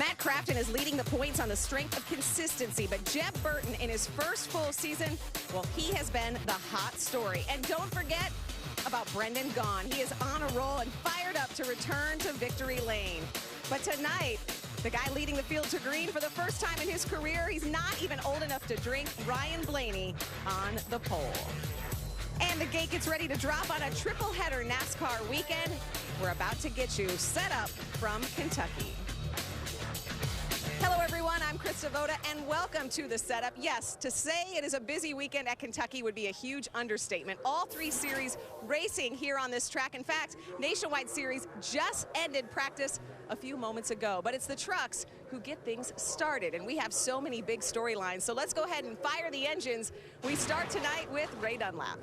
Matt Crafton is leading the points on the strength of consistency, but Jeb Burton in his first full season, well, he has been the hot story. And don't forget about Brendan Gaughan. He is on a roll and fired up to return to victory lane. But tonight, the guy leading the field to green for the first time in his career, he's not even old enough to drink, Ryan Blaney on the pole. And the gate gets ready to drop on a triple-header NASCAR weekend. We're about to get you set up from Kentucky. Hello, everyone. I'm Krista Voda, and welcome to The Setup. Yes, to say it is a busy weekend at Kentucky would be a huge understatement. All three series racing here on this track. In fact, Nationwide Series just ended practice a few moments ago. But it's the trucks who get things started, and we have so many big storylines. So let's go ahead and fire the engines. We start tonight with Ray Dunlap.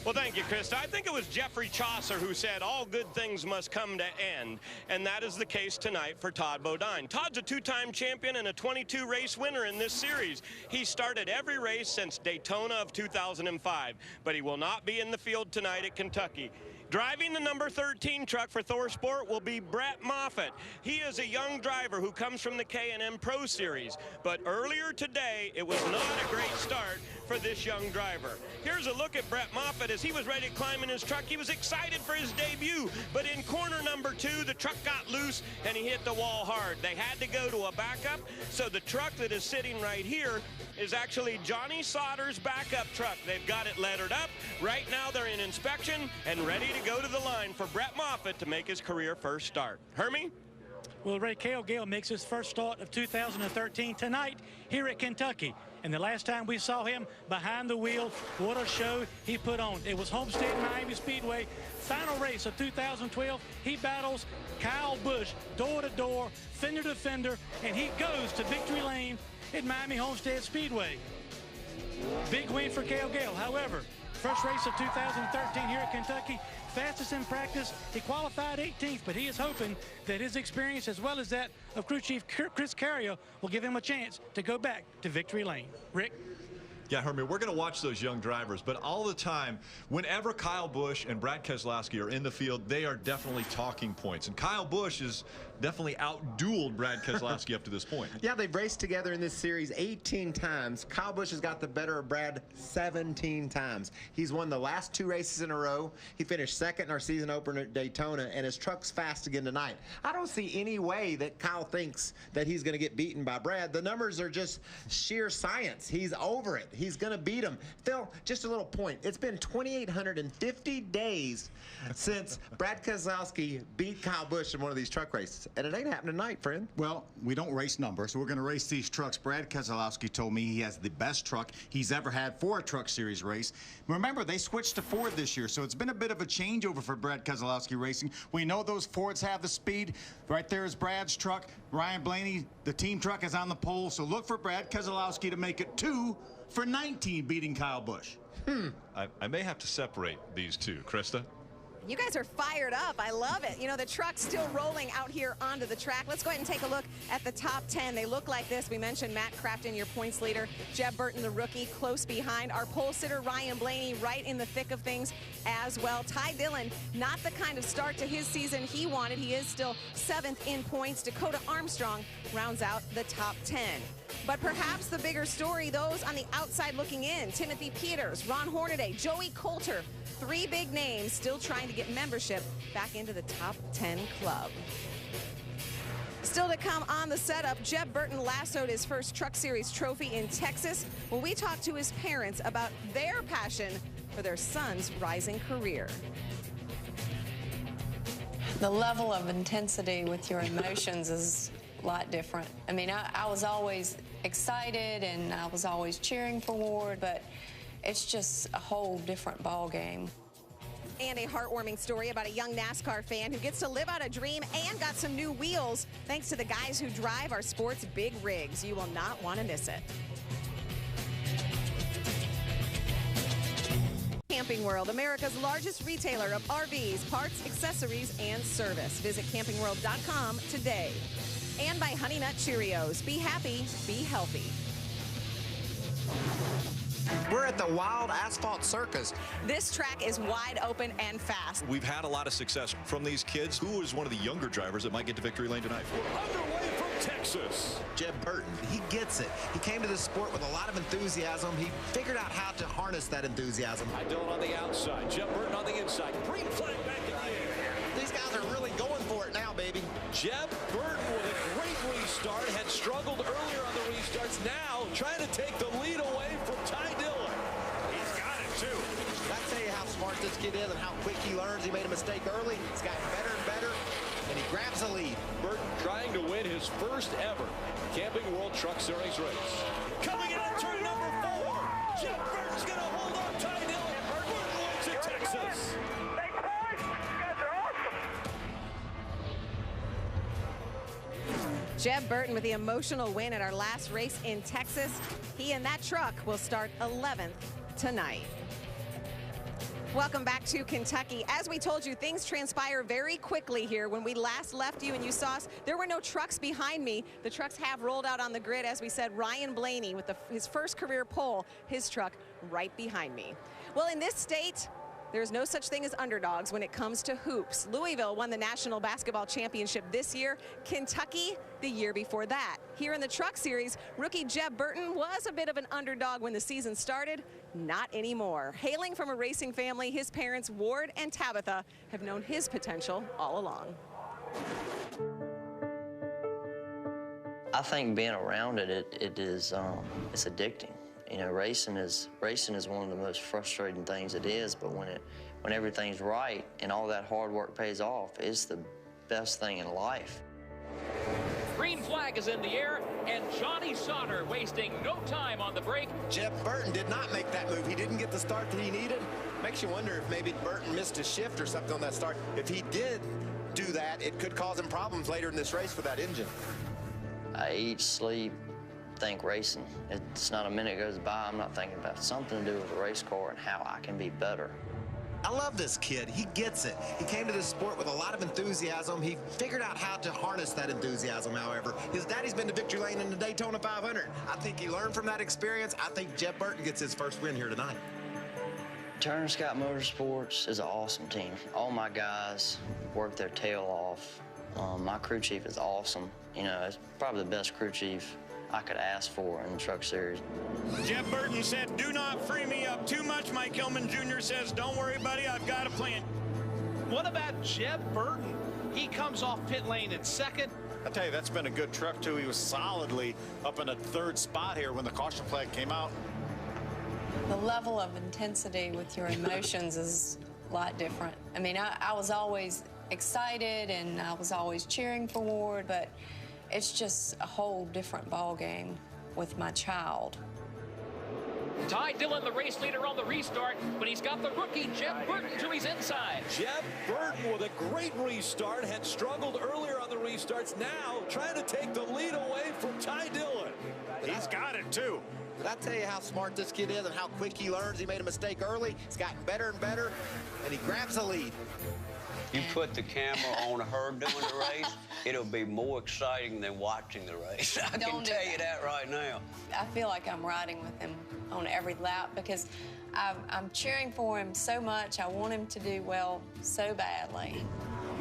Well, thank you, Krista. I think it was Jeffrey Chaucer who said all good things must come to end, and that is the case tonight for Todd Bodine. Todd's a two-time champion and a 22-race winner in this series. He started every race since Daytona of 2005, but he will not be in the field tonight at Kentucky. Driving the number 13 truck for Thor Sport will be Brett Moffitt. He is a young driver who comes from the K&M Pro Series. But earlier today, it was not a great start for this young driver. Here's a look at Brett Moffitt as he was ready to climb in his truck. He was excited for his debut, but in corner number 2, the truck got loose and he hit the wall hard. They had to go to a backup, so the truck that is sitting right here is actually Johnny Sauter's backup truck. They've got it lettered up. Right now they're in inspection and ready to go to the line for Brett Moffitt to make his career first start. Hermie? Well, Ray Gale makes his first start of 2013 tonight here at Kentucky. And the last time we saw him behind the wheel, what a show he put on. It was Homestead Miami Speedway, final race of 2012. He battles Kyle Busch door to door, fender to fender, and he goes to victory lane at Miami Homestead Speedway. Big win for Gale. However, first race of 2013 here at Kentucky, fastest in practice. He qualified 18th, but he is hoping that his experience, as well as that of crew chief Chris Carrier, will give him a chance to go back to victory lane. Rick? Yeah, Hermie, we're going to watch those young drivers, but all the time, whenever Kyle Busch and Brad Keselowski are in the field, they are definitely talking points. And Kyle Busch has definitely outdueled Brad Keselowski up to this point. Yeah, they've raced together in this series 18 times. Kyle Busch has got the better of Brad 17 times. He's won the last 2 races in a row. He finished second in our season opener at Daytona, and his truck's fast again tonight. I don't see any way that Kyle thinks that he's going to get beaten by Brad. The numbers are just sheer science. He's over it. He's going to beat him. Phil, just a little point. It's been 2,850 days since Brad Keselowski beat Kyle Busch in one of these truck races. And it ain't happening tonight, friend. Well, we don't race numbers, so we're going to race these trucks. Brad Keselowski told me he has the best truck he's ever had for a truck series race. Remember, they switched to Ford this year, so it's been a bit of a changeover for Brad Keselowski Racing. We know those Fords have the speed. Right there is Brad's truck. Ryan Blaney, the team truck, is on the pole, so look for Brad Keselowski to make it 2 for 19, beating Kyle Busch. I may have to separate these two. Krista? You guys are fired up. I love it. You know, the truck's still rolling out here onto the track. Let's go ahead and take a look at the top 10. They look like this. We mentioned Matt Crafton, your points leader. Jeb Burton, the rookie, close behind. Our pole sitter, Ryan Blaney, right in the thick of things as well. Ty Dillon, not the kind of start to his season he wanted. He is still 7th in points. Dakota Armstrong rounds out the top 10. But perhaps the bigger story, those on the outside looking in. Timothy Peters, Ron Hornaday, Joey Coulter. 3 big names still trying to get membership back into the top 10 club. Still to come on the setup, Jeb Burton lassoed his first Truck Series trophy in Texas when we talked to his parents about their passion for their son's rising career. The level of intensity with your emotions is a lot different. I mean, I was always excited and I was always cheering for Ward, but it's just a whole different ball game. And a heartwarming story about a young NASCAR fan who gets to live out a dream and got some new wheels thanks to the guys who drive our sport's big rigs. You will not want to miss it. Camping World, America's largest retailer of RVs, parts, accessories, and service. Visit campingworld.com today. And by Honey Nut Cheerios. Be happy, be healthy. We're at the Wild Asphalt Circus. This track is wide open and fast. We've had a lot of success from these kids. Who is one of the younger drivers that might get to victory lane tonight? Underway from Texas. Jeb Burton, he gets it. He came to this sport with a lot of enthusiasm. He figured out how to harness that enthusiasm. Ty Dillon on the outside, Jeb Burton on the inside. Green flag back in the air. These guys are really going for it now, baby. Jeb Burton with a great restart, had struggled earlier on the restarts, now trying to take the lead away from Ty Dillon. He's got it too. I'll tell you how smart this kid is and how quick he learns. He made a mistake early. He's gotten better and better, and he grabs the lead. Burton trying to win his first ever Camping World Truck Series race. Coming in at turn number 4. Jeb Burton's going to hold up Ty Dillon. Burton wins at Texas. Jeb Burton with the emotional win at our last race in Texas. He and that truck will start 11th tonight. Welcome back to Kentucky. As we told you, things transpire very quickly here. When we last left you and you saw us, there were no trucks behind me. The trucks have rolled out on the grid. As we said, Ryan Blaney with his first career pole, his truck right behind me. Well, in this state, there's no such thing as underdogs when it comes to hoops. Louisville won the National Basketball Championship this year. Kentucky the year before that. Here in the Truck Series, rookie Jeb Burton was a bit of an underdog when the season started. Not anymore. Hailing from a racing family, his parents, Ward and Tabitha, have known his potential all along. I think being around it's addicting. You know, racing is one of the most frustrating things it is, but when everything's right and all that hard work pays off, it's the best thing in life. Green flag is in the air, and Johnny Sauter wasting no time on the break. Jeb Burton did not make that move. He didn't get the start that he needed. Makes you wonder if maybe Burton missed a shift or something on that start. If he did do that, it could cause him problems later in this race for that engine. I eat, sleep, think racing. It's not a minute goes by I'm not thinking about something to do with the race car and how I can be better. I love this kid. He gets it. He came to this sport with a lot of enthusiasm. He figured out how to harness that enthusiasm, however. His daddy's been to victory lane in the Daytona 500. I think he learned from that experience. I think Jeb Burton gets his first win here tonight. Turner Scott Motorsports is an awesome team. All my guys work their tail off. My crew chief is awesome. You know, it's probably the best crew chief I could ask for in the Truck Series. Jeb Burton said, "Do not free me up too much." Mike Hillman Jr. says, "Don't worry, buddy, I've got a plan." What about Jeb Burton? He comes off pit lane in second. I tell you, that's been a good truck, too. He was solidly up in a third spot here when the caution flag came out. The level of intensity with your emotions is a lot different. I mean, I was always excited and I was always cheering for Ward, but it's just a whole different ball game with my child. Ty Dillon, the race leader on the restart, but he's got the rookie Jeb Burton to his inside. Jeb Burton with a great restart, had struggled earlier on the restarts, now trying to take the lead away from Ty Dillon. He's got it, too. Did I tell you how smart this kid is and how quick he learns? He made a mistake early. He's gotten better and better, and he grabs the lead. You put the camera on her doing the race, it'll be more exciting than watching the race. I can tell you that right now. I feel like I'm riding with him on every lap because I'm cheering for him so much. I want him to do well so badly.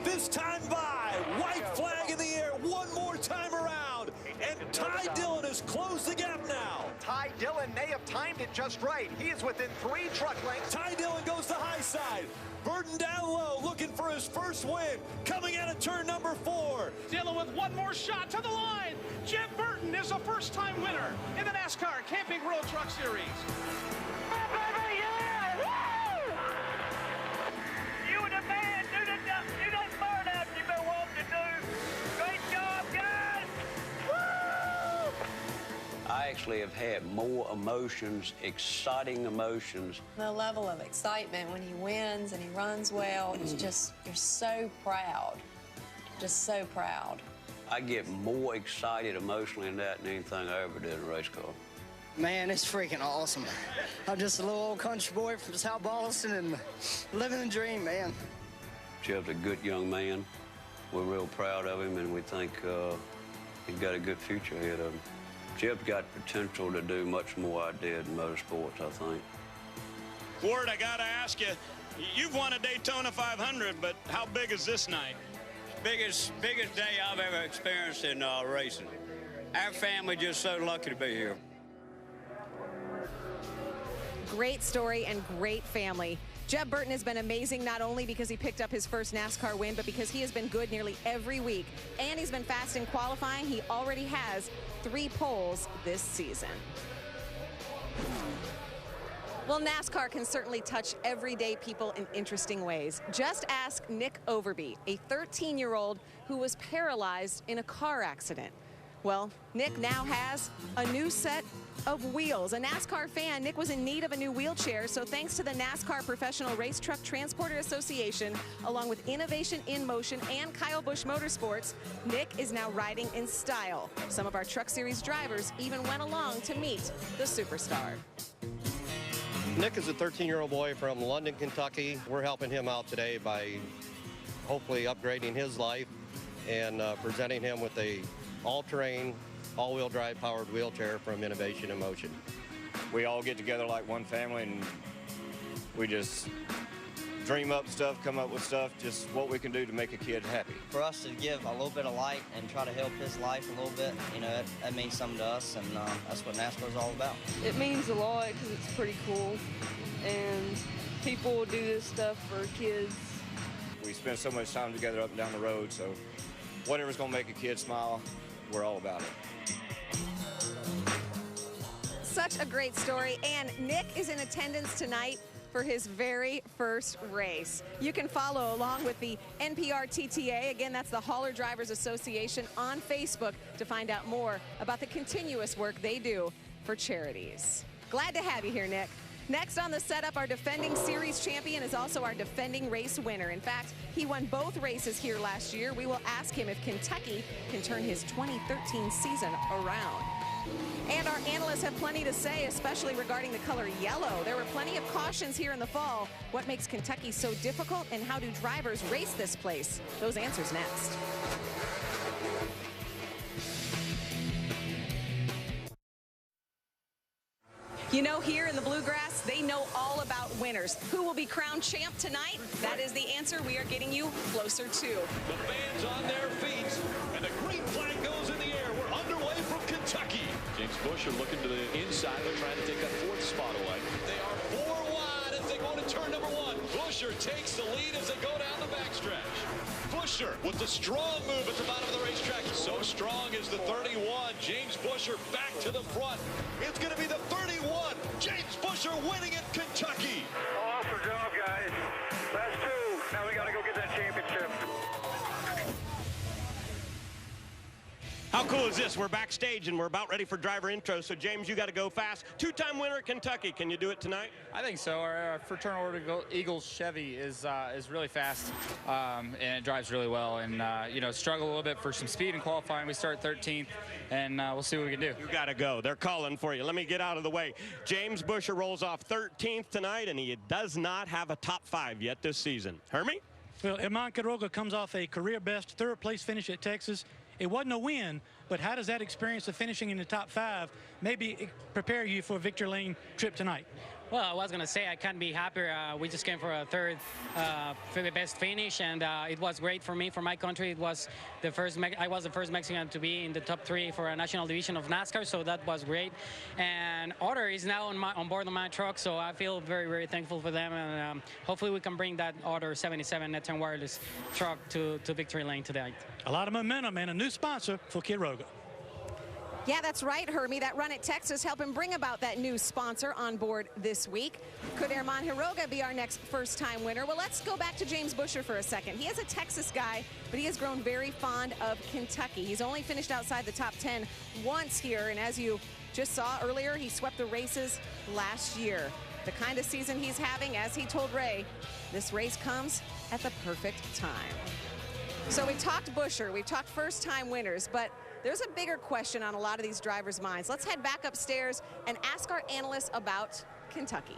This time by, white flag in the air, one more time around, and Ty Dillon has closed the gap now. Ty Dillon may have timed it just right. He is within 3 truck lengths. Ty Dillon goes to high side. Burton down low, looking for his first win. Coming out of turn number 4. Dillon with one more shot to the line. Jeb Burton is a first-time winner in the NASCAR Camping World Truck Series. You and the man do that burnout you've been wanting to do. Great job, guys. Woo! I actually have had more emotions, exciting emotions. The level of excitement when he wins and he runs well, it's just, you're so proud. Just so proud. I get more excited emotionally in that than anything I ever did in a race car. Man, it's freaking awesome. I'm just a little old country boy from South Boston and living the dream, man. Jeb's a good young man. We're real proud of him, and we think he's got a good future ahead of him. Jeb's got potential to do much more I did in motorsports, I think. Ward, I got to ask you, you've won a Daytona 500, but how big is this night? biggest day I've ever experienced in racing. Our family just so lucky to be here. Great story and great family. Jeb Burton has been amazing, not only because he picked up his first NASCAR win, but because he has been good nearly every week. And he's been fast in qualifying. He already has 3 poles this season. Well, NASCAR can certainly touch everyday people in interesting ways. Just ask Nick Overby, a 13-year-old who was paralyzed in a car accident. Well, Nick now has a new set of wheels. A NASCAR fan, Nick was in need of a new wheelchair, so thanks to the NASCAR Professional Race Truck Transporter Association, along with Innovation in Motion and Kyle Busch Motorsports, Nick is now riding in style. Some of our Truck Series drivers even went along to meet the superstar. Nick is a 13-year-old boy from London, Kentucky. We're helping him out today by hopefully upgrading his life and presenting him with a all-terrain, all-wheel drive powered wheelchair from Innovation in Motion. We all get together like one family and we just dream up stuff, come up with stuff, just what we can do to make a kid happy. For us to give a little bit of light and try to help his life a little bit, you know, that means something to us, and that's what NASCAR is all about. It means a lot because it's pretty cool, and people do this stuff for kids. We spend so much time together up and down the road, so whatever's going to make a kid smile, we're all about it. Such a great story, and Nick is in attendance tonight for his very first race. You can follow along with the NPRTTA, again, that's the Hauler Drivers Association, on Facebook to find out more about the continuous work they do for charities. Glad to have you here, Nick. Next on the setup, our defending series champion is also our defending race winner. In fact, he won both races here last year. We will ask him if Kentucky can turn his 2013 season around. And our analysts have plenty to say, especially regarding the color yellow. There were plenty of cautions here in the fall. What makes Kentucky so difficult, and how do drivers race this place? Those answers next. You know, here in the Bluegrass, they know all about winners. Who will be crowned champ tonight? That is the answer we are getting you closer to. The fans on their feet, and the green flag goes in the air. We're underway from Kentucky. James Busch are looking to the inside. They're trying to take that 4th spot away. They are 4 wide as they go to turn number 1. Buescher takes the lead as they go down the backstretch. Buescher with the strong move at the bottom of the racetrack. So strong is the 31. James Buescher back to the front. It's going to be the 31. James Buescher winning in Kentucky. Awesome job, guys. That's 2. Now we got to go get that championship. How cool is this? We're backstage and we're about ready for driver intro. So, James, you got to go fast. 2-time winner at Kentucky. Can you do it tonight? I think so. Our Fraternal Order Eagles Chevy is really fast, and it drives really well. And, you know, struggle a little bit for some speed in qualifying. We start 13th, and we'll see what we can do. You got to go. They're calling for you. Let me get out of the way. James Buescher rolls off 13th tonight, and he does not have a top 5 yet this season. Hermie? Well, Herman Quiroga comes off a career-best 3rd-place finish at Texas. It wasn't a win, but how does that experience of finishing in the top 5 maybe prepare you for a victory lane trip tonight? Well, I was going to say I can't be happier. We just came for a 3rd best finish, and it was great for me, for my country. It was the first. I was the first Mexican to be in the top 3 for a national division of NASCAR, so that was great. And Order is now on board of my truck, so I feel very, very thankful for them. And hopefully we can bring that Order 77 Net10 wireless truck to victory lane tonight. A lot of momentum and a new sponsor for Quiroga. Yeah, that's right, Hermie. That run at Texas helped him bring about that new sponsor on board this week. Could Herman Quiroga be our next first-time winner? Well, let's go back to James Buescher for a second. He is a Texas guy, but he has grown very fond of Kentucky. He's only finished outside the top 10 once here, and as you just saw earlier, he swept the races last year. The kind of season he's having, as he told Ray, this race comes at the perfect time. So we talked Buescher, we've talked first-time winners, but there's a bigger question on a lot of these drivers' minds. Let's head back upstairs and ask our analysts about Kentucky.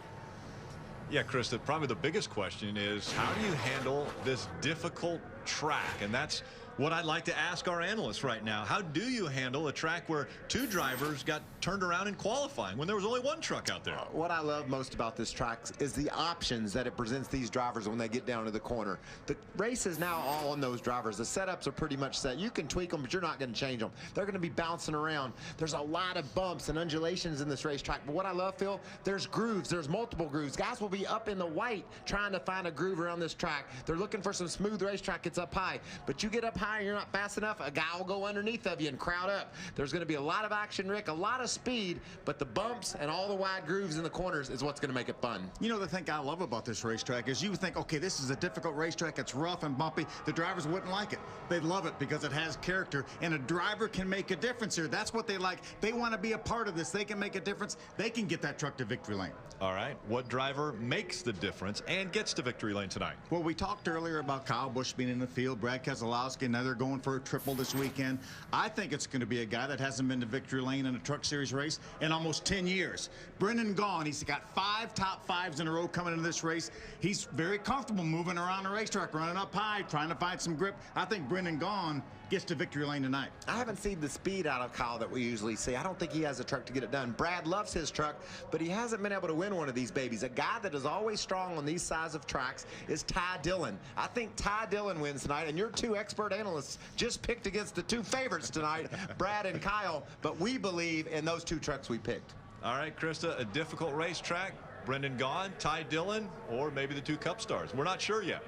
Yeah, Chris, probably the biggest question is, how do you handle this difficult track, and that's what I'd like to ask our analysts right now. How do you handle a track where two drivers got turned around in qualifying when there was only one truck out there? What I love most about this track is the options that it presents these drivers when they get down to the corner. The race is now all on those drivers. The setups are pretty much set. You can tweak them, but you're not going to change them. They're going to be bouncing around. There's a lot of bumps and undulations in this racetrack, but what I love, Phil, there's grooves. There's multiple grooves. Guys will be up in the white trying to find a groove around this track. They're looking for some smooth racetrack. It's up high, but you get up high and you're not fast enough, a guy will go underneath of you and crowd up. There's going to be a lot of action, Rick, a lot of speed, but the bumps and all the wide grooves in the corners is what's going to make it fun. You know, the thing I love about this racetrack is you think, okay, this is a difficult racetrack. It's rough and bumpy. The drivers wouldn't like it. They'd love it because it has character, and a driver can make a difference here. That's what they like. They want to be a part of this. They can make a difference. They can get that truck to victory lane. All right. What driver makes the difference and gets to victory lane tonight? Well, we talked earlier about Kyle Busch being in the field, Brad Keselowski, and now they're going for a triple this weekend. I think it's going to be a guy that hasn't been to victory lane in a Truck Series race in almost 10 years. Brendan Gaughan, he's got 5 top 5s in a row coming into this race. He's very comfortable moving around the racetrack, running up high, trying to find some grip. I think Brendan Gaughan gets to victory lane tonight. I haven't seen the speed out of Kyle that we usually see. I don't think he has a truck to get it done. Brad loves his truck, but he hasn't been able to win one of these babies. A guy that is always strong on these size of tracks is Ty Dillon. I think Ty Dillon wins tonight, and your two expert analysts just picked against the two favorites tonight, Brad and Kyle, but we believe in those two trucks we picked. All right, Krista, a difficult racetrack. Brendan Gaughan, Ty Dillon, or maybe the two Cup stars. We're not sure yet.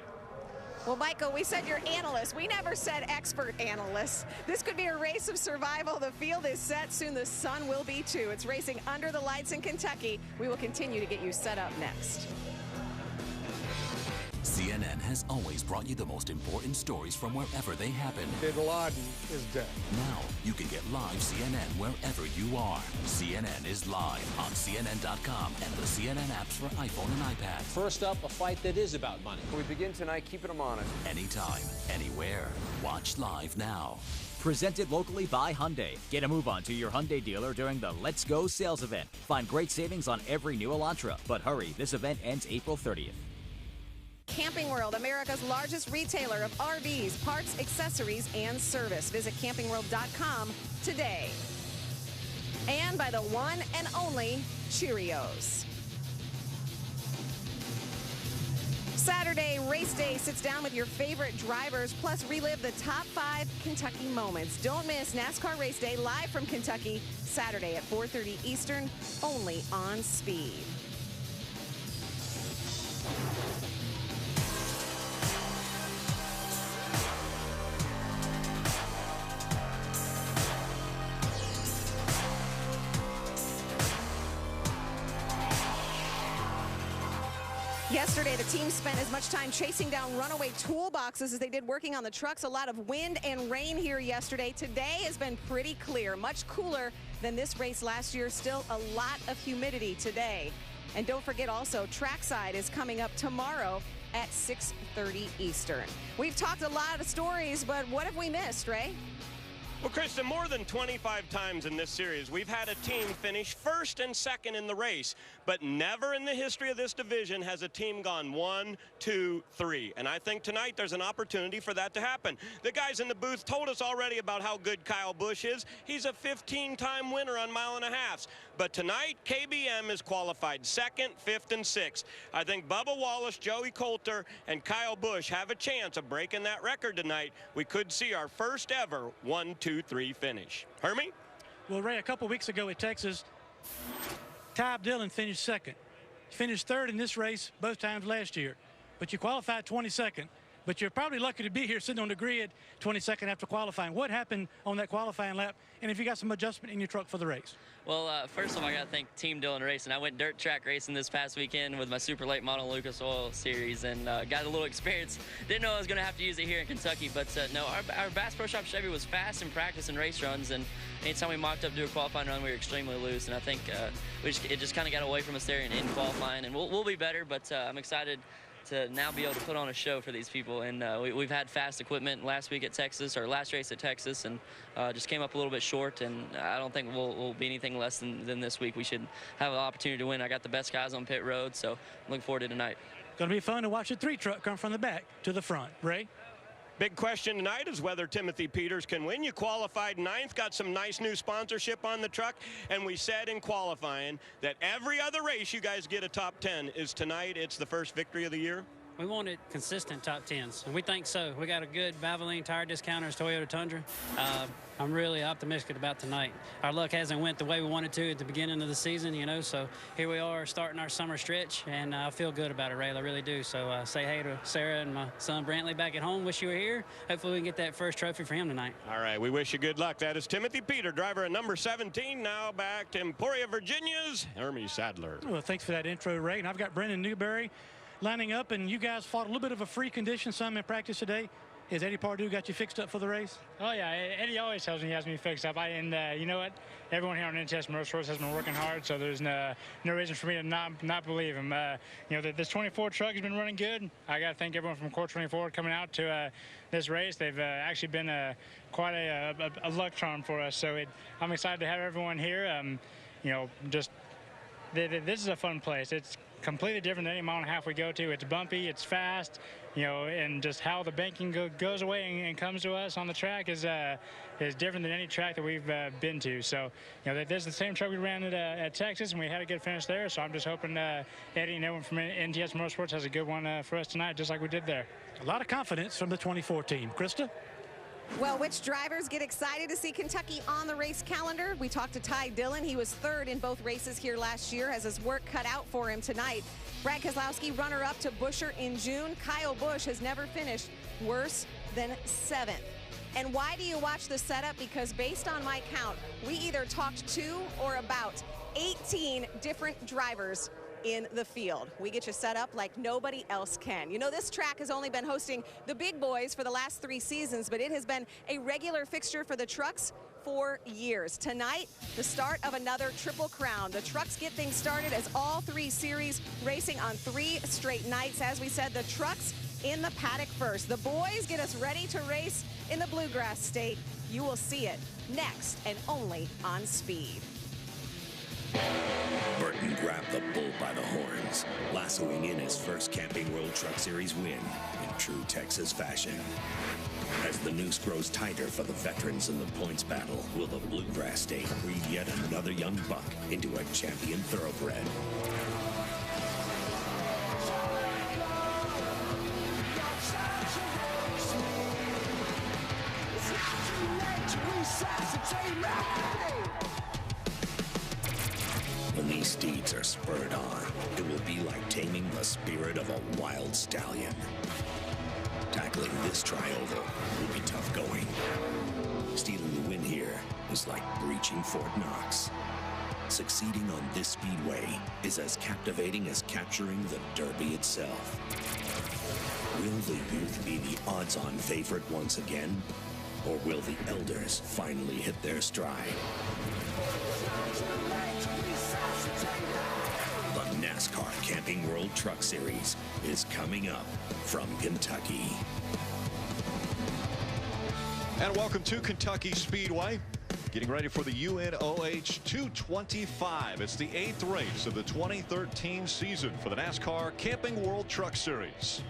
Well, Michael, we said you're analysts. We never said expert analysts. This could be a race of survival. The field is set. Soon the sun will be too. It's racing under the lights in Kentucky. We will continue to get you set up next. CNN has always brought you the most important stories from wherever they happen. Bin Laden is dead. Now you can get live CNN wherever you are. CNN is live on CNN.com and the CNN apps for iPhone and iPad. First up, a fight that is about money. We begin tonight keeping them honest. Anytime, anywhere. Watch live now. Presented locally by Hyundai. Get a move on to your Hyundai dealer during the Let's Go sales event. Find great savings on every new Elantra. But hurry, this event ends April 30th. Camping World, America's largest retailer of RVs, parts, accessories, and service. Visit campingworld.com today. And by the one and only Cheerios. Saturday race day sits down with your favorite drivers, plus relive the top 5 Kentucky moments. Don't miss NASCAR race day live from Kentucky, Saturday at 4:30 Eastern, only on Speed. Yesterday, the team spent as much time chasing down runaway toolboxes as they did working on the trucks. A lot of wind and rain here yesterday. Today has been pretty clear, much cooler than this race last year. Still a lot of humidity today. And don't forget also, trackside is coming up tomorrow at 6:30 Eastern. We've talked a lot of stories, but what have we missed, Ray? Well, Kristen, more than 25 times in this series, we've had a team finish first and second in the race, but never in the history of this division has a team gone 1, 2, 3. And I think tonight there's an opportunity for that to happen. The guys in the booth told us already about how good Kyle Busch is. He's a 15-time winner on mile and a halves. But tonight, KBM is qualified 2nd, 5th, and 6th. I think Bubba Wallace, Joey Coulter, and Kyle Busch have a chance of breaking that record tonight. We could see our first ever 1, 2, 3 finish. Hermie? Well, Ray, a couple weeks ago at Texas, Ty Dillon finished second. He finished third in this race both times last year. But you qualified 22nd. But you're probably lucky to be here sitting on the grid 22nd after qualifying. What happened on that qualifying lap? And if you got some adjustment in your truck for the race? Well, first of all, I got to thank Team Dillon Racing. I went dirt track racing this past weekend with my super late model Lucas Oil Series and got a little experience. Didn't know I was going to have to use it here in Kentucky, but no, our Bass Pro Shop Chevy was fast in practice and race runs, and anytime we mocked up to do a qualifying run, we were extremely loose, and I think it just kind of got away from us there in qualifying, and we'll be better, but I'm excited to now be able to put on a show for these people. And we've had fast equipment last week at Texas, or last race at Texas, and just came up a little bit short, and I don't think we'll be anything less than this week. We should have an opportunity to win. I got the best guys on pit road, so I'm looking forward to tonight. Going to be fun to watch a 3 truck come from the back to the front. Ray? Big question tonight is whether Timothy Peters can win. You qualified 9th, got some nice new sponsorship on the truck, and we said in qualifying that every other race you guys get a top 10. Is tonight it's the first victory of the year? We wanted consistent top 10s, and we think so. We got a good Valvoline tire discounters Toyota Tundra. I'm really optimistic about tonight. Our luck hasn't went the way we wanted to at the beginning of the season, you know, so here we are starting our summer stretch, and I feel good about it, Ray. I really do. So say hey to Sarah and my son Brantley back at home. Wish you were here. Hopefully we can get that first trophy for him tonight. All right, we wish you good luck. That is Timothy Peter, driver at number 17. Now back to Emporia, Virginia's Hermie Sadler. Well, thanks for that intro, Ray. And I've got Brendan Newberry lining up, and you guys fought a little bit of a free condition some in practice today. Has Eddie Pardue got you fixed up for the race? Oh, yeah. Eddie always tells me he has me fixed up. You know what? Everyone here on NCWTS Motorsports has been working hard, so there's no reason for me to not believe him. You know, this 24 truck has been running good. I got to thank everyone from Core 24 coming out to this race. They've actually been quite a luck charm for us, so I'm excited to have everyone here. You know, this is a fun place. It's completely different than any mile and a half we go to. It's bumpy, it's fast, you know, and just how the banking goes away and comes to us on the track is different than any track that we've been to. So, you know, this is the same truck we ran at Texas, and we had a good finish there. So I'm just hoping Eddie and everyone from NCWTS Motorsports has a good one for us tonight, just like we did there. A lot of confidence from the 24 team. Krista? Well, which drivers get excited to see Kentucky on the race calendar? We talked to Ty Dillon. He was 3rd in both races here last year, has his work cut out for him tonight. Brad Keselowski, runner-up to Buescher in June. Kyle Busch has never finished worse than 7th. And why do you watch the setup? Because based on my count, we either talked to or about 18 different drivers in the field. We get you set up like nobody else can. You know, this track has only been hosting the big boys for the last 3 seasons, but it has been a regular fixture for the trucks for years. Tonight, the start of another Triple Crown. The trucks get things started as all 3 series racing on 3 straight nights. As we said, the trucks in the paddock first. The boys get us ready to race in the Bluegrass State. You will see it next and only on Speed. Burton grabbed the bull by the horns, lassoing in his first Camping World Truck Series win in true Texas fashion. As the noose grows tighter for the veterans in the points battle, will the Bluegrass State breed yet another young buck into a champion thoroughbred? When these steeds are spurred on, it will be like taming the spirit of a wild stallion. Tackling this tri-oval will be tough going. Stealing the win here is like breaching Fort Knox. Succeeding on this speedway is as captivating as capturing the Derby itself. Will the youth be the odds-on favorite once again? Or will the elders finally hit their stride? The NASCAR Camping World Truck Series is coming up from Kentucky. And welcome to Kentucky Speedway. Getting ready for the UNOH 225. It's the 8th race of the 2013 season for the NASCAR Camping World Truck Series.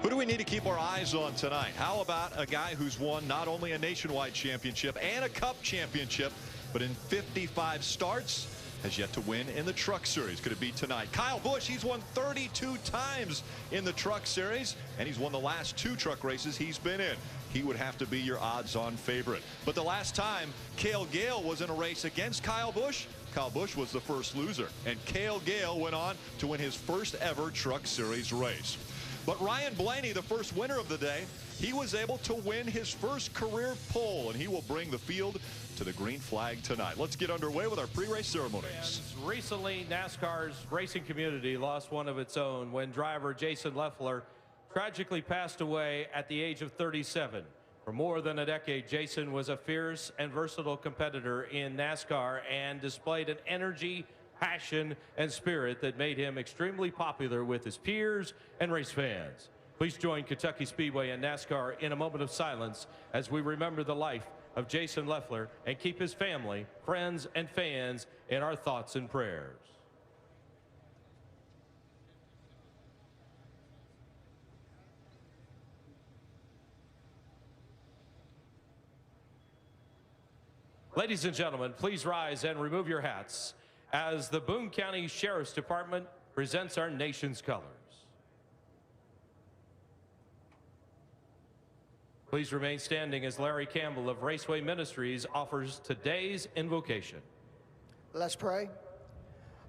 Who do we need to keep our eyes on tonight? How about a guy who's won not only a nationwide championship and a cup championship, but in 55 starts, has yet to win in the Truck Series? Could it be tonight? Kyle Busch, he's won 32 times in the Truck Series, and he's won the last 2 truck races he's been in. He would have to be your odds-on favorite. But the last time Cale Gale was in a race against Kyle Busch was the first loser, and Cale Gale went on to win his first ever Truck Series race. But Ryan Blaney, the first winner of the day, he was able to win his first career pole, and he will bring the field to the green flag tonight. Let's get underway with our pre-race ceremonies. Recently, NASCAR's racing community lost one of its own when driver Jason Leffler tragically passed away at the age of 37. For more than a decade, Jason was a fierce and versatile competitor in NASCAR and displayed an energy, passion, and spirit that made him extremely popular with his peers and race fans. Please join Kentucky Speedway and NASCAR in a moment of silence as we remember the life of Jason Leffler and keep his family, friends, and fans in our thoughts and prayers. Ladies and gentlemen, please rise and remove your hats as the Boone County Sheriff's Department presents our nation's colors. Please remain standing as Larry Campbell of Raceway Ministries offers today's invocation. Let's pray.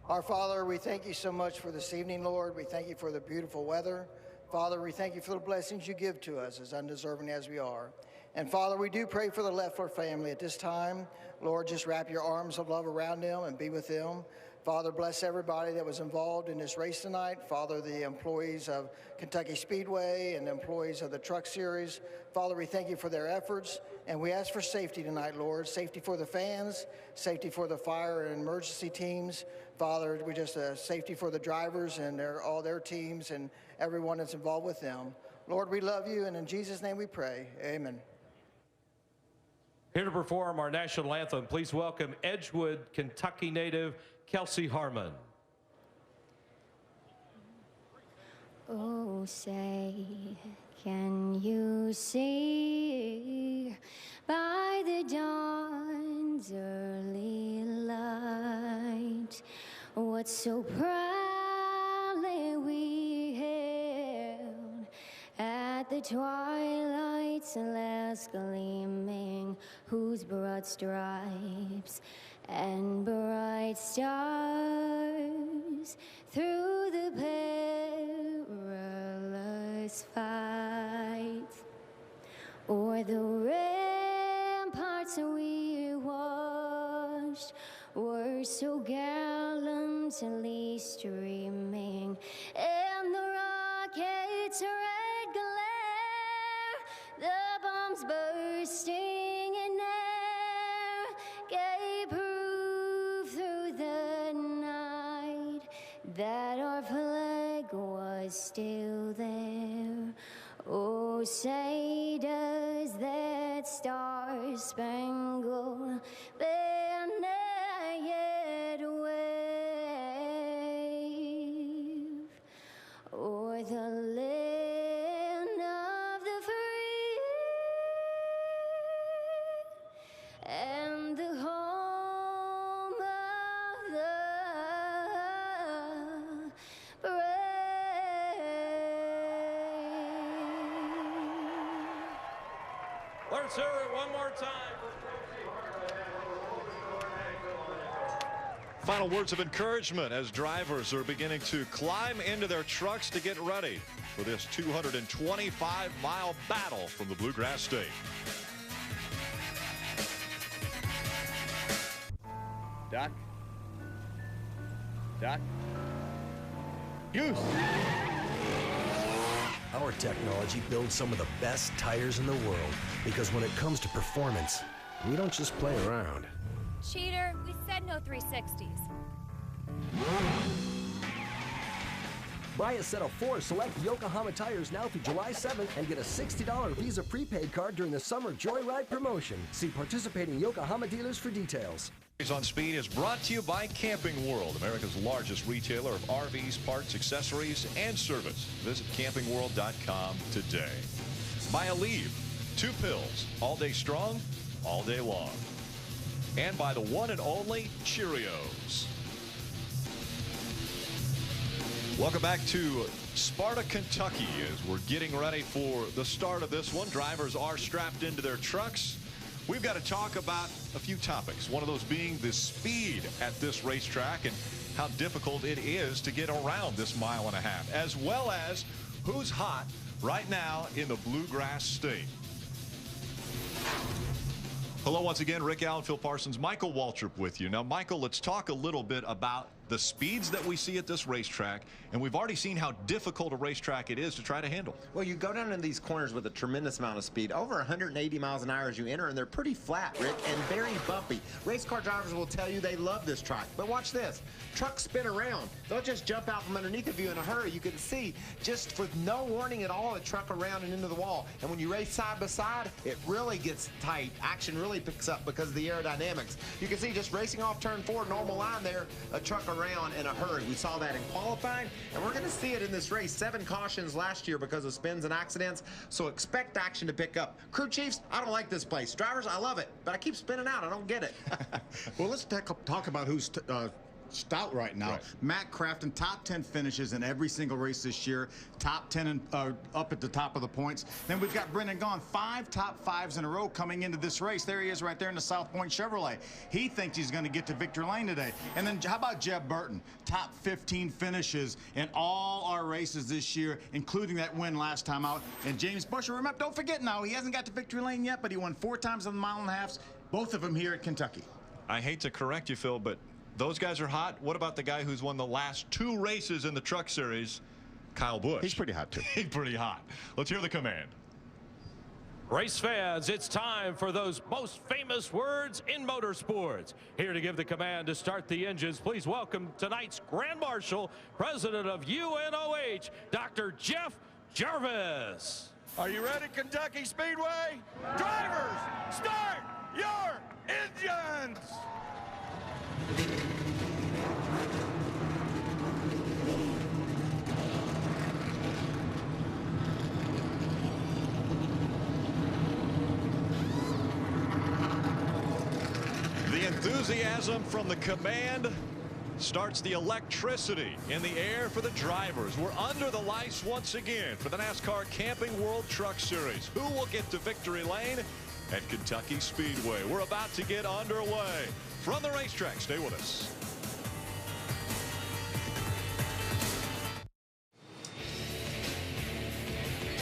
Our Father, we thank you so much for this evening, Lord. We thank you for the beautiful weather. Father, we thank you for the blessings you give to us, as undeserving as we are. And Father, we do pray for the Leffler family at this time. Lord, just wrap your arms of love around them and be with them. Father, bless everybody that was involved in this race tonight. Father, the employees of Kentucky Speedway and the employees of the Truck Series. Father, we thank you for their efforts, and we ask for safety tonight, Lord. Safety for the fans, safety for the fire and emergency teams. Father, we just safety for the drivers and all their teams and everyone that's involved with them. Lord, we love you, and in Jesus' name we pray. Amen. Here to perform our national anthem, please welcome Edgewood, Kentucky native Kelsey Harmon. Oh, say, can you see by the dawn's early light what so proudly we hailed at the twilight's last gleaming, whose broad stripes and bright stars through the perilous fight o'er the ramparts we watched were so gallantly streaming, and the rockets' red glare, the bombs bursting in air, gave proof through the night that our flag was still there. Oh, say does that star-spangled banner yet wave o'er the land of the free and the home of the brave? Let's hear it one more time. Final words of encouragement as drivers are beginning to climb into their trucks to get ready for this 225-mile battle from the Bluegrass State. Duck. Duck. Goose. Our technology builds some of the best tires in the world, because when it comes to performance, we don't just play around. Cheater, we said no 360s. Buy a set of 4 select Yokohama tires now through July 7th and get a $60 Visa prepaid card during the summer Joyride promotion. See participating Yokohama dealers for details. On Speed is brought to you by Camping World, America's largest retailer of RVs, parts, accessories, and service. Visit campingworld.com today. By Aleve, 2 pills, all day strong, all day long. And by the one and only Cheerios. Welcome back to Sparta, Kentucky, as we're getting ready for the start of this one. Drivers are strapped into their trucks. We've got to talk about a few topics, one of those being the speed at this racetrack and how difficult it is to get around this 1.5 miles, as well as who's hot right now in the Bluegrass State. Hello once again, Rick Allen, Phil Parsons, Michael Waltrip with you. Now, Michael, let's talk a little bit about the speeds that we see at this racetrack, and we've already seen how difficult a racetrack it is to try to handle. Well, you go down in these corners with a tremendous amount of speed, over 180 miles an hour as you enter, and they're pretty flat, Rick, and very bumpy. Race car drivers will tell you they love this track, but watch this. Trucks spin around. They'll just jump out from underneath of you in a hurry. You can see, just with no warning at all, a truck around and into the wall. And when you race side by side, it really gets tight. Action really really picks up because of the aerodynamics. You can see just racing off turn 4, normal line there, a truck around in a hurry. We saw that in qualifying, and we're going to see it in this race. 7 cautions last year because of spins and accidents, so expect action to pick up. Crew chiefs, I don't like this place. Drivers, I love it, but I keep spinning out. I don't get it. Well, let's talk about who's stout right now. Right. Matt Crafton, top 10 finishes in every single race this year, top 10 and up at the top of the points. Then we've got Brendan Gaughan, 5 top 5s in a row coming into this race. There he is right there in the South Point Chevrolet. He thinks he's going to get to victory lane today. And then how about Jeb Burton? Top 15 finishes in all our races this year, including that win last time out. And James Busher, remember, don't forget now, he hasn't got to victory lane yet, but he won 4 times on the mile and a half, both of them here at Kentucky. I hate to correct you, Phil, but those guys are hot. What about the guy who's won the last 2 races in the Truck Series, Kyle Busch? He's pretty hot, too. He's pretty hot. Let's hear the command. Race fans, it's time for those most famous words in motorsports. Here to give the command to start the engines, please welcome tonight's Grand Marshal, President of UNOH, Dr. Jeff Jarvis. Are you ready, Kentucky Speedway? Drivers, start your engines! The enthusiasm from the command starts the electricity in the air for the drivers. We're under the lights once again for the NASCAR Camping World Truck Series. Who will get to victory lane at Kentucky Speedway? We're about to get underway. From the racetrack, stay with us.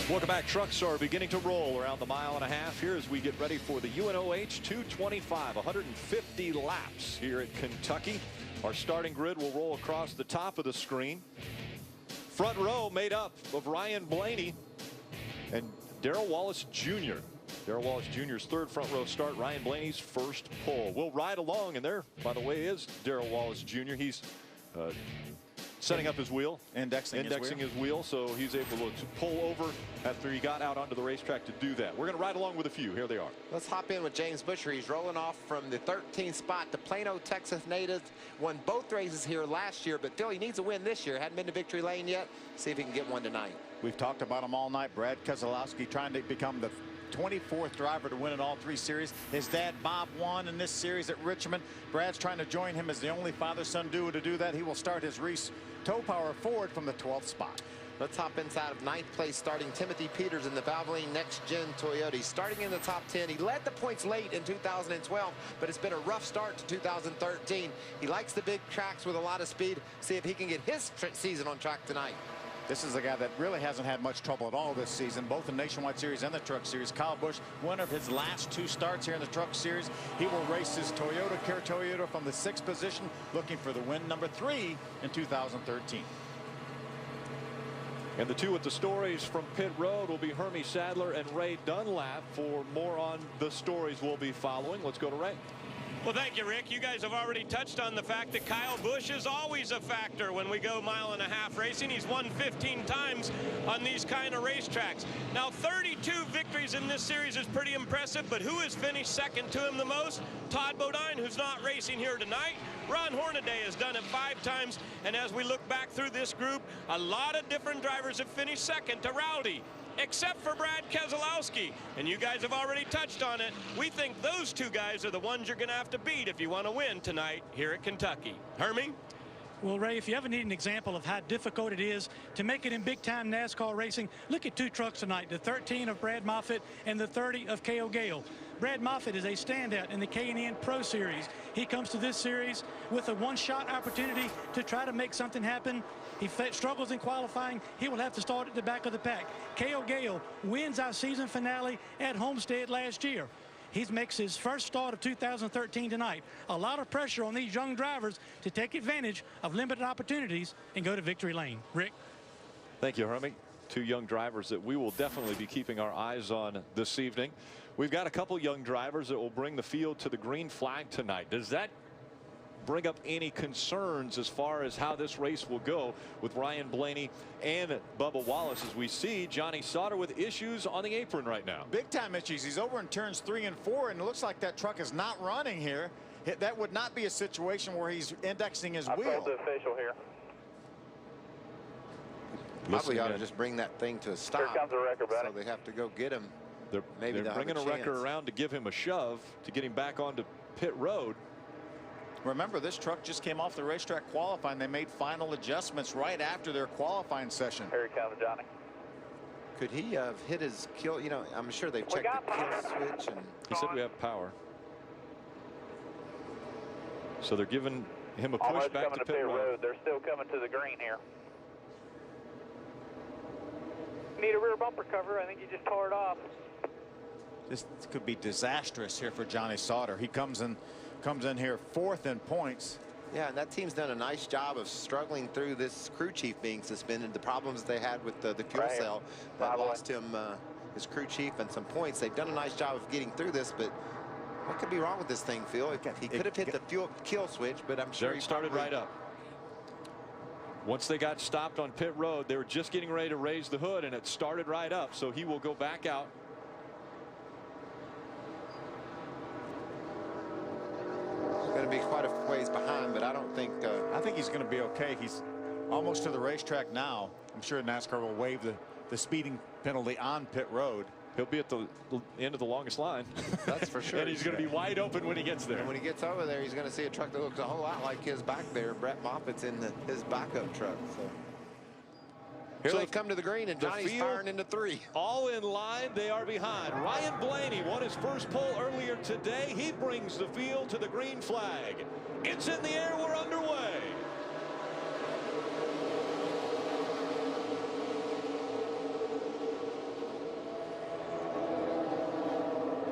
Welcome back. Trucks are beginning to roll around the mile and a half here as we get ready for the UNOH 225, 150 laps here at Kentucky. Our starting grid will roll across the top of the screen. Front row made up of Ryan Blaney and Darrell Wallace Jr. Darrell Wallace Jr.'s 3rd front row start, Ryan Blaney's 1st pole. We'll ride along, and there, by the way, is Darrell Wallace Jr. He's setting up his wheel, indexing his wheel, so he's able to pull over after he got out onto the racetrack to do that. We're going to ride along with a few. Here they are. Let's hop in with James Busher. He's rolling off from the 13th spot. The Plano, Texas native won both races here last year, but Phil, he needs a win this year. Hadn't been to victory lane yet. See if he can get one tonight. We've talked about him all night. Brad Keselowski trying to become the 24th driver to win in all 3 series. His dad Bob won in this series at Richmond. Brad's trying to join him as the only father-son duo to do that. He will start his Reese Tow Power Ford from the 12th spot. Let's hop inside of 9th place starting Timothy Peters in the Valvoline Next Gen Toyota. He's starting in the top 10. He led the points late in 2012, but it's been a rough start to 2013. He likes the big tracks with a lot of speed. See if he can get his season on track tonight. This is a guy that really hasn't had much trouble at all this season, both the Nationwide Series and the Truck Series. Kyle Busch, winner of his last 2 starts here in the Truck Series. He will race his Toyota Care Toyota from the 6th position, looking for the win number 3 in 2013. And the 2 at the stories from pit road will be Hermie Sadler and Ray Dunlap. For more on the stories we'll be following, let's go to Ray. Well, thank you, Rick. You guys have already touched on the fact that Kyle Busch is always a factor when we go mile-and-a-half racing. He's won 15 times on these kind of racetracks. Now, 32 victories in this series is pretty impressive, but who has finished second to him the most? Todd Bodine, who's not racing here tonight. Ron Hornaday has done it 5 times, and as we look back through this group, a lot of different drivers have finished second to Rowdy, except for Brad Keselowski. And you guys have already touched on it. We think those 2 guys are the ones you're going to have to beat if you want to win tonight here at Kentucky. Hermie? Well, Ray, if you ever need an example of how difficult it is to make it in big-time NASCAR racing, look at 2 trucks tonight, the 13 of Brad Moffitt and the 30 of Cale Gale. Brad Moffitt is a standout in the K&N Pro Series. He comes to this series with a one-shot opportunity to try to make something happen. He struggles in qualifying. He will have to start at the back of the pack. Cale Gale wins our season finale at Homestead last year. He makes his first start of 2013 tonight. A lot of pressure on these young drivers to take advantage of limited opportunities and go to victory lane. Rick? Thank you, Hermie. 2 young drivers that we will definitely be keeping our eyes on this evening. We've got a couple young drivers that will bring the field to the green flag tonight. Does that bring up any concerns as far as how this race will go with Ryan Blaney and Bubba Wallace, as we see Johnny Sauter with issues on the apron right now. Big time issues. He's over in turns 3 and 4, and it looks like that truck is not running here. That would not be a situation where he's indexing his wheel. I told the official here. Probably ought to just bring that thing to a stop. Here comes the wrecker, buddy. So they have to go get him. They're bringing a wrecker around to give him a shove to get him back onto pit road. Remember, this truck just came off the racetrack qualifying. They made final adjustments right after their qualifying session. Here he comes, Johnny. Could he have hit his kill? You know, I'm sure they've checked the kill switch. And he said we have power. So they're giving him a push almost back coming to pit road. They're still coming to the green here. Need a rear bumper cover. I think you just tore it off. This could be disastrous here for Johnny Sauter. He comes in here 4th in points. Yeah, and that team's done a nice job of struggling through this crew chief being suspended. The problems they had with the fuel cell that lost him his crew chief and some points. They've done a nice job of getting through this, but what could be wrong with this thing, Phil? He could have hit the fuel kill switch, but I'm sure he started right up. Once they got stopped on pit road, they were just getting ready to raise the hood, and it started right up. So he will go back out. Going to be quite a ways behind, but I don't think. I think he's going to be okay. He's almost to the racetrack now. I'm sure NASCAR will waive the speeding penalty on pit road. He'll be at the end of the longest line. That's for sure. And he's going to be wide open when he gets there. And when he gets over there, he's going to see a truck that looks a whole lot like his back there. Brett Moffitt's in his backup truck. So here they come to the green, and Johnny's firing into 3. All in line. They are behind. Ryan Blaney won his first pole earlier today. He brings the field to the green flag. It's in the air. We're underway.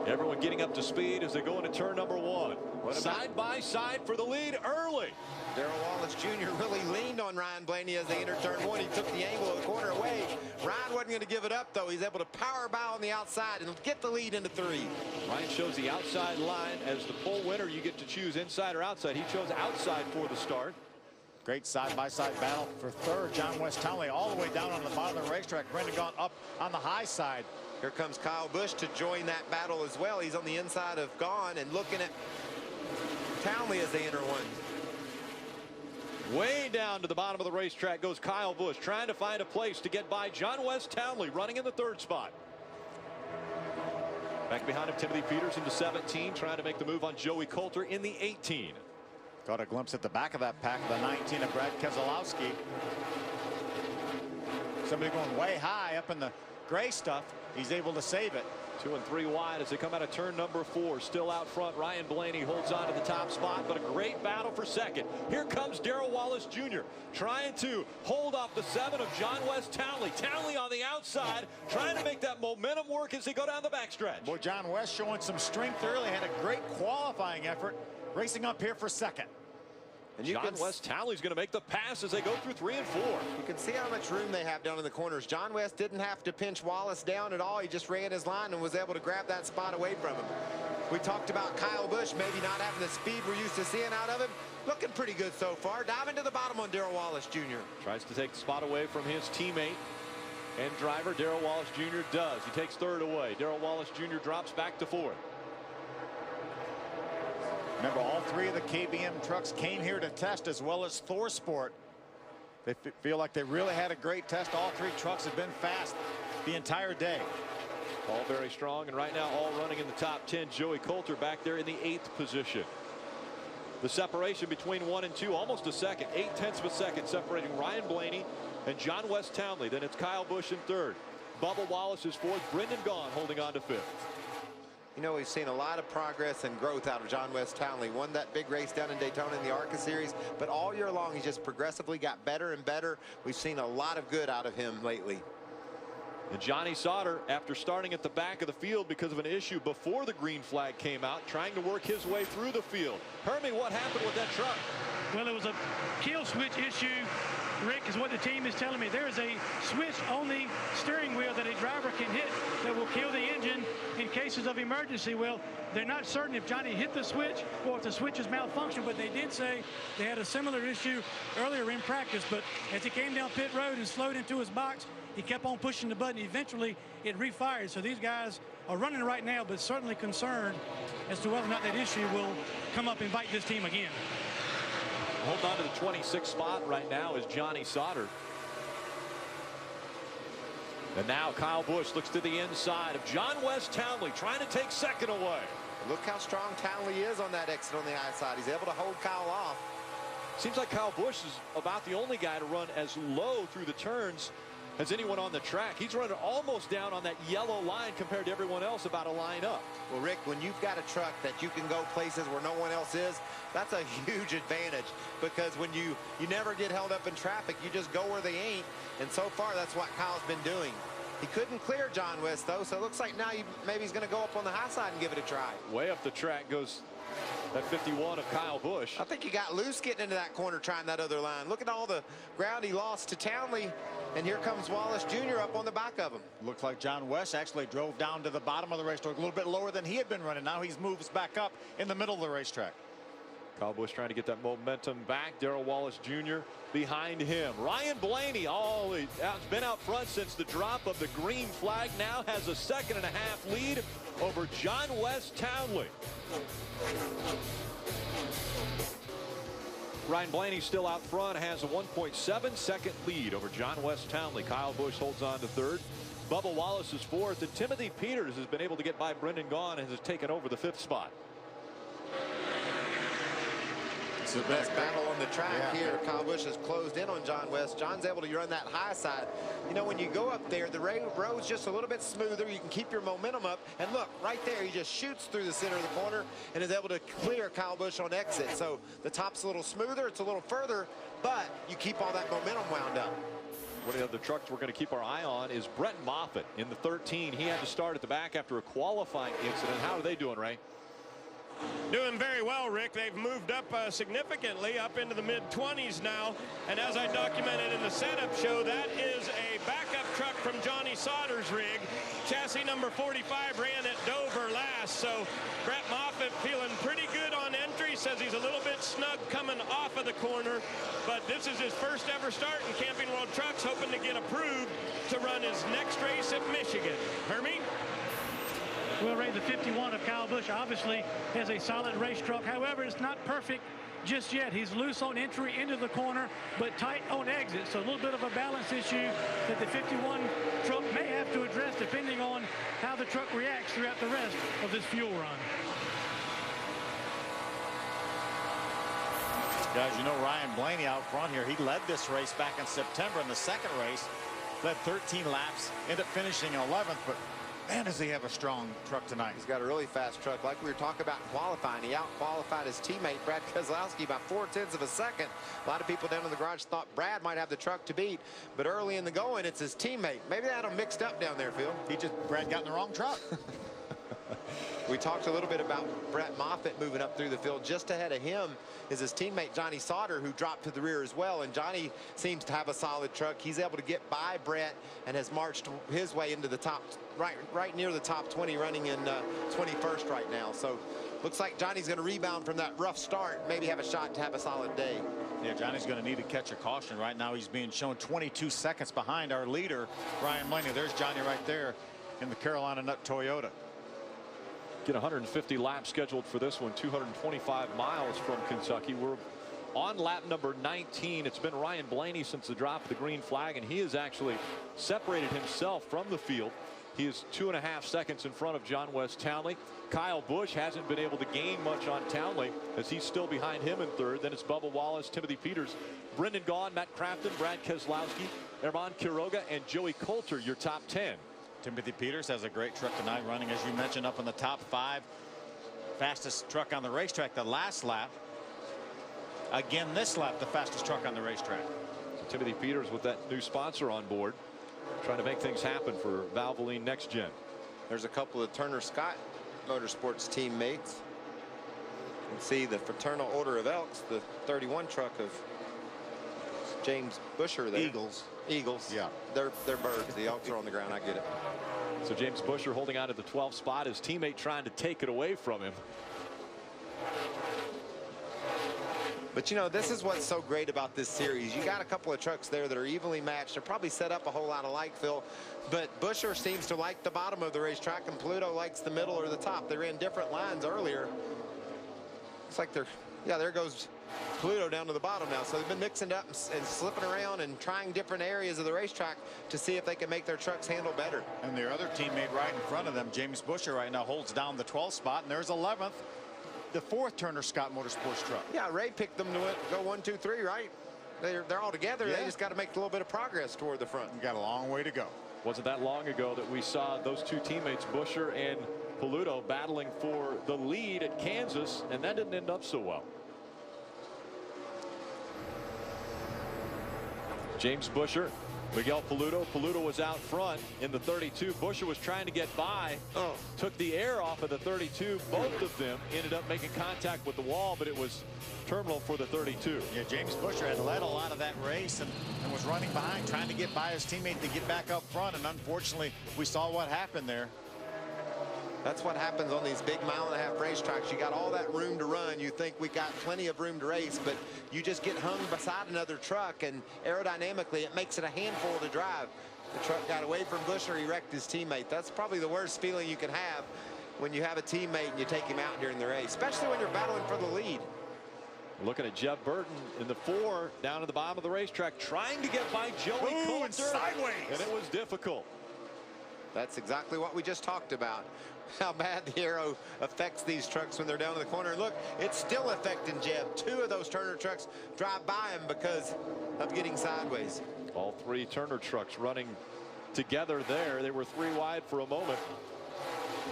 Everyone getting up to speed as they go into turn number 1. Side by side for the lead early. Darrell Wallace Jr. really leaned on Ryan Blaney as they entered turn 1. He took the angle of the corner away. Ryan wasn't going to give it up, though. He's able to power bow on the outside and get the lead into 3. Ryan shows the outside line. As the pole winner, you get to choose inside or outside. He chose outside for the start. Great side-by-side battle for 3rd. John West Townley all the way down on the bottom of the racetrack. Brendan Gaughan up on the high side. Here comes Kyle Busch to join that battle as well. He's on the inside of Gaughan and looking at Townley as they enter 1. Way down to the bottom of the racetrack goes Kyle Busch, trying to find a place to get by John West Townley, running in the 3rd spot. Back behind him, Timothy Peters into 17, trying to make the move on Joey Coulter in the 18. Got a glimpse at the back of that pack, the 19 of Brad Keselowski. Somebody going way high up in the gray stuff. He's able to save it. 2 and 3 wide as they come out of turn number 4. Still out front, Ryan Blaney holds on to the top spot, but a great battle for 2nd. Here comes Darrell Wallace Jr. trying to hold off the 7 of John West Townley. Townley on the outside, trying to make that momentum work as they go down the backstretch. Boy, John West showing some strength early, had a great qualifying effort, racing up here for 2nd. And John West Townley's going to make the pass as they go through 3 and 4. You can see how much room they have down in the corners. John West didn't have to pinch Wallace down at all. He just ran his line and was able to grab that spot away from him. We talked about Kyle Busch maybe not having the speed we're used to seeing out of him. Looking pretty good so far. Diving to the bottom on Darrell Wallace Jr. Tries to take the spot away from his teammate and driver. Darrell Wallace Jr. does. He takes 3rd away. Darrell Wallace Jr. drops back to 4th. Remember, all 3 of the KBM trucks came here to test, as well as Thor Sport. They feel like they really had a great test. All 3 trucks have been fast the entire day. All very strong, and right now all running in the top 10. Joey Coulter back there in the 8th position. The separation between 1 and 2, almost a second. 0.8 of a second separating Ryan Blaney and John West Townley. Then it's Kyle Busch in 3rd. Bubba Wallace is 4th. Brendan Gaughan holding on to 5th. You know, we've seen a lot of progress and growth out of John West Townley. Won that big race down in Daytona in the ARCA Series, but all year long he's just progressively got better and better. We've seen a lot of good out of him lately. And Johnny Sauter, after starting at the back of the field because of an issue before the green flag came out, trying to work his way through the field. Hermie, what happened with that truck? Well, it was a kill switch issue, Rick, is what the team is telling me. There is a switch on the steering wheel that a driver can hit that will kill the engine in cases of emergency. Well, they're not certain if Johnny hit the switch or if the switch is malfunctioned, but they did say they had a similar issue earlier in practice. But as he came down pit road and slowed into his box, he kept on pushing the button. Eventually, it refired. So these guys are running right now, but certainly concerned as to whether or not that issue will come up and bite this team again. Holding on to the 26th spot right now is Johnny Sauter. And now Kyle Busch looks to the inside of John West Townley, trying to take second away. Look how strong Townley is on that exit on the high side. He's able to hold Kyle off. Seems like Kyle Busch is about the only guy to run as low through the turns as anyone on the track. He's running almost down on that yellow line compared to everyone else about a line up. Well, Rick, when you've got a truck that you can go places where no one else is, that's a huge advantage, because when you never get held up in traffic, you just go where they ain't. And so far, that's what Kyle's been doing. He couldn't clear John West, though, so it looks like now maybe he's going to go up on the high side and give it a try. Way up the track goes that 51 of Kyle Busch. I think he got loose getting into that corner trying that other line. Look at all the ground he lost to Townley. And here comes Wallace Jr. up on the back of him. Looked like John West actually drove down to the bottom of the racetrack, a little bit lower than he had been running. Now he moves back up in the middle of the racetrack. Kyle Busch trying to get that momentum back. Darrell Wallace Jr. behind him. Ryan Blaney, he's been out front since the drop of the green flag. Now has a 2.5 lead over John West Townley. Ryan Blaney still out front, has a 1.7 second lead over John West Townley. Kyle Busch holds on to third. Bubba Wallace is fourth, and Timothy Peters has been able to get by Brendan Gaughan and has taken over the 5th spot. It's the best battle on the track here. Kyle Busch has closed in on John West. John's able to run that high side. You know, when you go up there, the road's just a little bit smoother. You can keep your momentum up. And look, right there, he just shoots through the center of the corner and is able to clear Kyle Busch on exit. So the top's a little smoother, it's a little further, but you keep all that momentum wound up. One of the other trucks we're going to keep our eye on is Brett Moffitt in the 13. He had to start at the back after a qualifying incident. How are they doing, Ray? Doing very well, Rick. They've moved up significantly up into the mid-20s now. And as I documented in the setup show, that is a backup truck from Johnny Sauter's rig. Chassis number 45 ran at Dover last. So Brett Moffitt feeling pretty good on entry. Says he's a little bit snug coming off of the corner. But this is his first ever start in Camping World Trucks, hoping to get approved to run his next race at Michigan. Hermie? Well, Ray, the 51 of Kyle Busch obviously has a solid race truck. However, it's not perfect just yet. He's loose on entry into the corner, but tight on exit. So a little bit of a balance issue that the 51 truck may have to address depending on how the truck reacts throughout the rest of this fuel run. Guys, you know Ryan Blaney out front here. He led this race back in September in the second race. Led 13 laps, ended up finishing in 11th, but man, does he have a strong truck tonight. He's got a really fast truck. Like we were talking about in qualifying, he out-qualified his teammate, Brad Keselowski, by 0.4 of a second. A lot of people down in the garage thought Brad might have the truck to beat, but early in the going, it's his teammate. Maybe they had him mixed up down there, Phil. Brad got in the wrong truck. We talked a little bit about Brett Moffitt moving up through the field. Just ahead of him is his teammate Johnny Sauter, who dropped to the rear as well. And Johnny seems to have a solid truck. He's able to get by Brett and has marched his way into the top, right near the top 20, running in 21st right now. So looks like Johnny's going to rebound from that rough start, maybe have a shot to have a solid day. Yeah, Johnny's going to need to catch a caution. Right now he's being shown 22 seconds behind our leader, Ryan Blaney. There's Johnny right there in the Carolina Nut Toyota. Get 150 laps scheduled for this one, 225 miles from Kentucky. We're on lap number 19. It's been Ryan Blaney since the drop of the green flag, and he has actually separated himself from the field. He is 2.5 seconds in front of John West Townley. Kyle Busch hasn't been able to gain much on Townley as he's still behind him in third. Then it's Bubba Wallace, Timothy Peters, Brendan Gaughan, Matt Crafton, Brad Keselowski, Herman Quiroga, and Joey Coulter, your top 10. Timothy Peters has a great truck tonight, running, as you mentioned, up in the top 5. Fastest truck on the racetrack the last lap. Again, this lap, the fastest truck on the racetrack. Timothy Peters with that new sponsor on board, trying to make things happen for Valvoline Next Gen. There's a couple of Turner Scott Motorsports teammates. can see the Fraternal Order of Elks, the 31 truck of James Busher there. Eagles. Yeah. They're birds. The Elks are on the ground. I get it. So James Busher holding on to the 12th spot. His teammate trying to take it away from him. But, you know, this is what's so great about this series. You got a couple of trucks there that are evenly matched. They're probably set up a whole lot alike, Phil. But Busher seems to like the bottom of the racetrack, and Pluto likes the middle or the top. They're in different lines earlier. Looks like they're, yeah, there goes Pluto down to the bottom now. So they've been mixing up and slipping around and trying different areas of the racetrack to see if they can make their trucks handle better. And their other teammate right in front of them, James Busher, right now holds down the 12th spot, and there's 11th. The 4th Turner Scott Motorsports truck. Yeah, Ray picked them to go 1, 2, 3, right? They're all together. Yeah. They just got to make a little bit of progress toward the front. We got a long way to go. Wasn't that long ago that we saw those two teammates, Busher and Paluto, battling for the lead at Kansas, and that didn't end up so well. James Busher, Miguel Paluto. Paluto was out front in the 32. Busher was trying to get by. Took the air off of the 32. Both of them ended up making contact with the wall, but it was terminal for the 32. Yeah, James Busher had led a lot of that race and was running behind, trying to get by his teammate to get back up front. And unfortunately, we saw what happened there. That's what happens on these big mile-and-a-half racetracks. You got all that room to run. You think we got plenty of room to race, but you just get hung beside another truck, and aerodynamically, it makes it a handful to drive. The truck got away from Busher. He wrecked his teammate. That's probably the worst feeling you can have when you have a teammate and you take him out during the race, especially when you're battling for the lead. Looking at Jeb Burton in the 4 down at the bottom of the racetrack, trying to get by Joey Coulter. Sideways. And it was difficult. That's exactly what we just talked about. How bad the aero affects these trucks when they're down in the corner. And look, it's still affecting Jeb. 2 of those Turner trucks drive by him because of getting sideways. All 3 Turner trucks running together there. They were 3 wide for a moment.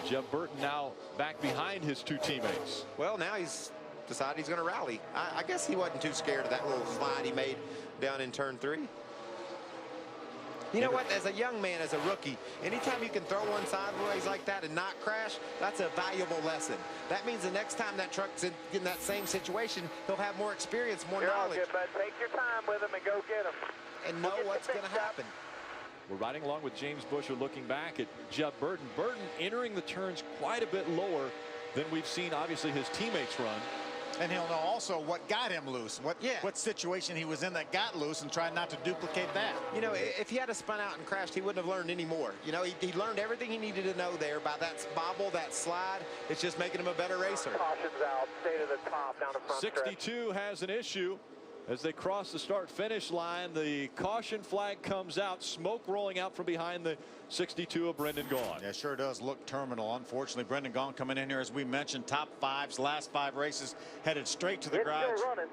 Jeb Burton now back behind his 2 teammates. Well, now he's decided he's going to rally. I guess he wasn't too scared of that little slide he made down in turn 3. You know what, as a young man, as a rookie, anytime you can throw one sideways like that and not crash, that's a valuable lesson. That means the next time that truck's in that same situation, he'll have more experience, more knowledge. Good, bud. Take your time with him and go get him. And know what's going to happen. We're riding along with James Busher, looking back at Jeb Burton. Burton entering the turns quite a bit lower than we've seen, obviously, his teammates run. And he'll know also what got him loose, what situation he was in that got loose, and try not to duplicate that. You know, if he had spun out and crashed, he wouldn't have learned any more. You know, he learned everything he needed to know there by that bobble, that slide. It's just making him a better racer. Caution's out, stay to the top, down the front 62 has an issue. As they cross the start-finish line, the caution flag comes out, smoke rolling out from behind the 62 of Brendan Gaughan. Yeah, sure does look terminal. Unfortunately, Brendan Gaughan coming in here, as we mentioned, top 5s, last 5 races, headed straight to the garage. Still running.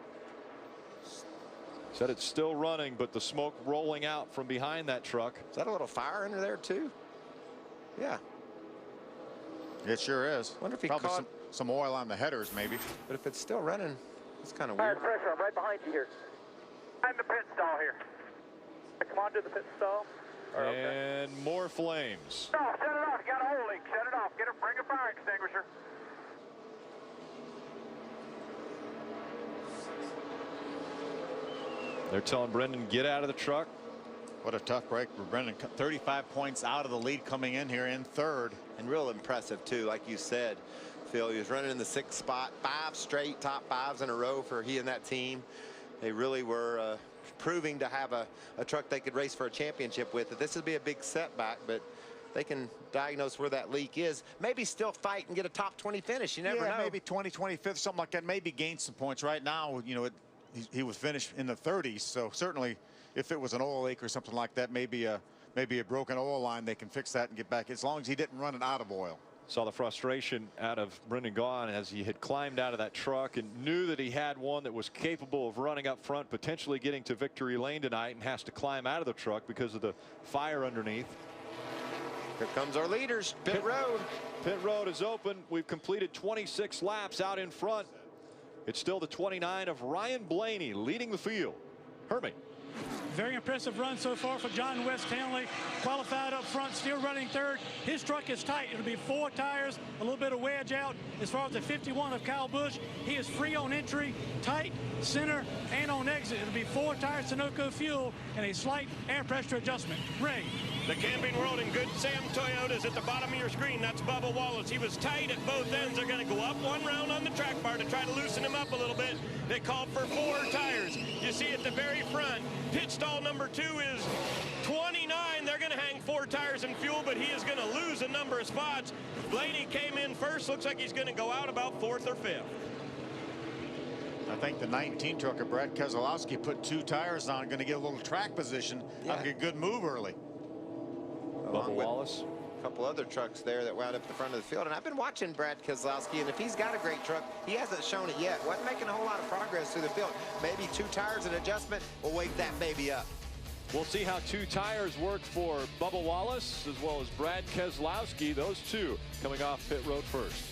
Said it's still running, but the smoke rolling out from behind that truck. Is that a little fire under there, too? Yeah. It sure is. Wonder if he probably caught some oil on the headers, maybe. But if it's still running, it's kind of All weird. right, pressure, I'm right behind you here. I'm in the pit stall here. Come on to the pit stall. And more flames. No, shut it off. You got a hole leak. Shut it off. Bring a fire extinguisher. They're telling Brendan, get out of the truck. What a tough break for Brendan. 35 points out of the lead coming in here in 3rd. And real impressive, too, like you said, Phil. He was running in the 6th spot, 5 straight top 5s in a row for he and that team. They really were proving to have a truck they could race for a championship with. This would be a big setback, but they can diagnose where that leak is. Maybe still fight and get a top 20 finish. You never know. Maybe 20, 25th, something like that. Maybe gain some points. Right now, you know, he was finished in the 30s. So certainly, if it was an oil leak or something like that, maybe a broken oil line, they can fix that and get back. As long as he didn't run it out of oil. Saw the frustration out of Brendan Gaughan as he had climbed out of that truck and knew that he had one that was capable of running up front, potentially getting to victory lane tonight, and has to climb out of the truck because of the fire underneath. Here comes our leaders. Pit road. Pit road is open. We've completed 26 laps out in front. It's still the 29 of Ryan Blaney leading the field. Hermie. Very impressive run so far for John West Townley. Qualified up front, still running third. His truck is tight. It'll be 4 tires, a little bit of wedge out. As far as the 51 of Kyle Busch, he is free on entry, tight, center, and on exit. It'll be 4 tires Sunoco fuel and a slight air pressure adjustment. Ray. The Camping World and Good Sam Toyota's at the bottom of your screen. That's Bubba Wallace. He was tight at both ends. They're going to go up 1 round on the track bar to try to loosen him up a little bit. They called for 4 tires. You see at the very front, pit stall number 2 is 29. They're going to hang 4 tires and fuel, but he is going to lose a number of spots. Blaney came in first. Looks like he's going to go out about 4th or 5th. I think the 19 truck of Brad Keselowski put 2 tires on, going to get a little track position. Yeah. A good move early. Bubba Wallace. A couple other trucks there that wound up at the front of the field. And I've been watching Brad Keselowski, and if he's got a great truck, he hasn't shown it yet. Wasn't making a whole lot of progress through the field. Maybe 2 tires and adjustment will wake that baby up. We'll see how 2 tires work for Bubba Wallace as well as Brad Keselowski. Those 2 coming off pit road first.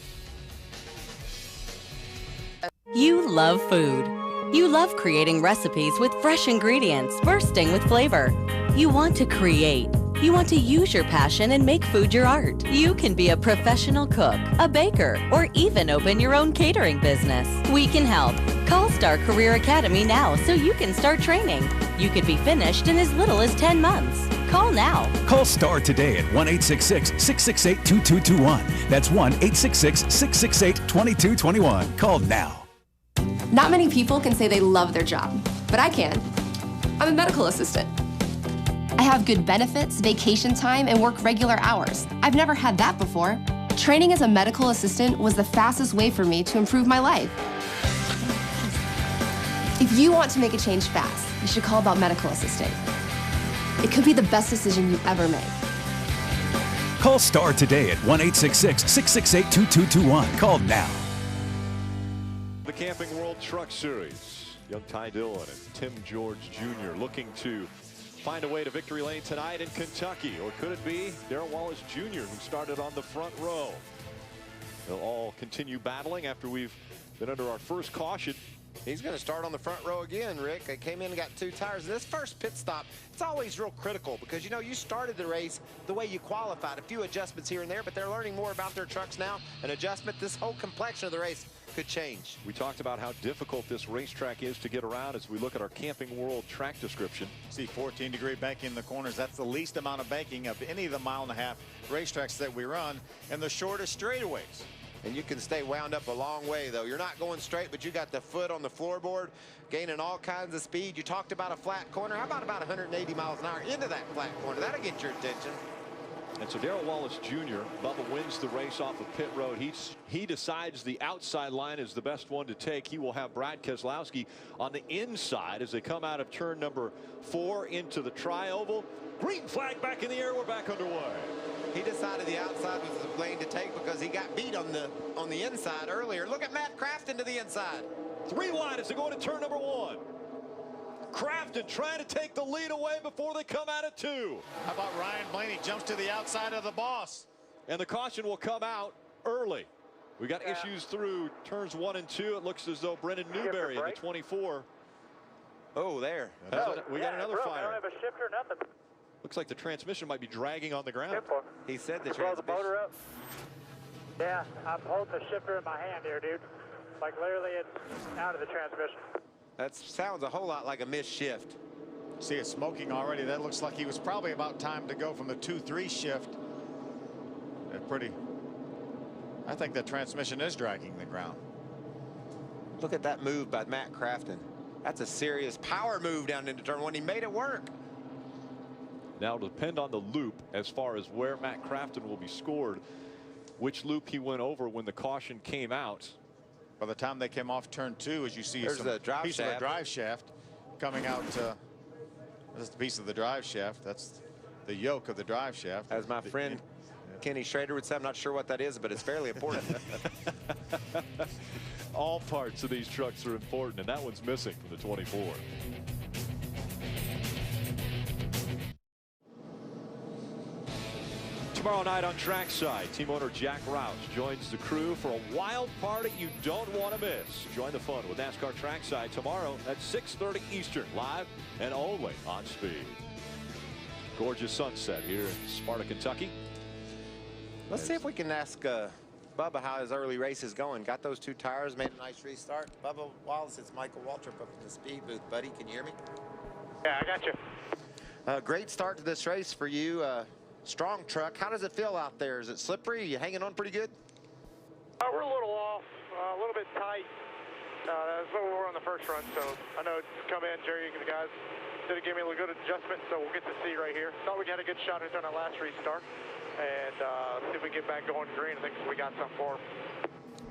You love food. You love creating recipes with fresh ingredients bursting with flavor. You want to create. You want to use your passion and make food your art. You can be a professional cook, a baker, or even open your own catering business. We can help. Call Star Career Academy now so you can start training. You could be finished in as little as 10 months. Call now. Call STAR today at 1-866-668-2221. That's 1-866-668-2221. Call now. Not many people can say they love their job, but I can. I'm a medical assistant. I have good benefits, vacation time, and work regular hours. I've never had that before. Training as a medical assistant was the fastest way for me to improve my life. If you want to make a change fast, you should call about medical assistant. It could be the best decision you ever make. Call STAR today at 1-866-668-2221. Call now. The Camping World Truck Series. Young Ty Dillon and Tim George Jr. looking to find a way to victory lane tonight in Kentucky. Or could it be Darrell Wallace Jr. who started on the front row? They'll all continue battling after we've been under our first caution. He's going to start on the front row again, Rick. They came in and got 2 tires. This first pit stop, it's always real critical because, you know, you started the race the way you qualified. A few adjustments here and there, but they're learning more about their trucks now. An adjustment, this whole complexion of the race could change. We talked about how difficult this racetrack is to get around as we look at our Camping World track description. See 14-degree banking in the corners. That's the least amount of banking of any of the 1.5 racetracks that we run, and the shortest straightaways. And you can stay wound up a long way, though. You're not going straight, but you got the foot on the floorboard, gaining all kinds of speed. You talked about a flat corner. How about 180 miles an hour into that flat corner? That'll get your attention. And so Darrell Wallace Jr., Bubba wins the race off of pit road. He decides the outside line is the best one to take. He will have Brad Keselowski on the inside as they come out of turn number 4 into the tri-oval. Green flag back in the air. We're back underway. He decided the outside was the lane to take because he got beat on the inside earlier. Look at Matt Crafton to the inside. 3 wide as they go into turn number 1. Crafton trying to take the lead away before they come out at 2. How about Ryan Blaney jumps to the outside of the boss? And the caution will come out early. We got issues through turns 1 and 2. It looks as though Brendan Newberry in the 24. Oh, there. We got another fire. I don't have a shifter, nothing. Looks like the transmission might be dragging on the ground. He said the Blow the transmission. motor up. Yeah, I'm holding the shifter in my hand here, dude. Like literally it's out of the transmission. That sounds a whole lot like a missed shift. See it smoking already. That looks like he was probably about time to go from the 2-3 shift. I think that transmission is dragging the ground. Look at that move by Matt Crafton. That's a serious power move down into turn 1. He made it work. Now it'll depend on the loop as far as where Matt Crafton will be scored, which loop he went over when the caution came out. By the time they came off turn 2, as you see, there's some the drive piece shaft. of the drive shaft coming out. That's the piece of the drive shaft. That's the yoke of the drive shaft. As my friend Kenny Schrader would say, I'm not sure what that is, but it's fairly important. All parts of these trucks are important, and that one's missing from the 24. Tomorrow night on Trackside, team owner Jack Roush joins the crew for a wild party you don't want to miss. Join the fun with NASCAR Trackside tomorrow at 6:30 Eastern, live and only on Speed. Gorgeous sunset here in Sparta, Kentucky. Let's see if we can ask Bubba how his early race is going. Got those 2 tires, made a nice restart. Bubba Wallace, it's Michael Waltrip up in the speed booth. Buddy, can you hear me? Yeah, I got you. Great start to this race for you. Strong truck. How does it feel out there? Is it slippery? Are you hanging on pretty good? We're a little off, a little bit tight. That's what we were on the first run, so I know it's come in. Jerry and the guys did give me a little good adjustment, so we'll get to see right here. Thought we had a good shot at on that last restart. And see if we get back going green. I think we got something for him.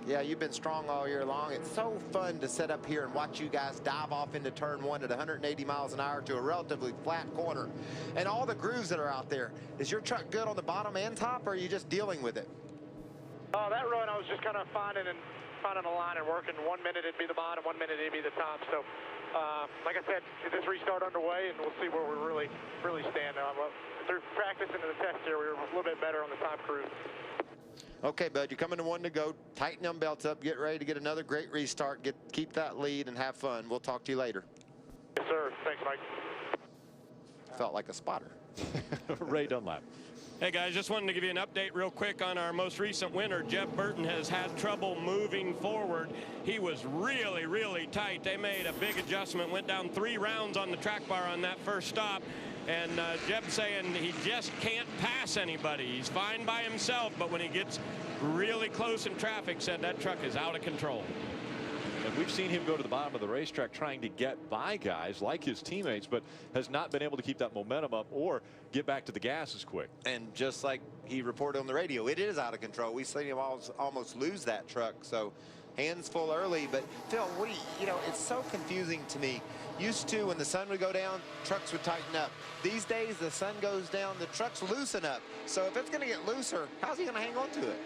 Yeah, you've been strong all year long. It's so fun to sit up here and watch you guys dive off into turn 1 at 180 miles an hour to a relatively flat corner. And all the grooves that are out there. Is your truck good on the bottom and top, or are you just dealing with it? That run, I was just kind of finding a line and working. 1 minute it'd be the bottom, 1 minute it'd be the top. So, like I said, this restart underway, and we'll see where we really stand. Through practice into the test here, we were a little bit better on the top cruise. Okay, bud, you're coming to 1 to go. Tighten them belts up. Get ready to get another great restart. Keep that lead and have fun. We'll talk to you later. Yes, sir. Thanks, Mike. Felt like a spotter. Ray Dunlap. Hey guys, just wanted to give you an update real quick on our most recent winner. Jeff Burton has had trouble moving forward. He was really tight. They made a big adjustment, went down 3 rounds on the track bar on that first stop. And Jeb's saying he just can't pass anybody. He's fine by himself, but when he gets really close in traffic, said that truck is out of control. And we've seen him go to the bottom of the racetrack trying to get by guys like his teammates, but has not been able to keep that momentum up or get back to the gas as quick. And just like he reported on the radio, it is out of control. We've seen him almost lose that truck. So hands full early. But Phil, you know, it's so confusing to me. Used to, when the sun would go down, trucks would tighten up. These days, the sun goes down, the trucks loosen up. So if it's going to get looser, how's he going to hang on to it?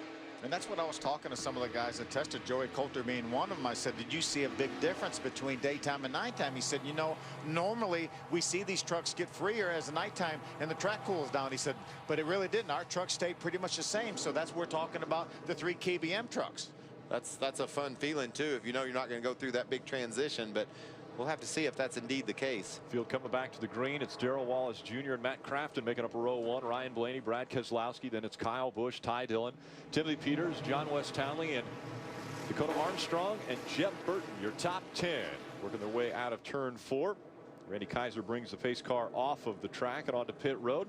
And that's what I was talking to some of the guys that tested, Joey Coulter being one of them. I said, did you see a big difference between daytime and nighttime? He said, you know, normally we see these trucks get freer as the nighttime and the track cools down. He said, but it really didn't. Our trucks stayed pretty much the same. So that's what we're talking about, the 3 KBM trucks. That's a fun feeling, too, if you know you're not going to go through that big transition. But we'll have to see if that's indeed the case. Field coming back to the green. It's Darrell Wallace Jr. and Matt Crafton making up a row 1. Ryan Blaney, Brad Keselowski. Then it's Kyle Busch, Ty Dillon, Timothy Peters, John West Townley, and Dakota Armstrong and Jeff Burton, your top 10, working their way out of turn 4. Randy Kaiser brings the pace car off of the track and onto pit road.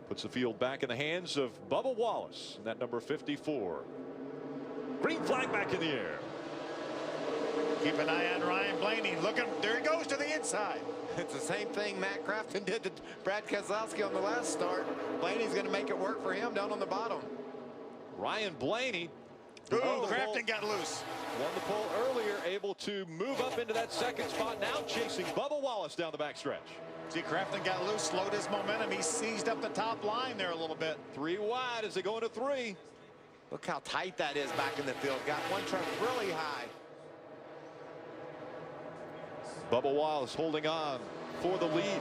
Puts the field back in the hands of Bubba Wallace and that number 54. Green flag back in the air. Keep an eye on Ryan Blaney. Look at him. There he goes to the inside. It's the same thing Matt Crafton did to Brad Keselowski on the last start. Blaney's going to make it work for him down on the bottom. Ryan Blaney. Oh, Crafton got loose. Won the pole earlier, able to move up into that second spot. Now chasing Bubba Wallace down the backstretch. See, Crafton got loose, slowed his momentum. He seized up the top line there a little bit. 3 wide as they go into 3. Look how tight that is back in the field. Got one truck really high. Bubba Wallace holding on for the lead.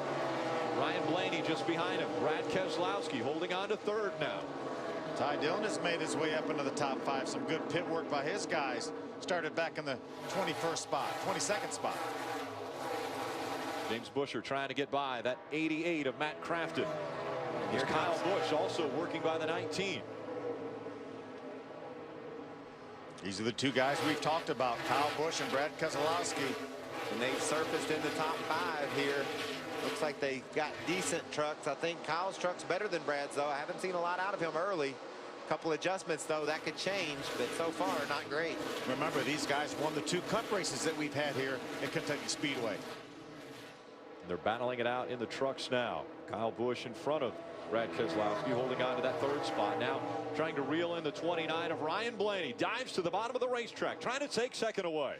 Ryan Blaney just behind him. Brad Keselowski holding on to 3rd now. Ty Dillon has made his way up into the top 5. Some good pit work by his guys. Started back in the 21st spot, 22nd spot. James Busher trying to get by that 88 of Matt Crafton. Here's Kyle Busch also working by the 19. These are the 2 guys we've talked about, Kyle Busch and Brad Keselowski. And they've surfaced in the top 5 here. Looks like they got decent trucks. I think Kyle's truck's better than Brad's, though. I haven't seen a lot out of him early. Couple adjustments, though, that could change, but so far, not great. Remember, these guys won the 2 cup races that we've had here at Kentucky Speedway. They're battling it out in the trucks now. Kyle Busch in front of Brad Keselowski holding on to that 3rd spot. Now trying to reel in the 29 of Ryan Blaney. Dives to the bottom of the racetrack, trying to take 2nd away.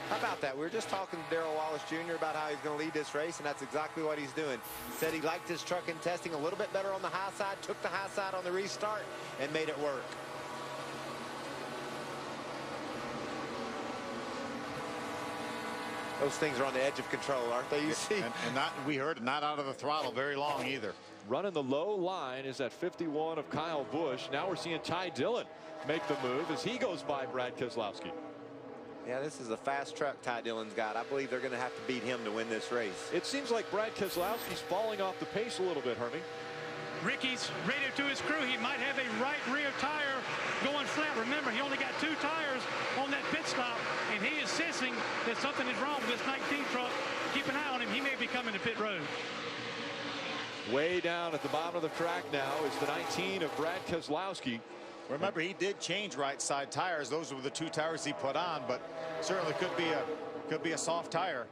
How about that? We were just talking to Darrell Wallace Jr. about how he's going to lead this race, and that's exactly what he's doing. He said he liked his truck in testing a little bit better on the high side, took the high side on the restart, and made it work. Those things are on the edge of control, aren't they? You see, and we heard not out of the throttle very long either. running the low line is at 51 of Kyle Busch. Now we're seeing Ty Dillon make the move as he goes by Brad Keselowski. Yeah, this is a fast truck Ty Dillon's got. I believe they're going to have to beat him to win this race. It seems like Brad Keselowski's falling off the pace a little bit, Hermie. Ricky's radio to his crew. He might have a right rear tire going flat. Remember, he only got 2 tires on that pit stop, and he is sensing that something is wrong with this 19 truck. Keep an eye on him. He may be coming to pit road. Way down at the bottom of the track now is the 19 of Brad Keselowski. Remember, he did change right side tires. Those were the 2 tires he put on, but certainly could be a soft tire.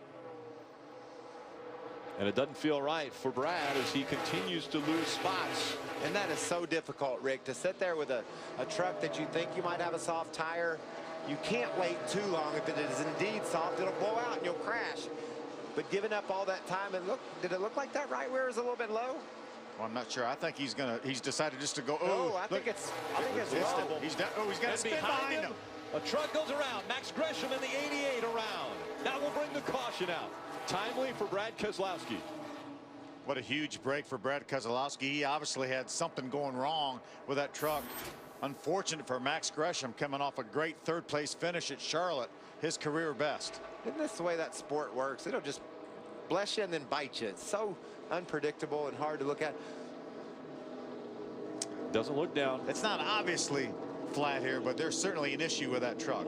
And it doesn't feel right for Brad as he continues to lose spots. And that is so difficult, Rick, to sit there with a truck that you think you might have a soft tire. You can't wait too long. If it is indeed soft, it'll blow out and you'll crash. But giving up all that time, and look, did it look like that right rear is a little bit low? Well, I'm not sure. I think he's decided just to go. Oh, I think it's low. He's got to spin behind him. A truck goes around. Max Gresham in the 88 around. That will bring the caution out. Timely for Brad Keselowski. What a huge break for Brad Keselowski. He obviously had something going wrong with that truck. Unfortunate for Max Gresham coming off a great 3rd place finish at Charlotte, his career best. Isn't this the way that sport works? It'll just bless you and then bite you. It's so unpredictable and hard to look at. Doesn't look down. It's not obviously flat here, but there's certainly an issue with that truck.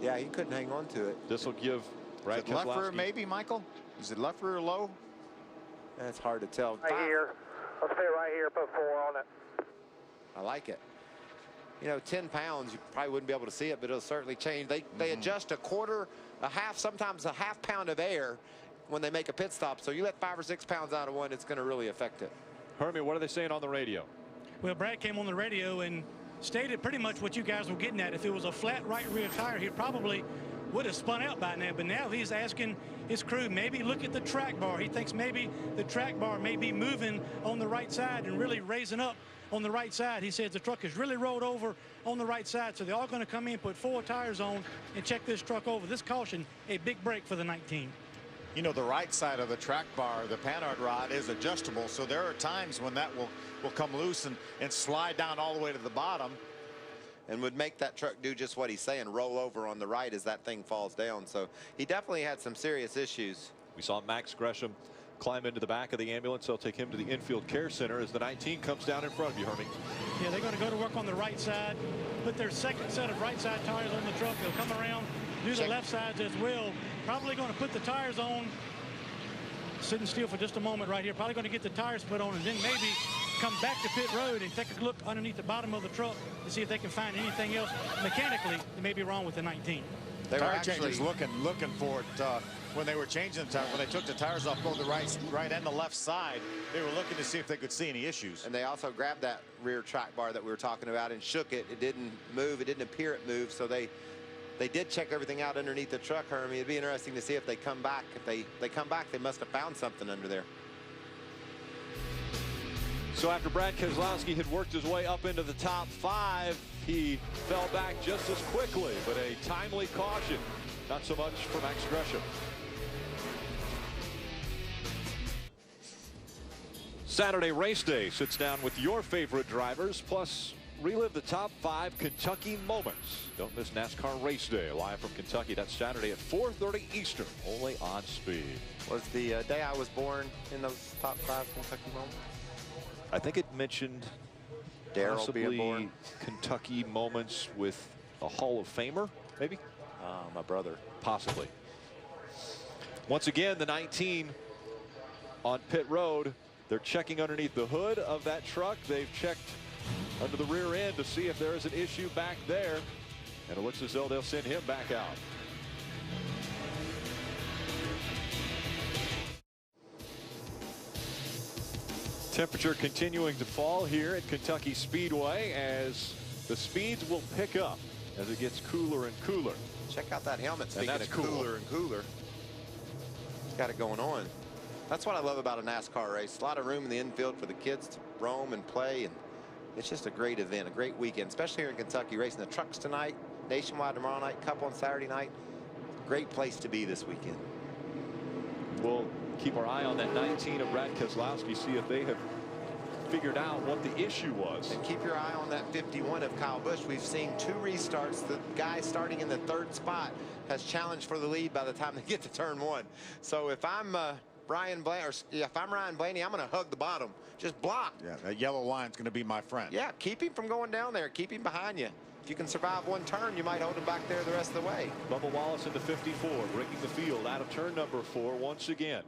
Yeah, he couldn't hang on to it. This will give Brad Keselowski. Left rear maybe, Michael? Is it left rear low? That's hard to tell. Right here. Let's stay right here. Put 4 on it. I like it. You know, 10 pounds, you probably wouldn't be able to see it, but it'll certainly change. They adjust a quarter, a half, sometimes a half pound of air when they make a pit stop. So you let 5 or 6 pounds out of one, it's going to really affect it. Hermie, what are they saying on the radio? Well, Brad came on the radio and stated pretty much what you guys were getting at. If it was a flat right rear tire, he probably would have spun out by now. But now he's asking his crew, maybe look at the track bar. He thinks maybe the track bar may be moving on the right side and really raising up on the right side. He says the truck is really rolled over on the right side. So they're all going to come in, put 4 tires on, and check this truck over. This caution, a big break for the 19. You know, the right side of the track bar, the Panhard rod, is adjustable. So there are times when that will come loose and slide down all the way to the bottom. And would make that truck do just what he's saying, roll over on the right as that thing falls down. So he definitely had some serious issues. We saw Max Gresham climb into the back of the ambulance. They'll take him to the infield care center as the 19 comes down in front of you, Hermie. Yeah, they're going to go to work on the right side, put their 2nd set of right side tires on the truck. They'll come around, do the left sides as well. Probably going to put the tires on, sitting still for just a moment right here. Probably going to get the tires put on and then maybe come back to pit road and take a look underneath the bottom of the truck to see if they can find anything else mechanically that may be wrong with the 19. They were changers looking for it when they were changing the tire. When they took the tires off both the right and the left side, they were looking to see if they could see any issues. And they also grabbed that rear track bar that we were talking about and shook it. It didn't move. It didn't appear it moved. So they did check everything out underneath the truck, Hermie. It'd be interesting to see if they come back. If they come back, they must have found something under there. So after Brad Keselowski had worked his way up into the top 5, he fell back just as quickly, but a timely caution. Not so much for Max Gresham. Saturday race day sits down with your favorite drivers, plus relive the top 5 Kentucky moments. Don't miss NASCAR race day live from Kentucky. That's Saturday at 4:30 Eastern, only on Speed. Was the day I was born in those top 5 Kentucky moments? I think it mentioned possibly Kentucky moments with a Hall of Famer, maybe? My brother. Possibly. Once again, the 19 on pit road. They're checking underneath the hood of that truck. They've checked under the rear end to see if there is an issue back there. And it looks as though they'll send him back out. Temperature continuing to fall here at Kentucky Speedway as the speeds will pick up as it gets cooler and cooler. Check out that helmet. Speaking of cool. Cooler and cooler. It's got it going on. That's what I love about a NASCAR race. A lot of room in the infield for the kids to roam and play. And it's just a great event, a great weekend, especially here in Kentucky, racing the trucks tonight, Nationwide tomorrow night, Cup on Saturday night. Great place to be this weekend. We'll keep our eye on that 19 of Brad Keselowski, see if they have figured out what the issue was. And keep your eye on that 51 of Kyle Busch. We've seen 2 restarts. The guy starting in the 3rd spot has challenged for the lead by the time they get to turn 1. So if I'm Ryan Blaney, or if I'm Ryan Blaney, I'm going to hug the bottom. Just block. Yeah, that yellow line's going to be my friend. Yeah, keep him from going down there. Keep him behind you. If you can survive 1 turn, you might hold him back there the rest of the way. Bubba Wallace into 54, breaking the field out of turn number 4 once again.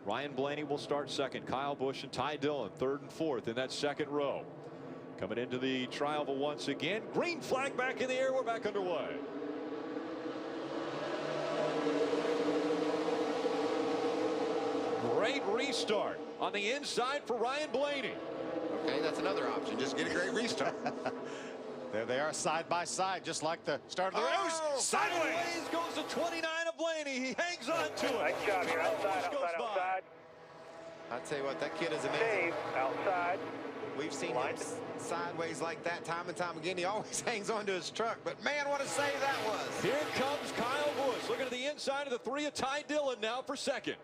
Ryan Blaney will start second. Kyle Busch and Ty Dillon 3rd and 4th in that second row. Coming into the tri-oval once again. Green flag back in the air. We're back underway. Great restart on the inside for Ryan Blaney. Okay, that's another option. Just get a great restart. There they are side by side, just like the start of the race. Sideways goes to 29 of Blaney. He hangs on to it. Nice job. You're outside, outside. I'll tell you what, that kid is amazing. Dave, outside. We've seen him sideways like that time and time again. He always hangs on to his truck, but man, what a save that was. Here comes Kyle Busch. Looking at the inside of the 3 of Ty Dillon now for second.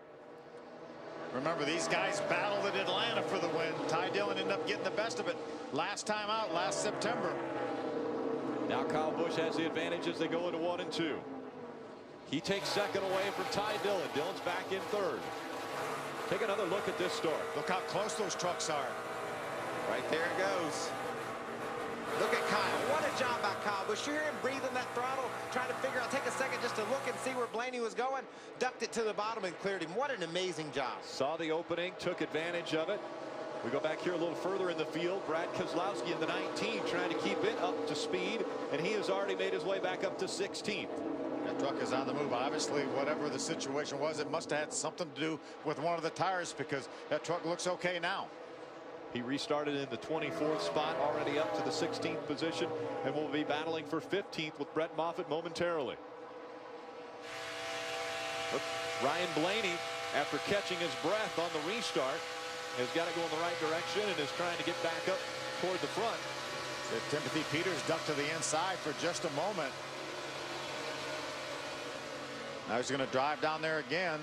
Remember, these guys battled at Atlanta for the win. Ty Dillon ended up getting the best of it last time out, last September. Now Kyle Busch has the advantage as they go into 1 and 2. He takes second away from Ty Dillon. Dillon's back in 3rd. Take another look at this start. Look how close those trucks are. Right there it goes. Look at Kyle. What a job by Kyle Busch. You hear him breathing that throttle, trying to figure out, take a second just to look and see where Blaney was going, ducked it to the bottom and cleared him. What an amazing job. Saw the opening, took advantage of it. We go back here a little further in the field. Brad Keselowski in the 19 trying to keep it up to speed, and he has already made his way back up to 16th. That truck is on the move. Obviously, whatever the situation was, it must have had something to do with one of the tires, because that truck looks okay now. He restarted in the 24th spot, already up to the 16th position, and will be battling for 15th with Brett Moffitt momentarily. But Ryan Blaney, after catching his breath on the restart, has got to go in the right direction and is trying to get back up toward the front. Timothy Peters ducked to the inside for just a moment. Now he's going to drive down there again.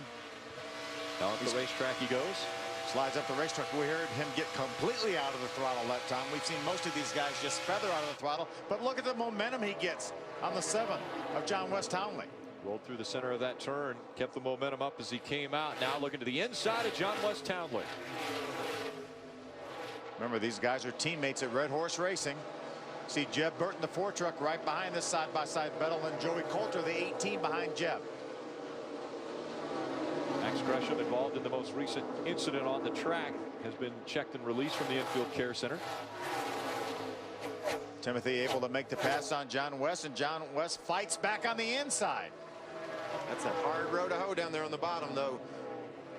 Down at the racetrack he goes. Slides up the racetrack. We heard him get completely out of the throttle that time. We've seen most of these guys just feather out of the throttle, but look at the momentum he gets on the 7 of John West Townley. Rolled through the center of that turn, kept the momentum up as he came out. Now looking to the inside of John West Townley. Remember, these guys are teammates at Red Horse Racing. See Jeb Burton, the 4 truck, right behind this side-by-side battle, and Joey Coulter, the 18, behind Jeb. Max Gresham, involved in the most recent incident on the track, has been checked and released from the infield care center. Timothy able to make the pass on John West, and John West fights back on the inside. That's a hard row to hoe down there on the bottom, though.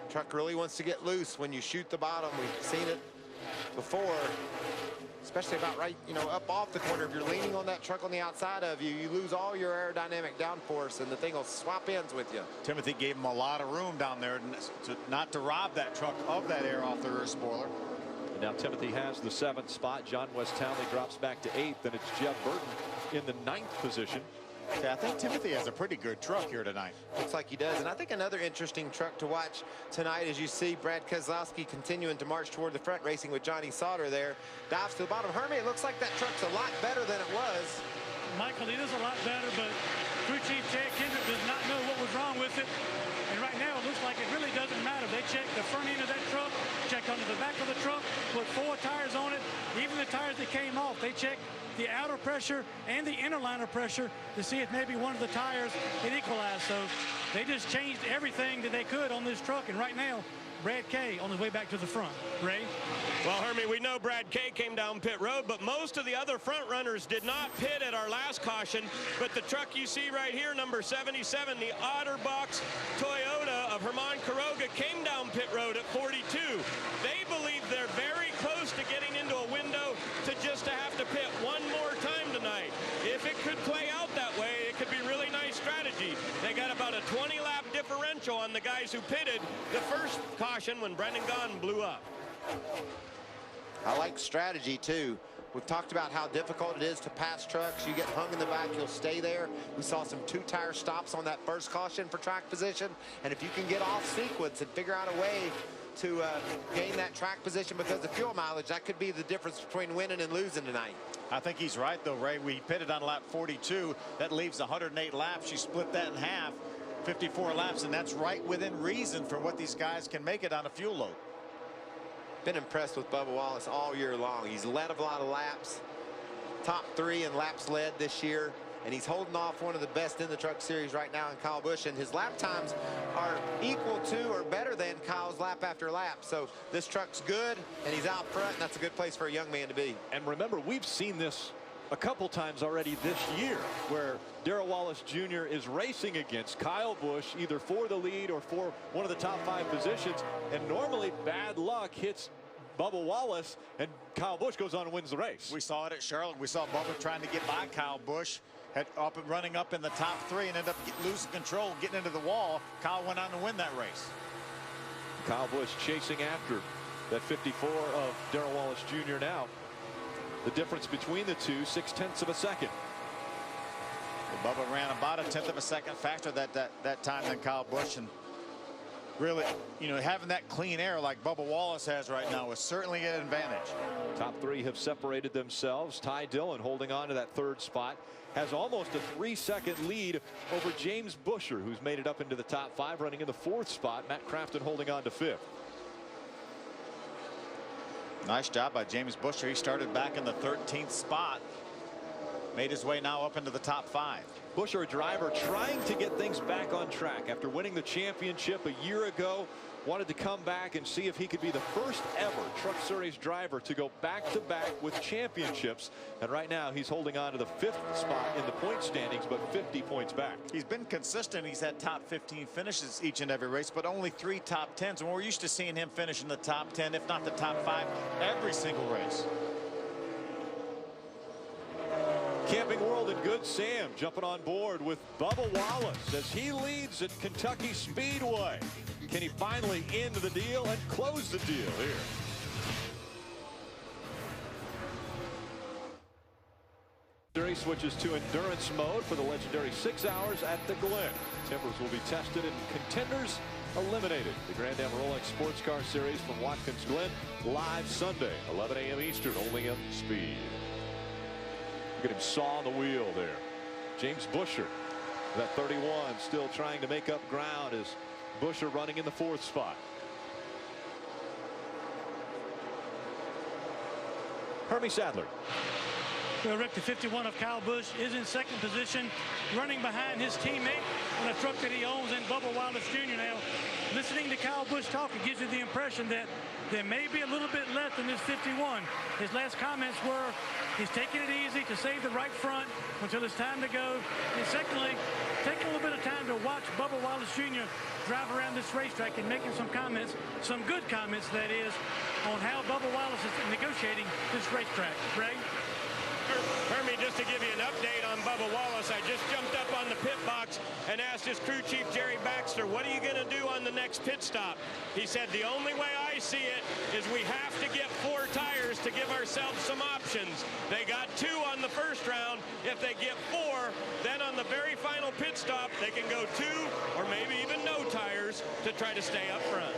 Truck really wants to get loose when you shoot the bottom. We've seen it before, especially about right, up off the corner. If you're leaning on that truck on the outside of you, you lose all your aerodynamic downforce, and the thing will swap ends with you. Timothy gave him a lot of room down there not to rob that truck of that air off the rear spoiler. And now Timothy has the 7th spot. John West Townley drops back to 8th, and it's Jeb Burton in the 9th position. Yeah, I think Timothy has a pretty good truck here tonight. Looks like he does. And I think another interesting truck to watch tonight, as you see Brad Keselowski continuing to march toward the front, racing with Johnny Sauter there. Dives to the bottom. Hermie, it looks like that truck's a lot better than it was. Michael, it is a lot better, but crew chief Chad Kendrick does not know what was wrong with it. And right now, it looks like it really doesn't matter. They checked the front end of that truck, checked under the back of the truck, put 4 tires on it. Even the tires that came off, they checked the outer pressure and the inner liner pressure to see if maybe one of the tires had equalized. So they just changed everything that they could on this truck. And right now, Brad K on his way back to the front. Ray? Well, Hermie, we know Brad K came down pit road, but most of the other front runners did not pit at our last caution. But the truck you see right here, number 77, the Otterbox Toyota of Herman Quiroga, came down pit road at 42. They believe they're very close to getting into a window to just to have to pit one more time tonight. If it could play out that way, it could be really nice strategy. They got about a 20-lap differential on the guys who pitted the first caution when Brendan Gaughan blew up. I like strategy, too. We've talked about how difficult it is to pass trucks. You get hung in the back, you'll stay there. We saw some 2-tire stops on that first caution for track position. And if you can get off sequence and figure out a way to gain that track position because of fuel mileage, that could be the difference between winning and losing tonight. I think he's right, though, Ray. We pitted on lap 42. That leaves 108 laps. You split that in half, 54 laps, and that's right within reason for what these guys can make it on a fuel load. Been impressed with Bubba Wallace all year long. He's led a lot of laps, top 3 in laps led this year, and he's holding off one of the best in the truck series right now in Kyle Busch, and his lap times are equal to or better than Kyle's lap after lap. So this truck's good, and he's out front, and that's a good place for a young man to be. And remember, we've seen this a couple times already this year, where Darrell Wallace Jr. is racing against Kyle Busch either for the lead or for one of the top 5 positions, and normally bad luck hits Bubba Wallace and Kyle Busch goes on and wins the race. We saw it at Charlotte. We saw Bubba trying to get by Kyle Busch, up and running up in the top 3 and ended up losing control, getting into the wall. Kyle went on to win that race. Kyle Busch chasing after that 54 of Darrell Wallace Jr. now. The difference between the two, 0.6 of a second. Well, Bubba ran about 1/10 of a second faster that time than Kyle Busch, and really, you know, having that clean air like Bubba Wallace has right now is certainly an advantage. Top 3 have separated themselves. Ty Dillon holding on to that 3rd spot, has almost a 3-second lead over James Buescher, who's made it up into the top 5, running in the 4th spot. Matt Crafton holding on to 5th. Nice job by James Buescher. He started back in the 13th spot, made his way now up into the top 5. Buescher, a driver trying to get things back on track after winning the championship a year ago. Wanted to come back and see if he could be the first ever Truck Series driver to go back-to-back with championships. And right now he's holding on to the 5th spot in the point standings, but 50 points back. He's been consistent. He's had top 15 finishes each and every race, but only 3 top 10s. And we're used to seeing him finish in the top 10, if not the top 5, every single race. Camping World and Good Sam jumping on board with Bubba Wallace as he leads at Kentucky Speedway. Can he finally end the deal and close the deal here? Series switches to endurance mode for the legendary 6 hours at the Glen. Tempers will be tested and contenders eliminated. The Grand Am Rolex Sports Car Series from Watkins Glen, live Sunday, 11 a.m. Eastern, only on Speed. Look at him saw on the wheel there. James Buescher, that 31, still trying to make up ground as Buescher running in the 4th spot. Hermie Sadler. Well, Rick, the 51 of Kyle Busch is in 2nd position, running behind his teammate on a truck that he owns in Bubba Wallace Jr. Now, listening to Kyle Busch talk, it gives you the impression that there may be a little bit left in this 51. His last comments were he's taking it easy to save the right front until it's time to go. And secondly, taking a little bit of time to watch Bubba Wallace Jr. drive around this racetrack and making some comments, some good comments, that is, on how Bubba Wallace is negotiating this racetrack. Ray? Hermie, just to give you an update on Bubba Wallace, I just jumped up on the pit box and asked his crew chief, Jerry Baxter, what are you going to do on the next pit stop? He said, the only way I see it is we have to get 4 tires to give ourselves some options. They got 2 on the first round. If they get 4, then on the very final pit stop, they can go 2 or maybe even no tires to try to stay up front.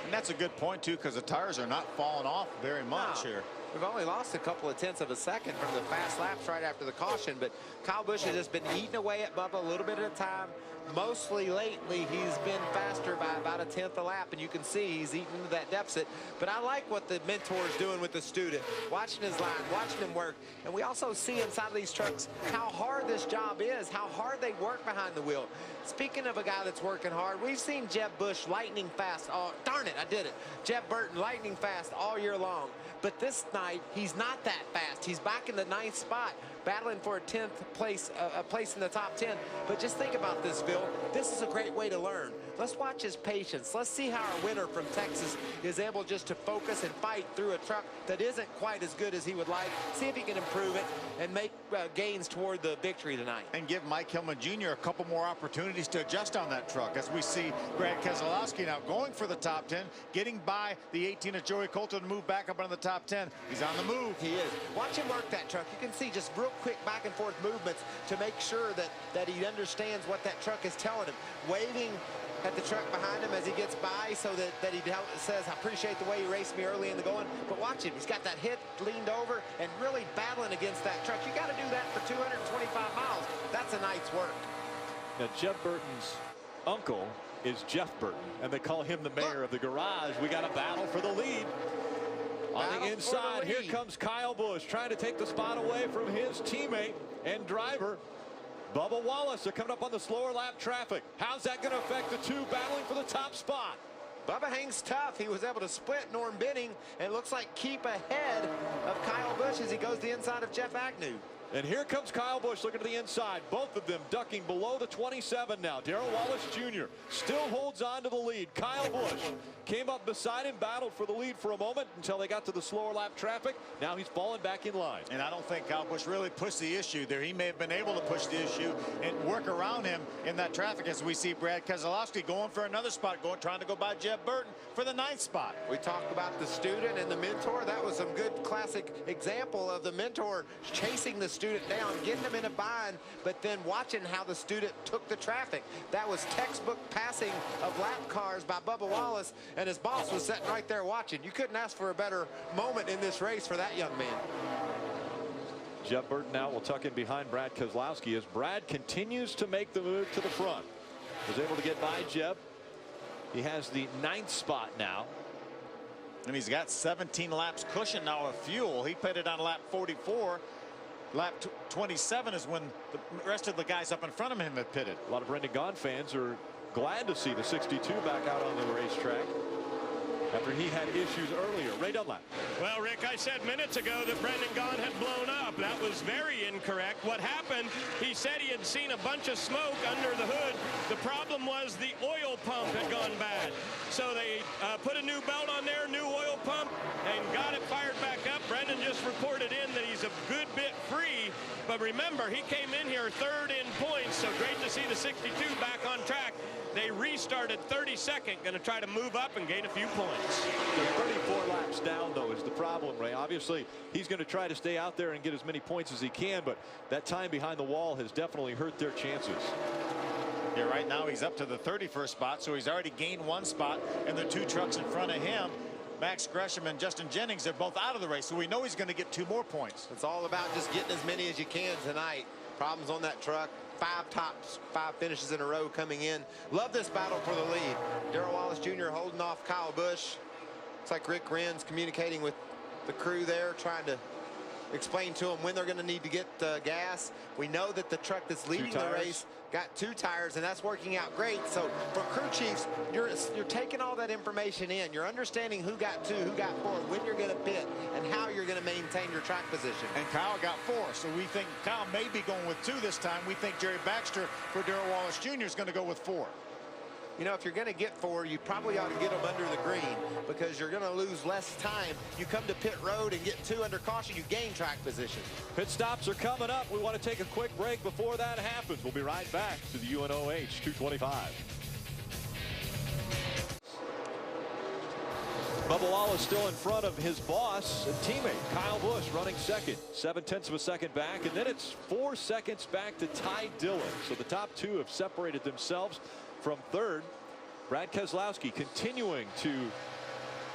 And that's a good point, too, because the tires are not falling off very much here. We've only lost a couple of 10ths of a second from the fast laps right after the caution, but Kyle Busch has just been eating away at Bubba a little bit at a time. Mostly lately, he's been faster by about a 10th a lap, and you can see he's eating into that deficit. But I like what the mentor is doing with the student, watching his line, watching him work. And we also see inside of these trucks how hard this job is, how hard they work behind the wheel. Speaking of a guy that's working hard, we've seen Jeb Busch lightning fast. Oh, darn it, I did it. Jeb Burton lightning fast all year long. But this night, he's not that fast. He's back in the 9th spot. battling for a 10th place, a place in the top 10. But just think about this, Phil. This is a great way to learn. Let's watch his patience. Let's see how our winner from Texas is able just to focus and fight through a truck that isn't quite as good as he would like. See if he can improve it and make gains toward the victory tonight. And give Mike Hillman Jr. a couple more opportunities to adjust on that truck, as we see Brad Keselowski now going for the top 10, getting by the 18 of Joey Coulter to move back up into the top 10. He's on the move. He is. Watch him work that truck. You can see just real quick back and forth movements to make sure that he understands what that truck is telling him. Waving at the truck behind him as he gets by so that he says, I appreciate the way you raced me early in the going. But watch him. He's got that hit leaned over and really battling against that truck. You got to do that for 225 miles. That's a night's work. Now, Jeff Burton's uncle is Jeff Burton, and they call him the mayor of the garage. We got a battle for the lead. On the inside, here comes Kyle Busch trying to take the spot away from his teammate and driver, Bubba Wallace. They're coming up on the slower lap traffic. How's that going to affect the two battling for the top spot? Bubba hangs tough. He was able to split Norm Benning and looks like keep ahead of Kyle Busch as he goes the inside of Jeff Agnew. And here comes Kyle Busch looking to the inside. Both of them ducking below the 27 now. Darrell Wallace Jr. still holds on to the lead. Kyle Busch came up beside him, battled for the lead for a moment until they got to the slower lap traffic. Now he's fallen back in line. And I don't think Kyle Busch really pushed the issue there. He may have been able to push the issue and work around him in that traffic, as we see Brad Keselowski going for another spot, trying to go by Jeff Burton for the 9th spot. We talked about the student and the mentor. That was some good classic example of the mentor chasing the student down, getting him in a bind, but then watching how the student took the traffic. That was textbook passing of lap cars by Bubba Wallace, and his boss was sitting right there watching. You couldn't ask for a better moment in this race for that young man. Jeff Burton now will tuck in behind Brad Keselowski as Brad continues to make the move to the front. Was able to get by Jeb. He has the 9th spot now. And he's got 17 laps cushion now of fuel. He pitted on lap 44. Lap 27 is when the rest of the guys up in front of him have pitted. A lot of Brendan Gaughan fans are glad to see the 62 back out on the racetrack after he had issues earlier. Ray Dunlap. Well, Rick, I said minutes ago that Brendan Gaughan had blown up. That was very incorrect. What happened, he said he had seen a bunch of smoke under the hood. The problem was the oil pump had gone bad. So they put a new belt on there, new oil pump, and got it fired back up. Brendan just reported in that he's a good bit free. But remember, he came in here 3rd in points, so great to see the 62 back on track. They restarted 32nd, going to try to move up and gain a few points. They're 34 laps down, though, is the problem, Ray. Obviously, he's going to try to stay out there and get as many points as he can, but that time behind the wall has definitely hurt their chances. Yeah, right now he's up to the 31st spot, so he's already gained 1 spot, and the 2 trucks in front of him, Max Gresham and Justin Jennings, are both out of the race, so we know he's going to get 2 more points. It's all about just getting as many as you can tonight. Problems on that truck. 5 finishes in a row coming in. Love this battle for the lead. Darrell Wallace Jr. holding off Kyle Busch. Looks like Rick Ren's communicating with the crew there, trying to explain to them when they're going to need to get gas. We know that the truck that's leading the race got 2 tires, and that's working out great. So for crew chiefs, you're taking all that information in. You're understanding who got 2, who got 4, when you're going to pit, and how you're going to maintain your track position. And Kyle got 4, so we think Kyle may be going with 2 this time. We think Jerry Baxter for Darrell Wallace Jr. is going to go with 4. You know, if you're going to get 4, you probably ought to get them under the green, because you're going to lose less time. You come to pit road and get 2 under caution, you gain track position. Pit stops are coming up. We want to take a quick break before that happens. We'll be right back to the UNOH 225. Bubba Wallace still in front of his boss and teammate Kyle Busch running 2nd, 7/10 of a second back, and then it's 4 seconds back to Ty Dillon. So the top 2 have separated themselves from 3rd. Brad Keselowski continuing to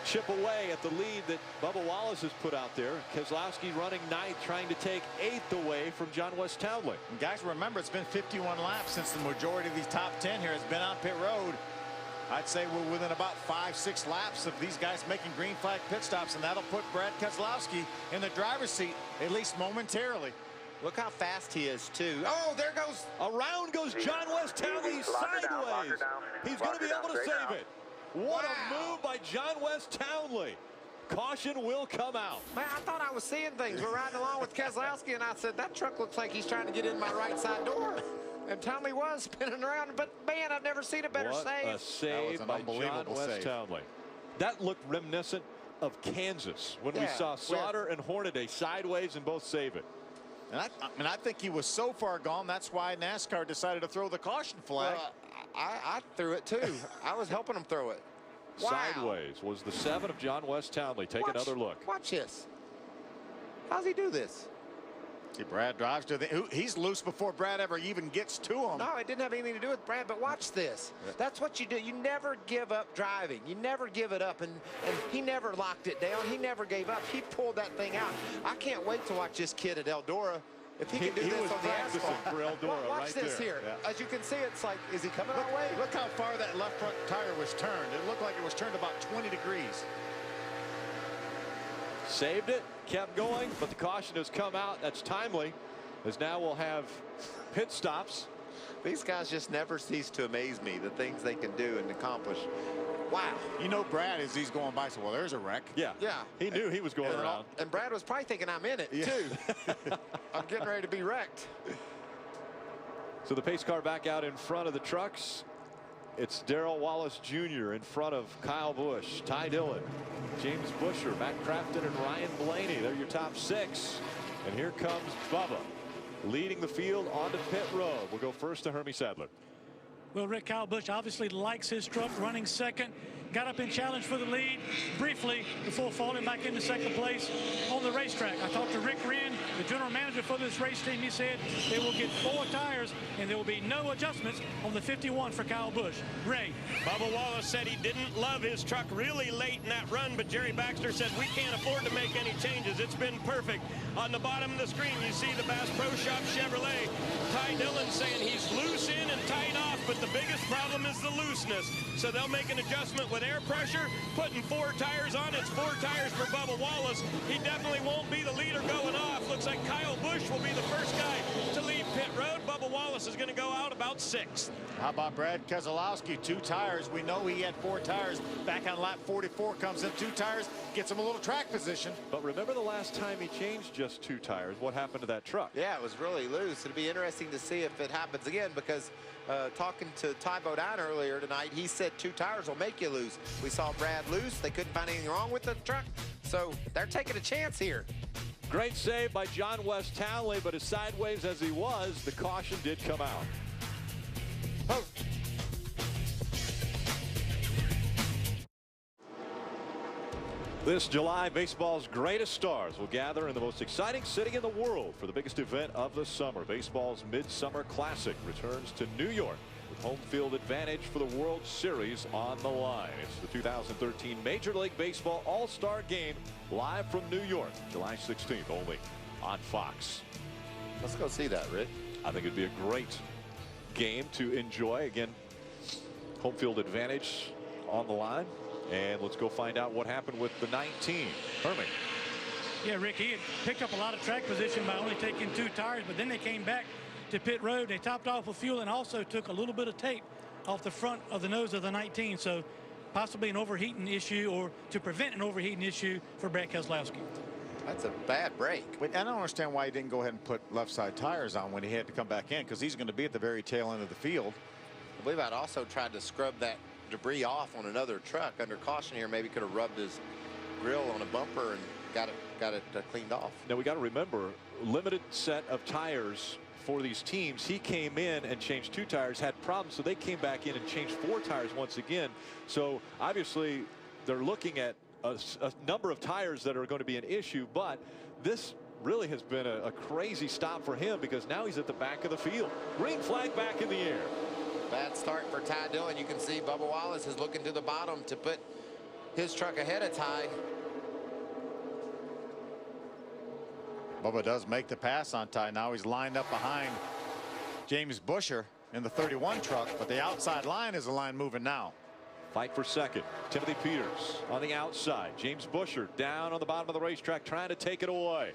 chip away at the lead that Bubba Wallace has put out there. Keselowski running 9th, trying to take 8th away from John West Townley. And guys, remember, it's been 51 laps since the majority of these top 10 here has been on pit road. I'd say we're within about 5-6 laps of these guys making green flag pit stops, and that'll put Brad Keselowski in the driver's seat, at least momentarily. Look how fast he is, too. Oh, there goes. Around goes John West Townley sideways. He's going to be able to save it. What a move by John West Townley. Caution will come out. Man, I thought I was seeing things. We're riding along with Keselowski, and I said, that truck looks like he's trying to get in my right side door. And Townley was spinning around, but man, I've never seen a better save. What a save by John West Townley. That looked reminiscent of Kansas when we saw Sauter and Hornaday sideways and both save it. And I think he was so far gone, that's why NASCAR decided to throw the caution flag. Well, I threw it too. I was helping him throw it. Wow. Sideways was the 7 of John West Townley. Take another look. Watch this. How's he do this? See, Brad drives to the. He's loose before Brad ever even gets to him. No, it didn't have anything to do with Brad, but watch this. That's what you do. You never give up driving. You never give it up, and he never locked it down. He never gave up. He pulled that thing out. I can't wait to watch this kid at Eldora. If he can do this on the asphalt. For Eldora watch right this there. here. As you can see, it's like, is he coming that way? Look how far that left front tire was turned. It looked like it was turned about 20 degrees. Saved it, kept going, but the caution has come out. That's timely, as now we'll have pit stops. These guys just never cease to amaze me, the things they can do and accomplish. Wow. You know Brad, as he's going by, so well, there's a wreck. Yeah. He knew he was going around. And Brad was probably thinking I'm in it, too. I'm getting ready to be wrecked. So the pace car back out in front of the trucks. It's Darrell Wallace Jr. in front of Kyle Busch, Ty Dillon, James Buescher, Matt Crafton, and Ryan Blaney. They're your top 6. And here comes Bubba leading the field onto pit road. We'll go first to Hermie Sadler. Well, Rick, Kyle Busch obviously likes his truck, running second. Got up and challenged for the lead briefly before falling back into second place on the racetrack. I talked to Rick Wren, the general manager for this race team. He said they will get 4 tires and there will be no adjustments on the 51 for Kyle Busch. Ray. Bubba Wallace said he didn't love his truck really late in that run, but Jerry Baxter said we can't afford to make any changes. It's been perfect. On the bottom of the screen, you see the Bass Pro Shop Chevrolet. Ty Dillon saying he's loose in and tight off, but the biggest problem is the looseness. So they'll make an adjustment with air pressure, putting 4 tires on. It's 4 tires for Bubba Wallace. He definitely won't be the leader going off. Looks like Kyle Busch will be the first guy to leave pit road. Bubba Wallace is going to go out about 6th. How about Brad Keselowski? 2 tires. We know he had 4 tires. Back on lap 44, comes in 2 tires, gets him a little track position. But remember the last time he changed just 2 tires? What happened to that truck? Yeah, it was really loose. It'll be interesting to see if it happens again, because talking to Ty Bodine earlier tonight, he said 2 tires will make you loose. We saw Brad loose. They couldn't find anything wrong with the truck, so they're taking a chance here. Great save by John West Townley, but as sideways as he was, the caution did come out. Oh. This July, baseball's greatest stars will gather in the most exciting city in the world for the biggest event of the summer. Baseball's Midsummer Classic returns to New York with home field advantage for the World Series on the line. It's the 2013 Major League Baseball All-Star Game, live from New York, July 16th, only on Fox. Let's go see that, Rick. I think it'd be a great game to enjoy. Again, home field advantage on the line. And let's go find out what happened with the 19. Hermie. Yeah, Rick, he had picked up a lot of track position by only taking 2 tires, but then they came back to pit road. They topped off with fuel and also took a little bit of tape off the front of the nose of the 19. So possibly an overheating issue, or to prevent an overheating issue for Brad Keselowski. That's a bad break. But I don't understand why he didn't go ahead and put left side tires on when he had to come back in, because he's going to be at the very tail end of the field. I believe I'd also tried to scrub that debris off on another truck under caution here. Maybe could have rubbed his grill on a bumper and got it cleaned off. Now we got to remember, limited set of tires for these teams. He came in and changed 2 tires, had problems, so they came back in and changed 4 tires once again. So obviously they're looking at a number of tires that are going to be an issue, but this really has been a crazy stop for him, because now he's at the back of the field. Green flag back in the air. Bad start for Ty Dillon. You can see Bubba Wallace is looking to the bottom to put his truck ahead of Ty. Bubba does make the pass on Ty. Now he's lined up behind James Buescher in the 31 truck, but the outside line is the line moving now. Fight for second. Timothy Peters on the outside. James Buescher down on the bottom of the racetrack trying to take it away.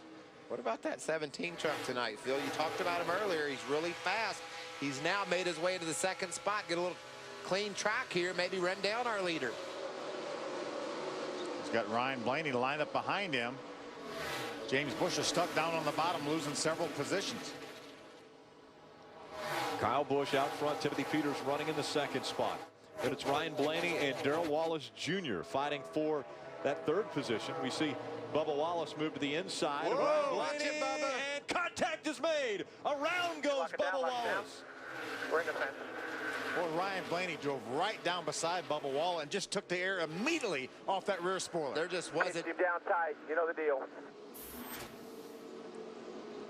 What about that 17 truck tonight, Phil? You talked about him earlier. He's really fast. He's now made his way to the 2nd spot. Get a little clean track here. Maybe run down our leader. He's got Ryan Blaney lined up behind him. James Bush is stuck down on the bottom, losing several positions. Kyle Busch out front. Timothy Peters running in the second spot. Then it's Ryan Blaney and Darrell Wallace Jr. fighting for that third position. We see Bubba Wallace move to the inside. Whoa, Ryan watch Blaney, it, Bubba. and contact is made. Around goes Bubba Wallace. We're in the fence. Boy, Ryan Blaney drove right down beside Bubba Wallace and just took the air immediately off that rear spoiler. There just wasn't. Keep down tight. You know the deal.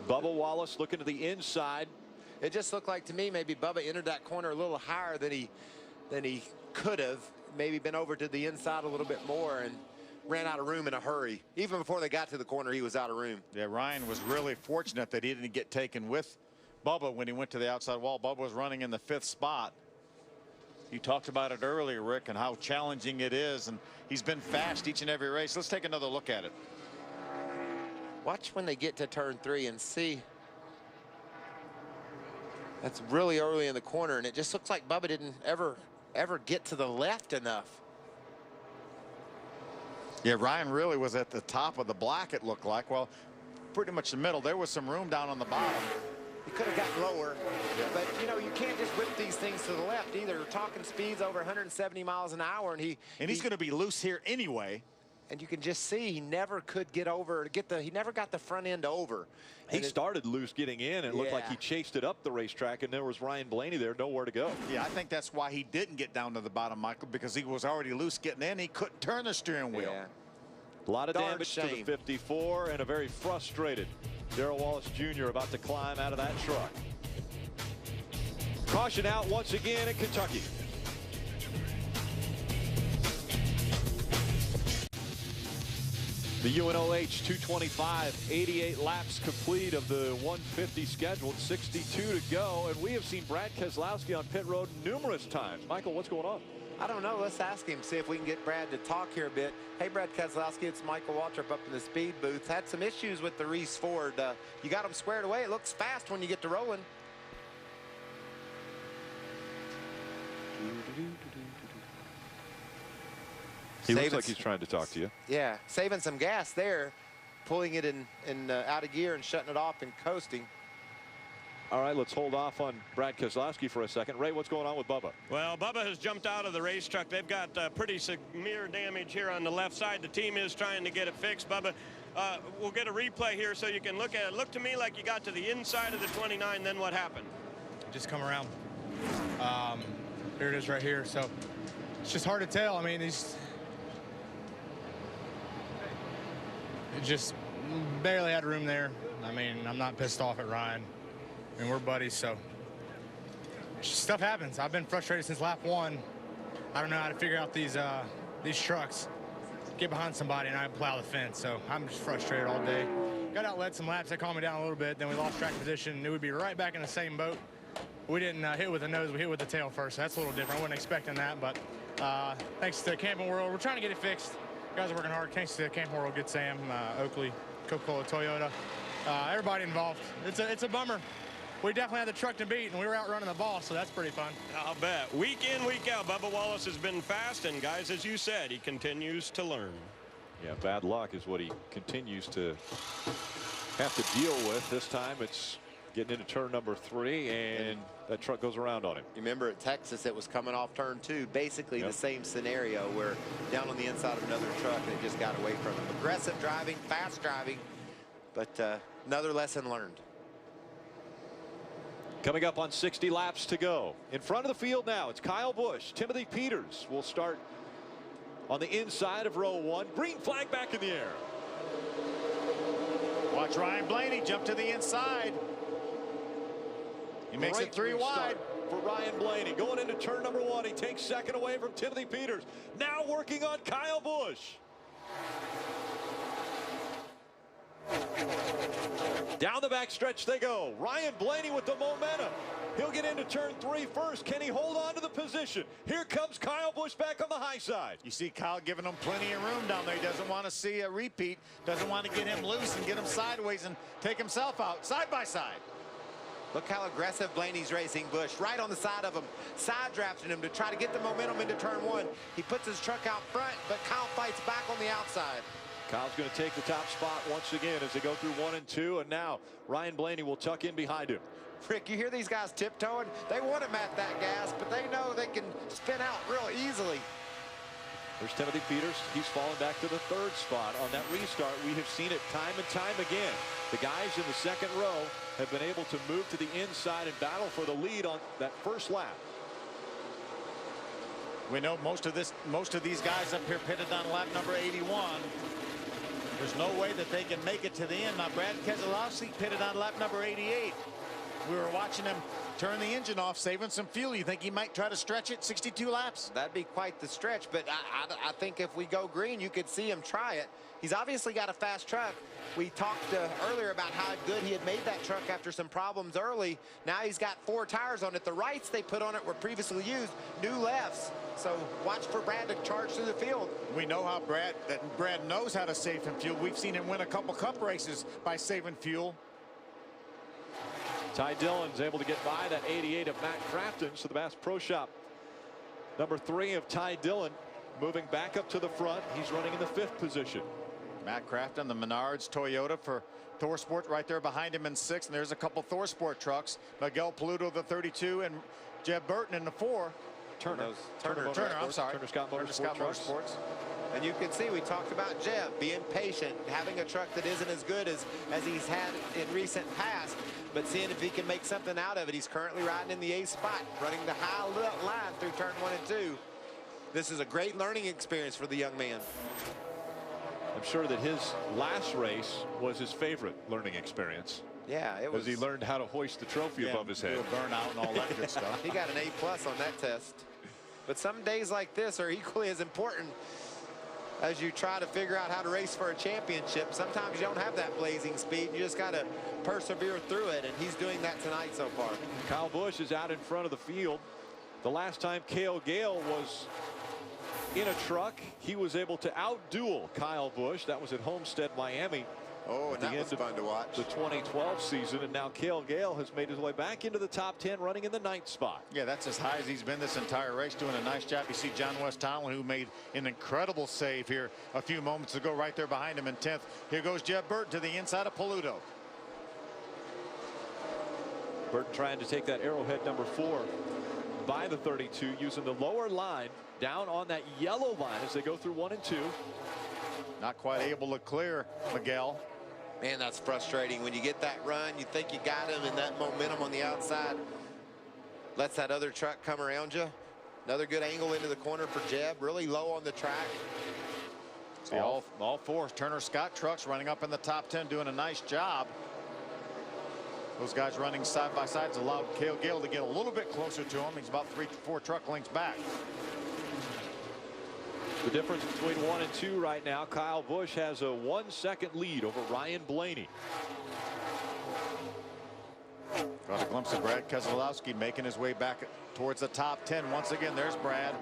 Bubba Wallace looking to the inside. It just looked like to me maybe Bubba entered that corner a little higher than he could have. Maybe been over to the inside a little bit more and ran out of room in a hurry. Even before they got to the corner, he was out of room. Yeah, Ryan was really fortunate that he didn't get taken with Bubba when he went to the outside wall. Bubba was running in the 5th spot. You talked about it earlier, Rick, and how challenging it is, and he's been fast each and every race. Let's take another look at it. Watch when they get to turn 3 and see. That's really early in the corner, and it just looks like Bubba didn't ever get to the left enough. Yeah, Ryan really was at the top of the block, it looked like. Well, pretty much the middle. There was some room down on the bottom. He could have gotten lower, but you know, you can't just whip these things to the left either. We're talking speeds over 170 miles an hour, and he's going to be loose here anyway. And you can just see he never could get over, he never got the front end over. He started loose getting in, and it looked like he chased it up the racetrack, and there was Ryan Blaney there, nowhere to go. Yeah, I think that's why he didn't get down to the bottom, Michael, because he was already loose getting in. He couldn't turn the steering wheel. Yeah. A lot of damage to the 54, and a very frustrated Darrell Wallace Jr. about to climb out of that truck. Caution out once again at Kentucky. The UNOH 225, 88 laps complete of the 150 scheduled, 62 to go, and we have seen Brad Keselowski on pit road numerous times. Michael, what's going on? I don't know. Let's ask him, see if we can get Brad to talk here a bit. Hey, Brad Keselowski, it's Michael Waltrip up in the speed booth. Had some issues with the Reese Ford. You got them squared away. It looks fast when you get to rolling. He looks like he's trying to talk to you. Yeah, saving some gas there, pulling it in out of gear and shutting it off and coasting. All right, let's hold off on Brad Keselowski for a second. Ray, what's going on with Bubba? Well, Bubba has jumped out of the race truck. They've got pretty severe damage here on the left side. The team is trying to get it fixed. Bubba, we'll get a replay here so you can look at it. Looked to me like you got to the inside of the 29, then what happened? Just come around. Here it is right here. So it's just hard to tell. I mean, it just barely had room there. I mean, I'm not pissed off at Ryan. I mean, we're buddies, so stuff happens. I've been frustrated since lap 1. I don't know how to figure out these trucks. Get behind somebody and I plow the fence, so I'm just frustrated all day. Got outlet some laps that calmed me down a little bit. Then we lost track position. Knew we'd be right back in the same boat. We didn't hit with the nose. We hit with the tail first. So that's a little different. I wasn't expecting that, but thanks to Camping World, we're trying to get it fixed. You guys are working hard. Thanks to Camping World, Good Sam, Oakley, Coca-Cola, Toyota, everybody involved. It's a bummer. We definitely had the truck to beat, and we were out running the ball, so that's pretty fun. I'll bet. Week in, week out, Bubba Wallace has been fast, and guys, as you said, he continues to learn. Yeah, bad luck is what he continues to have to deal with. This time it's getting into turn number 3, and that truck goes around on him. Remember at Texas, it was coming off turn 2, basically the same scenario where down on the inside of another truck, and it just got away from him. Aggressive driving, fast driving, but another lesson learned. Coming up on 60 laps to go. In front of the field now, it's Kyle Busch. Timothy Peters will start on the inside of row 1. Green flag back in the air. Watch Ryan Blaney jump to the inside. He makes it 3 wide. For Ryan Blaney going into turn number 1. He takes second away from Timothy Peters. Now working on Kyle Busch. Down the back stretch they go. Ryan Blaney with the momentum. He'll get into turn 3 first. Can he hold on to the position? Here comes Kyle Busch back on the high side. You see Kyle giving him plenty of room down there. He doesn't want to see a repeat. Doesn't want to get him loose and get him sideways and take himself out. Side by side. Look how aggressive Blaney's racing Busch. Right on the side of him, side drafting him to try to get the momentum into turn one. He puts his truck out front, but Kyle fights back on the outside. Kyle's going to take the top spot once again as they go through 1 and 2, and now Ryan Blaney will tuck in behind him. Rick, you hear these guys tiptoeing? They want him at that gas, but they know they can spin out real easily. There's Timothy Peters. He's fallen back to the 3rd spot on that restart. We have seen it time and time again. The guys in the 2nd row have been able to move to the inside and battle for the lead on that first lap. We know most of these guys up here pitted on lap number 81. There's no way that they can make it to the end. Now Brad Keselowski pitted on lap number 88. We were watching him turn the engine off, saving some fuel. You think he might try to stretch it 62 laps? That'd be quite the stretch, but I think if we go green, you could see him try it. He's obviously got a fast truck. We talked earlier about how good he had made that truck after some problems early. Now he's got 4 tires on it. The rights they put on it were previously used, new lefts. So watch for Brad to charge through the field. We know how Brad knows how to save some fuel. We've seen him win a couple cup races by saving fuel. Ty Dillon's able to get by that 88 of Matt Crafton, so the Bass Pro Shop. Number 3 of Ty Dillon moving back up to the front. He's running in the 5th position. Matt Crafton, the Menards Toyota for Thor Sport right there behind him in 6th. And there's a couple Thor Sport trucks. Miguel Paludo, the 32, and Jeb Burton in the 4. Turner, I'm sorry. Turner Scott Motorsports. And you can see we talked about Jeb being patient, having a truck that isn't as good as he's had in recent past, but seeing if he can make something out of it. He's currently riding in the 8th spot, running the high line through turn 1 and 2. This is a great learning experience for the young man. I'm sure that his last race was his favorite learning experience. Yeah, it was. As he learned how to hoist the trophy above his head. Burnout and all that good stuff. He got an A+ on that test. But some days like this are equally as important as you try to figure out how to race for a championship. Sometimes you don't have that blazing speed. You just got to persevere through it, and he's doing that tonight so far. Kyle Busch is out in front of the field. The last time Cale Gale was in a truck, he was able to outduel Kyle Busch. That was at Homestead, Miami. Oh, and that was fun to watch. The 2012 season, and now Cale Gale has made his way back into the top 10, running in the 9th spot. Yeah, that's as high as he's been this entire race, doing a nice job. You see John West Tomlin, who made an incredible save here a few moments ago, right there behind him in 10th. Here goes Jeb Burton to the inside of Paludo. Burton trying to take that Arrowhead number 4 by the 32, using the lower line down on that yellow line as they go through 1 and 2. Not quite able to clear Miguel. Man, that's frustrating. When you get that run, you think you got him, and that momentum on the outside lets that other truck come around you. Another good angle into the corner for Jeb, really low on the track. See, all 4 Turner Scott trucks running up in the top 10, doing a nice job. Those guys running side by sides allowed Cale Gale to get a little bit closer to him. He's about 3-4 truck lengths back. The difference between 1 and 2 right now, Kyle Busch has a 1-second lead over Ryan Blaney. Got a glimpse of Brad Keselowski making his way back towards the top 10. Once again, there's Brad.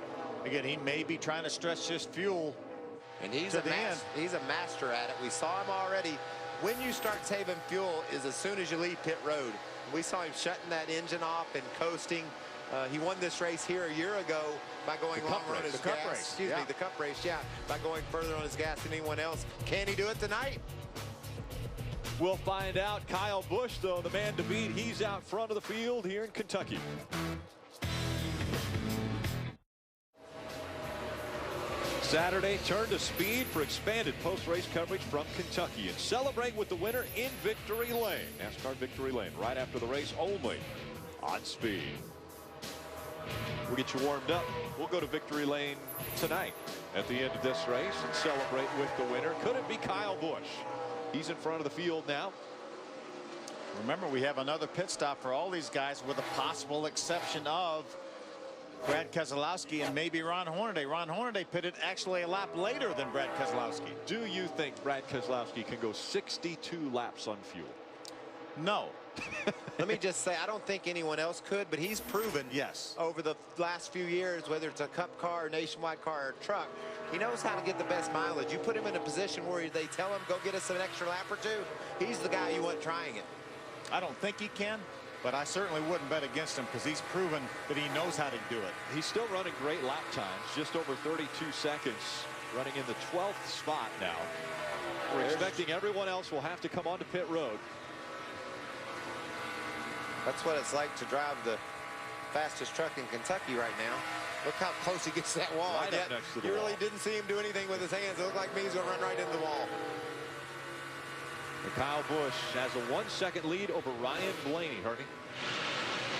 Again, he may be trying to stretch this fuel. And he's a master at it. We saw him already. When you start saving fuel is as soon as you leave pit road. We saw him shutting that engine off and coasting. He won this race here a year ago by going longer on his gas. The cup race, yeah, by going further on his gas than anyone else. Can he do it tonight? We'll find out. Kyle Busch, though, the man to beat. He's out front of the field here in Kentucky. Saturday, turn to speed for expanded post-race coverage from Kentucky, and celebrate with the winner in Victory Lane. NASCAR Victory Lane, right after the race, only on Speed. We'll get you warmed up. We'll go to Victory Lane tonight at the end of this race and celebrate with the winner. Could it be Kyle Busch? He's in front of the field now. Remember, we have another pit stop for all these guys, with a possible exception of Brad Keselowski and maybe Ron Hornaday. Ron Hornaday pitted actually a lap later than Brad Keselowski. Do you think Brad Keselowski can go 62 laps on fuel? No. Let me just say, I don't think anyone else could, but he's proven over the last few years, whether it's a cup car, nationwide car, or truck, he knows how to get the best mileage. You put him in a position where they tell him, go get us an extra lap or two, he's the guy you want trying it. I don't think he can, but I certainly wouldn't bet against him because he's proven that he knows how to do it. He's still running great lap times, just over 32 seconds, running in the 12th spot now. We're expecting everyone else will have to come onto pit road. That's what it's like to drive the fastest truck in Kentucky right now. Look how close he gets to that wall. Right up next to the you wall. really didn't see him do anything with his hands. It looked like me he's going to run right into the wall. And Kyle Busch has a 1-second lead over Ryan Blaney. Hurdy.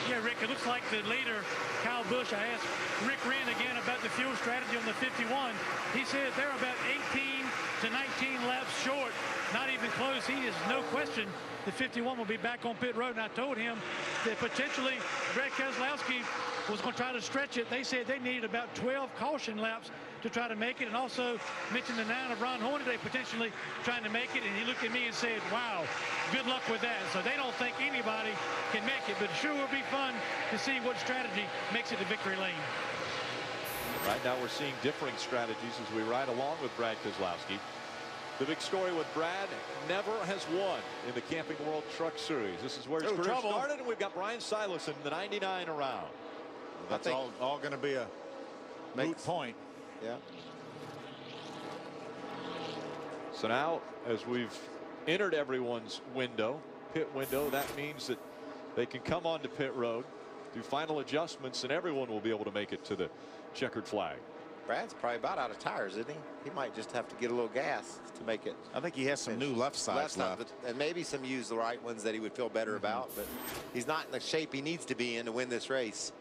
Yeah, Rick, it looks like the leader, Kyle Busch. I asked Rick Wren again about the fuel strategy on the 51. He said they're about 18 to 19 laps short. Not even close. He is no question the 51 will be back on pit road. And I told him that potentially Brad Keselowski was going to try to stretch it. They said they needed about 12 caution laps to try to make it, and also mentioned the 9 of Ron Hornaday potentially trying to make it, and he looked at me and said, wow, good luck with that. So they don't think anybody can make it, but it sure will be fun to see what strategy makes it to victory lane. Right now we're seeing differing strategies as we ride along with Brad Keselowski. The big story with Brad, never has won in the Camping World Truck Series. This is where his career started, and we've got Brian Silas in the 99 around. That's all going to be a moot point. Yeah. So now, as we've entered everyone's window, pit window, that means that they can come onto pit road, do final adjustments, and everyone will be able to make it to the checkered flag. Brad's probably about out of tires, isn't he? He might just have to get a little gas to make it. I think he has some new left sides left. And maybe some use the right ones that he would feel better about, but he's not in the shape he needs to be in to win this race.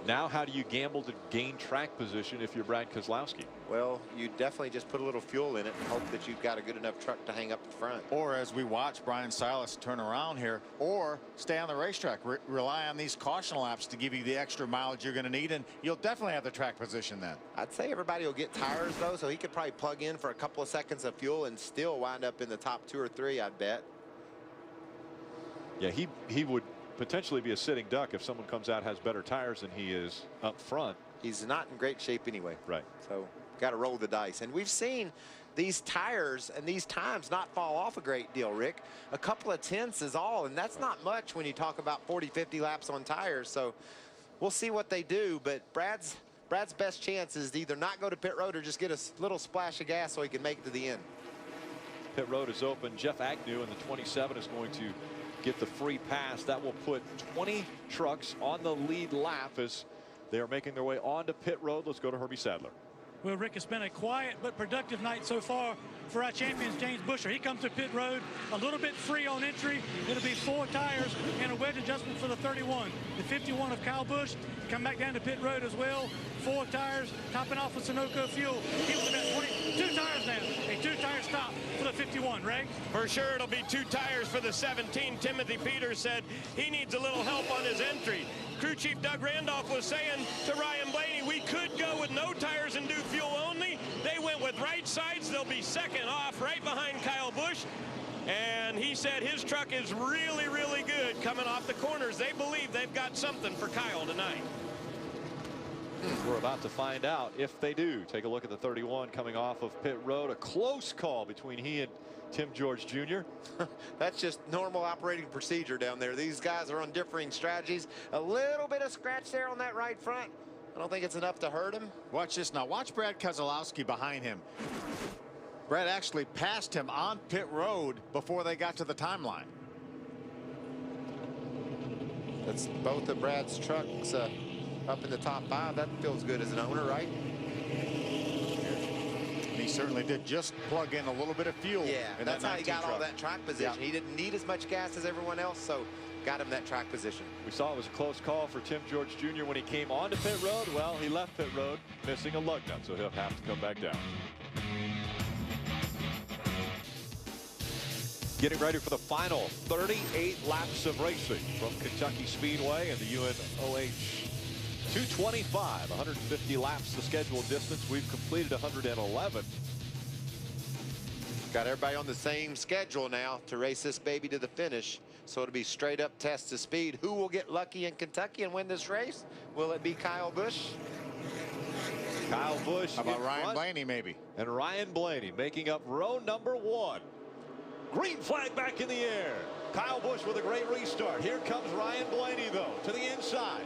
Now, how do you gamble to gain track position if you're Brad Keselowski? Well, you definitely just put a little fuel in it and hope that you've got a good enough truck to hang up in front. Or as we watch Brian Silas turn around here, or stay on the racetrack. Rely on these caution laps to give you the extra mileage you're going to need, and you'll definitely have the track position then. I'd say everybody will get tires, though, so he could probably plug in for a couple of seconds of fuel and still wind up in the top 2 or 3, I'd bet. Yeah, he would potentially be a sitting duck if someone comes out has better tires than he is up front. He's not in great shape anyway. Right. So got to roll the dice. And we've seen these tires and these times not fall off a great deal, Rick. A couple of tenths is all, and that's not much when you talk about 40, 50 laps on tires. So we'll see what they do, but Brad's best chance is to either not go to pit road or just get a little splash of gas so he can make it to the end. Pit road is open. Jeff Agnew in the 27 is going to get the free pass. That will put 20 trucks on the lead lap as they are making their way onto pit road. Let's go to Herbie Sadler. Well, Rick, it's been a quiet but productive night so far for our champions, James Busher. He comes to pit road a little bit free on entry. It'll be 4 tires and a wedge adjustment for the 31. The 51 of Kyle Busch come back down to pit road as well. 4 tires, topping off with Sunoco fuel. He was about 22 tires now. A 2-tire stop for the 51, Ray. For sure, it'll be 2 tires for the 17. Timothy Peters said he needs a little help on his entry. Crew Chief Doug Randolph was saying to Ryan Blaney, we could go with no tires and do fuel only. They went with right sides. They'll be second off right behind Kyle Busch. And he said his truck is really, really good coming off the corners. They believe they've got something for Kyle tonight. We're about to find out if they do. Take a look at the 31 coming off of pit road. A close call between he and Tim George Jr. That's just normal operating procedure down there. These guys are on differing strategies. A little bit of scratch there on that right front. I don't think it's enough to hurt him. Watch this now. Watch Brad Keselowski behind him. Brad actually passed him on pit road before they got to the timeline. That's both of Brad's trucks up in the top 5. That feels good as an owner, right? He certainly did. Just plug in a little bit of fuel. Yeah, that's how he got truck. all that track position. Yeah. He didn't need as much gas as everyone else, so got him that track position. We saw it was a close call for Tim George Jr. when he came onto pit road. Well, he left pit road missing a lug nut, so he'll have to come back down. Getting ready for the final 38 laps of racing from Kentucky Speedway and the UNOH 225. 150 laps the scheduled distance. We've completed 111. Got everybody on the same schedule now to race this baby to the finish. So it'll be straight up test of speed. Who will get lucky in Kentucky and win this race? Will it be Kyle Busch? Kyle Busch. How about Ryan Blaney maybe? And Ryan Blaney making up row number 1. Green flag back in the air. Kyle Busch with a great restart. Here comes Ryan Blaney, though, to the inside.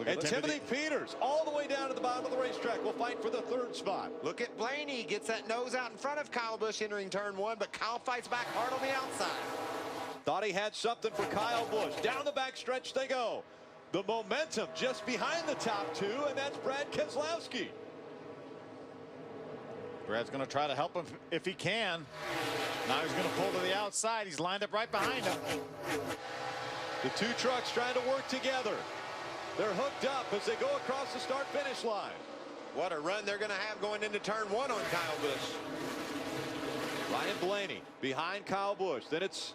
And Timothy Peters all the way down to the bottom of the racetrack will fight for the 3rd spot. Look at Blaney. Gets that nose out in front of Kyle Busch entering turn 1, but Kyle fights back hard on the outside. Thought he had something for Kyle Busch. Down the back stretch they go. The momentum just behind the top 2, and that's Brad Keselowski. Brad's going to try to help him if he can. Now he's going to pull to the outside. He's lined up right behind him. The 2 trucks trying to work together. They're hooked up as they go across the start-finish line. What a run they're going to have going into turn 1 on Kyle Busch. Ryan Blaney behind Kyle Busch. Then it's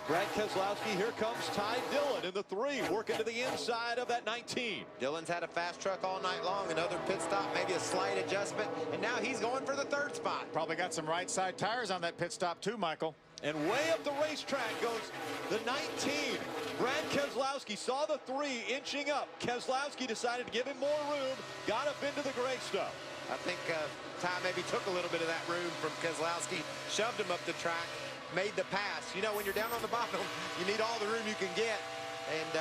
Brad Keselowski. Here comes Ty Dillon in the 3, working to the inside of that 19. Dillon's had a fast truck all night long. Another pit stop, maybe a slight adjustment, and now he's going for the 3rd spot. Probably got some right side tires on that pit stop too, Michael. And way up the racetrack goes the 19. Brad Keselowski saw the 3 inching up. Keselowski decided to give him more room, got up into the gray stuff. I think Ty maybe took a little bit of that room from Keselowski, shoved him up the track, made the pass. You know, when you're down on the bottom, you need all the room you can get. And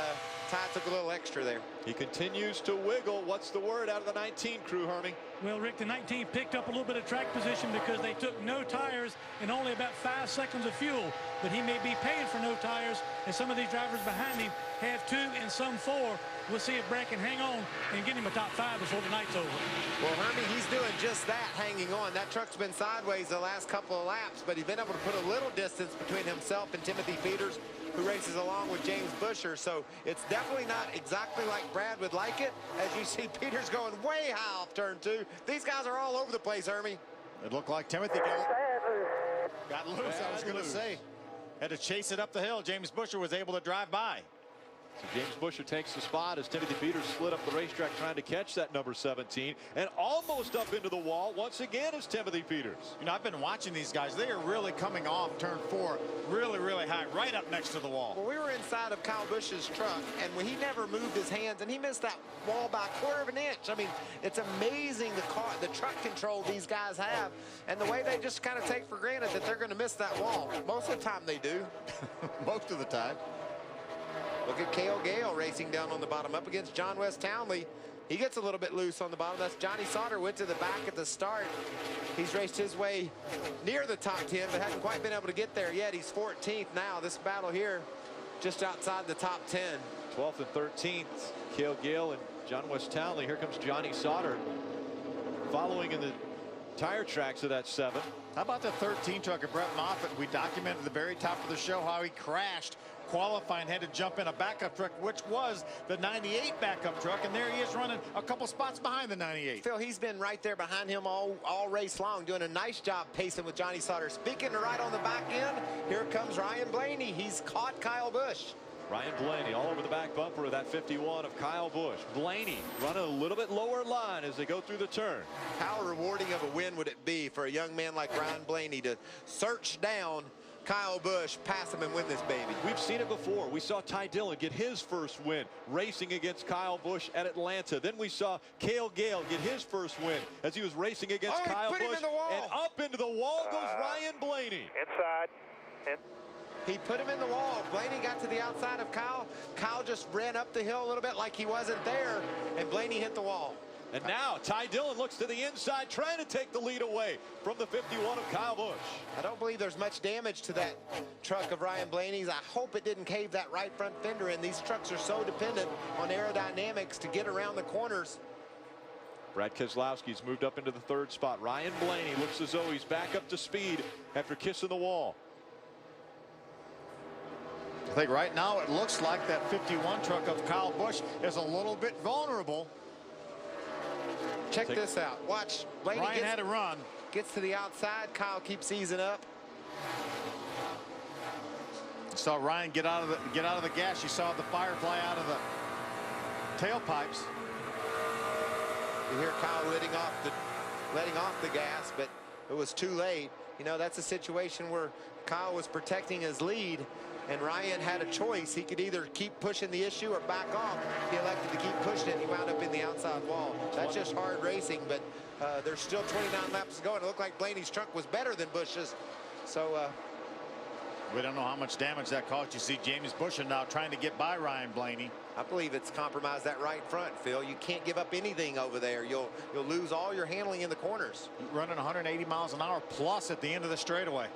Ty took a little extra there. He continues to wiggle. What's the word out of the 19 crew, Hermie? Well, Rick, the 19 picked up a little bit of track position because they took no tires and only about 5 seconds of fuel. But he may be paying for no tires, and some of these drivers behind him have 2 and some 4. We'll see if Brad can hang on and get him a top 5 before the night's over. Well, Hermie, he's doing just that, hanging on. That truck's been sideways the last couple of laps, but he's been able to put a little distance between himself and Timothy Peters, who races along with James Busher. So it's definitely not exactly like Brad would like it. As you see, Peters going way high off turn 2. These guys are all over the place, Hermie. It looked like Timothy got loose, I was going to say. Had to chase it up the hill. James Busher was able to drive by. So James Busher takes the spot as Timothy Peters slid up the racetrack trying to catch that number 17 and almost up into the wall once again is Timothy Peters. You know, I've been watching these guys. They are really coming off turn 4 really, really high, right up next to the wall. Well, we were inside of Kyle Busch's truck, and when he never moved his hands, and he missed that wall by a quarter of an inch. I mean, it's amazing the truck control these guys have, and the way they just kind of take for granted that they're going to miss that wall. Most of the time they do. Most of the time. Look at Cale Gale racing down on the bottom up against John West Townley. He gets a little bit loose on the bottom. That's Johnny Sauter, went to the back at the start. He's raced his way near the top 10, but hasn't quite been able to get there yet. He's 14th now. This battle here just outside the top 10. 12th and 13th, Cale Gale and John West Townley. Here comes Johnny Sauter following in the tire tracks of that 7. How about the 13 truck of Brett Moffitt? We documented at the very top of the show how he crashed qualifying, had to jump in a backup truck, which was the 98 backup truck, and there he is running a couple spots behind the 98. Phil, he's been right there behind him all race long, doing a nice job pacing with Johnny Sauter. Speaking to right on the back end, here comes Ryan Blaney. He's caught Kyle Busch. Ryan Blaney all over the back bumper of that 51 of Kyle Busch. Blaney running a little bit lower line as they go through the turn. How rewarding of a win would it be for a young man like Ryan Blaney to search down Kyle Busch, pass him, and win this baby? We've seen it before. We saw Ty Dillon get his first win racing against Kyle Busch at Atlanta. Then we saw Cale Gale get his first win as he was racing against Kyle Busch. And up into the wall goes Ryan Blaney. Inside. He put him in the wall. Blaney got to the outside of Kyle. Kyle just ran up the hill a little bit like he wasn't there, and Blaney hit the wall. And now Ty Dillon looks to the inside, trying to take the lead away from the 51 of Kyle Busch. I don't believe there's much damage to that truck of Ryan Blaney's. I hope it didn't cave that right front fender in. These trucks are so dependent on aerodynamics to get around the corners. Brad Keselowski's moved up into the 3rd spot. Ryan Blaney looks as though he's back up to speed after kissing the wall. I think right now it looks like that 51 truck of Kyle Busch is a little bit vulnerable. Check this out. Watch. Blaney Ryan had to run. Gets to the outside. Kyle keeps easing up. You saw Ryan get out of the gas. You saw the fire fly out of the tailpipes. You hear Kyle letting off the gas, but it was too late. You know, that's a situation where Kyle was protecting his lead, and Ryan had a choice. He could either keep pushing the issue or back off. He elected to keep pushing it. He wound up in the outside wall. That's just hard racing, but there's still 29 laps to go, and it looked like Blaney's truck was better than Busch's. So We don't know how much damage that caused. You see James Busher now trying to get by Ryan Blaney. I believe it's compromised that right front, Phil. You can't give up anything over there. You'll lose all your handling in the corners. Running 180 miles an hour plus at the end of the straightaway.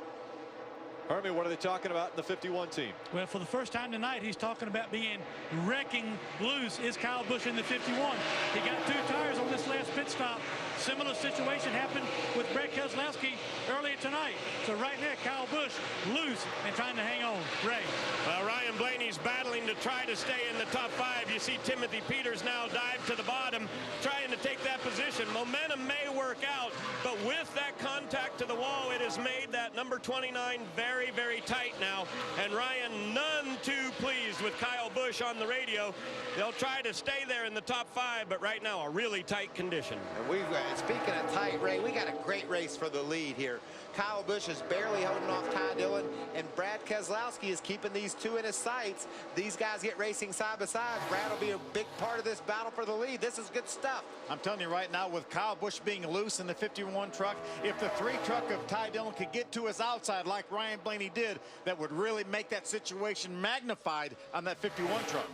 Hermie, what are they talking about in the 51 team? Well, for the first time tonight, he's talking about being wrecking loose is Kyle Busch in the 51. He got 2 tires on this last pit stop. Similar situation happened with Brad Keselowski earlier tonight. So right there, Kyle Busch loose and trying to hang on. Ray. Well, Ryan Blaney's battling to try to stay in the top 5. You see Timothy Peters now dive to the bottom, trying to take that position. Momentum may work out, but with that contact to the wall, it has made that number 29 very, very tight now. And Ryan none too pleased with Kyle Busch on the radio. They'll try to stay there in the top 5, but right now a really tight condition. And we've got, speaking of tight, Ray, we got a great race for the lead here. Kyle Busch is barely holding off Ty Dillon, and Brad Keselowski is keeping these 2 in his sights. These guys get racing side by side. Brad will be a big part of this battle for the lead. This is good stuff. I'm telling you right now, with Kyle Busch being loose in the 51 truck, if the 3 truck of Ty Dillon could get to his outside like Ryan Blaney did, that would really make that situation magnified on that 51 truck.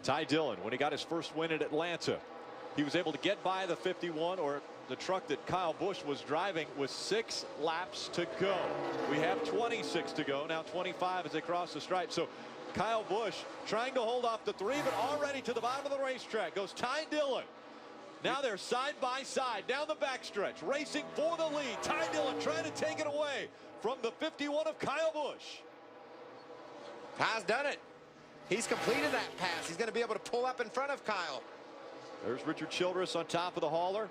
Ty Dillon, when he got his first win at Atlanta, he was able to get by the 51, or the truck that Kyle Busch was driving, with 6 laps to go. We have 26 to go, now 25 as they cross the stripe. So Kyle Busch trying to hold off the 3, but already to the bottom of the racetrack goes Ty Dillon. Now they're side by side down the backstretch, racing for the lead. Ty Dillon trying to take it away from the 51 of Kyle Busch. Ty's done it. He's completed that pass. He's going to be able to pull up in front of Kyle. There's Richard Childress on top of the hauler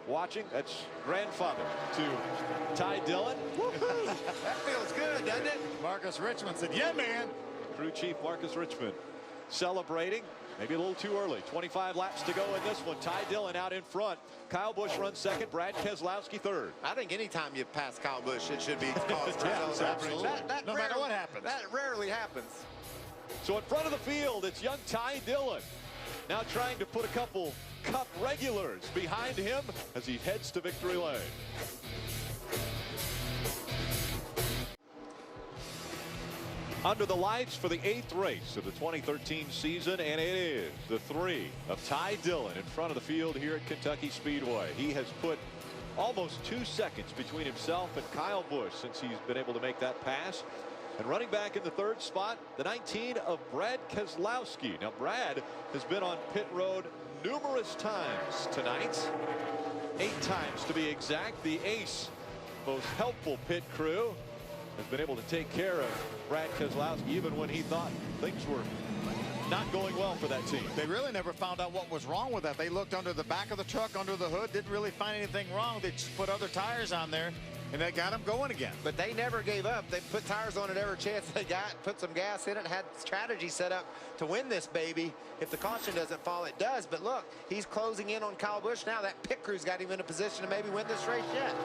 watching. That's grandfather to Ty Dillon. That feels good, doesn't it? Marcus Richmond said, yeah, man. Crew chief Marcus Richmond celebrating. Maybe a little too early. 25 laps to go in this one. Ty Dillon out in front. Kyle Busch runs second. Brad Keselowski third. I think anytime you pass Kyle Busch, it should be called absolutely. No matter what happens. That rarely happens. So in front of the field, it's young Ty Dillon. Now trying to put a couple Cup regulars behind him as he heads to victory lane. Under the lights for the 8th race of the 2013 season, and it is the 3 of Ty Dillon in front of the field here at Kentucky Speedway. He has put almost 2 seconds between himself and Kyle Busch since he's been able to make that pass. And running back in the 3rd spot, the 19 of Brad Keselowski. Now, Brad has been on pit road numerous times tonight. 8 times to be exact. The ace, most helpful pit crew, has been able to take care of Brad Keselowski even when he thought things were not going well for that team. They really never found out what was wrong with that. They looked under the back of the truck, under the hood, didn't really find anything wrong. They just put other tires on there, and that got them going again. But they never gave up. They put tires on it every chance they got, put some gas in it, had strategy set up to win this baby. If the caution doesn't fall, it does. But look, he's closing in on Kyle Busch now. That pit crew's got him in a position to maybe win this race yet.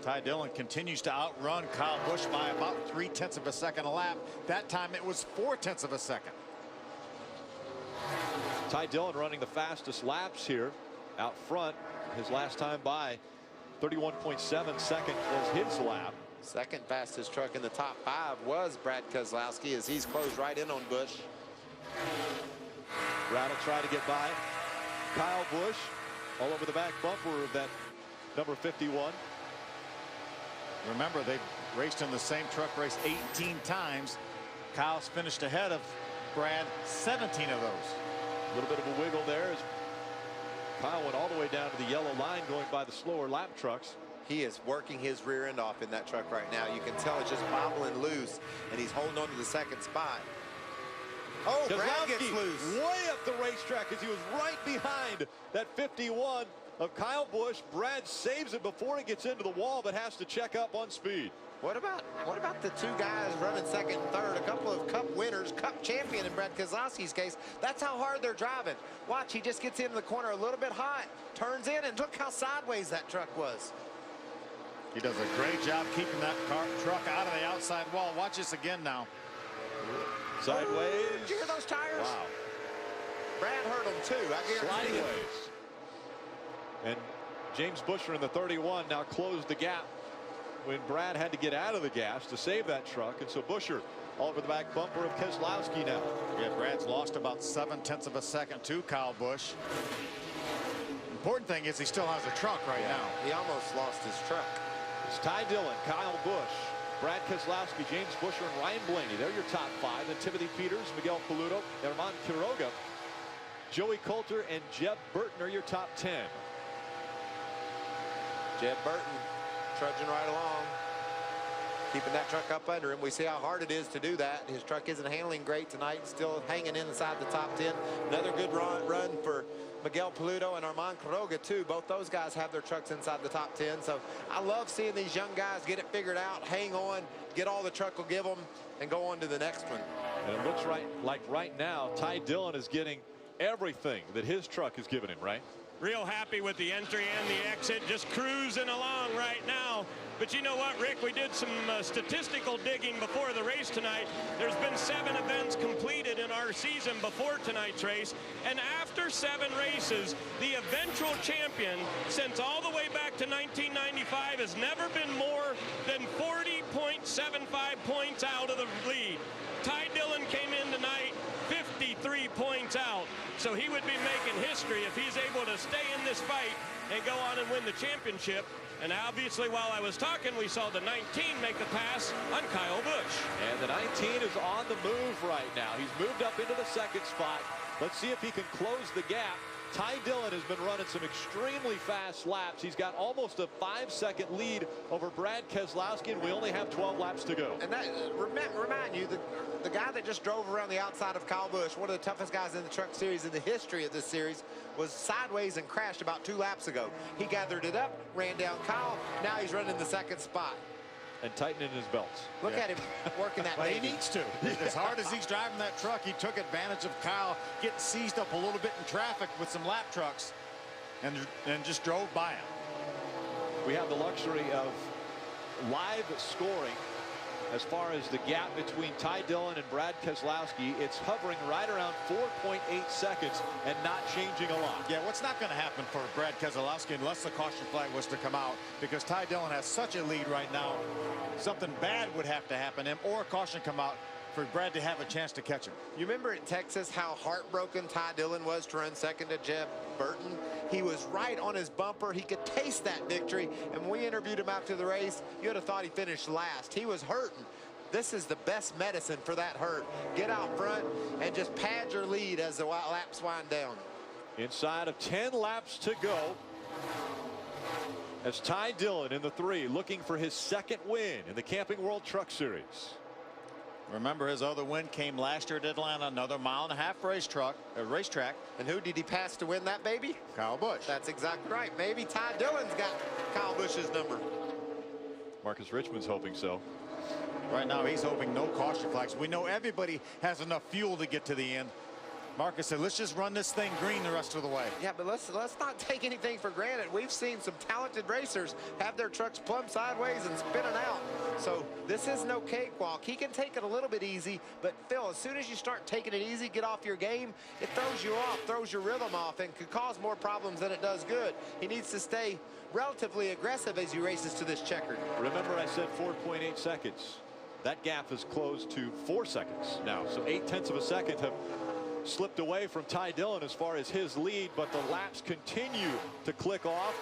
Ty Dillon continues to outrun Kyle Busch by about 0.3 of a second a lap. That time it was 0.4 of a second. Ty Dillon running the fastest laps here out front. His last time by 31.7 seconds was his lap. Second fastest truck in the top 5 was Brad Keselowski as he's closed right in on Busch. Brad will try to get by Kyle Busch all over the back bumper of that number 51. Remember, they raced in the same truck race 18 times. Kyle's finished ahead of Brad 17 of those. A little bit of a wiggle there as Kyle went all the way down to the yellow line going by the slower lap trucks. He is working his rear end off in that truck right now. You can tell it's just bobbling loose, and he's holding on to the second spot. Oh, Brad gets loose. Way up the racetrack as he was right behind that 51 of Kyle Busch. Brad saves it before he gets into the wall, but has to check up on speed. What about the 2 guys running second and third? A couple of Cup winners, Cup champion in Brad Keselowski's case. That's how hard they're driving. Watch, he just gets into the corner a little bit hot, turns in, and look how sideways that truck was. He does a great job keeping that truck out of the outside wall. Watch this again now. Sideways. Oh, did you hear those tires? Wow. Brad heard them too, I guarantee it. And James Busher in the 31 now closed the gap when Brad had to get out of the gas to save that truck. And so Buescher all over the back bumper of Keselowski now. Yeah, Brad's lost about 0.7 of a second to Kyle Busch. Important thing is he still has a truck right now. He almost lost his truck. It's Ty Dillon, Kyle Busch, Brad Keselowski, James Buescher, and Ryan Blaney. They're your top 5. Then Timothy Peters, Miguel Paludo, Herman Quiroga, Joey Coulter, and Jeb Burton are your top 10. Jeb Burton trudging right along, keeping that truck up under him. We see how hard it is to do that. His truck isn't handling great tonight, still hanging inside the top 10. Another good run for Miguel Paludo and Herman Quiroga too. Both those guys have their trucks inside the top 10. So I love seeing these young guys get it figured out, hang on, get all the truck will give them, and go on to the next one. And it looks like right now Ty Dillon is getting everything that his truck has given him, right? Real happy with the entry and the exit, just cruising along right now. But you know what, Rick, we did some statistical digging before the race tonight. There's been 7 events completed in our season before tonight's race, and after 7 races, the eventual champion, since all the way back to 1995, has never been more than 40.75 points out of the lead. Ty Dillon came in tonight 53 points out, so he would be making history if he's able to stay in this fight and go on and win the championship. And obviously, while I was talking, we saw the 19 make the pass on Kyle Busch. And the 19 is on the move right now. He's moved up into the 2nd spot. Let's see if he can close the gap. Ty Dillon has been running some extremely fast laps. He's got almost a 5-second lead over Brad Keselowski, and we only have 12 laps to go. And that remind you, the guy that just drove around the outside of Kyle Busch, one of the toughest guys in the truck series in the history of this series, was sideways and crashed about 2 laps ago. He gathered it up, ran down Kyle. Now he's running the 2nd spot. And tightening his belts. Look at him working that baby. He needs to. As hard as he's driving that truck, he took advantage of Kyle getting seized up a little bit in traffic with some lap trucks and just drove by him. We have the luxury of live scoring as far as the gap between Ty Dillon and Brad Keselowski. It's hovering right around 4.8 seconds and not changing a lot. Yeah, what's not going to happen for Brad Keselowski unless the caution flag was to come out, because Ty Dillon has such a lead right now. Something bad would have to happen to him, or a caution come out for Brad to have a chance to catch him. You remember at Texas how heartbroken Ty Dillon was to run 2nd to Jeb Burton? He was right on his bumper. He could taste that victory. And when we interviewed him after the race, you would have thought he finished last. He was hurting. This is the best medicine for that hurt. Get out front and just pad your lead as the laps wind down. Inside of 10 laps to go, as Ty Dillon in the 3 looking for his 2nd win in the Camping World Truck Series. Remember, his other win came last year at Atlanta, another 1.5-mile racetrack. And who did he pass to win that baby? Kyle Busch. That's exactly right. Maybe Ty Dillon's got Kyle Busch's number. Marcus Richmond's hoping so. Right now, he's hoping no caution flags. We know everybody has enough fuel to get to the end. Marcus said, let's just run this thing green the rest of the way. Yeah, but let's not take anything for granted. We've seen some talented racers have their trucks plumb sideways and spinning out. So this is no cakewalk. He can take it a little bit easy, but Phil, as soon as you start taking it easy, get off your game, it throws you off, throws your rhythm off, and could cause more problems than it does good. He needs to stay relatively aggressive as he races to this checkered. Remember, I said 4.8 seconds. That gap is closed to 4 seconds now. So 0.8 of a second have slipped away from Ty Dillon as far as his lead, but the laps continue to click off,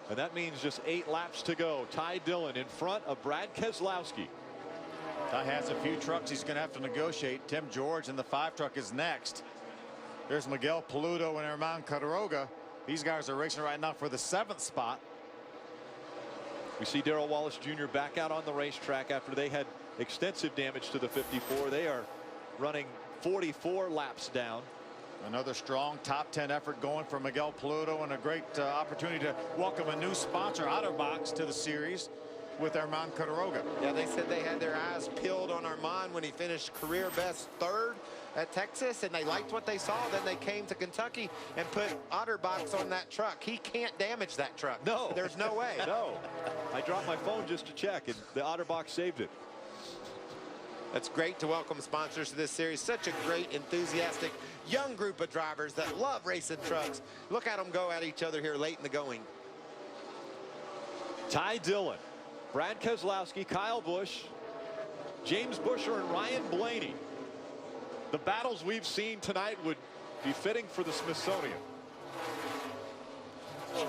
and that means just 8 laps to go. Ty Dillon in front of Brad Keselowski. Ty has a few trucks he's going to have to negotiate. Tim George in the 5 truck is next. There's Miguel Paludo and Herman Quiroga. These guys are racing right now for the 7th spot. We see Darrell Wallace Jr. back out on the racetrack after they had extensive damage to the 54. They are running 44 laps down. Another strong top 10 effort going for Miguel Paludo, and a great opportunity to welcome a new sponsor, OtterBox, to the series with Herman Quiroga. Yeah, they said they had their eyes peeled on Herman when he finished career best 3rd at Texas, and they liked what they saw. Then they came to Kentucky and put OtterBox on that truck. He can't damage that truck. No. There's no way. No. I dropped my phone just to check, and the OtterBox saved it. That's great to welcome sponsors to this series. Such a great, enthusiastic, young group of drivers that love racing trucks. Look at them go at each other here late in the going. Ty Dillon Brad Keselowski, Kyle Busch, James Buescher, and Ryan Blaney. The battles we've seen tonight would be fitting for the Smithsonian.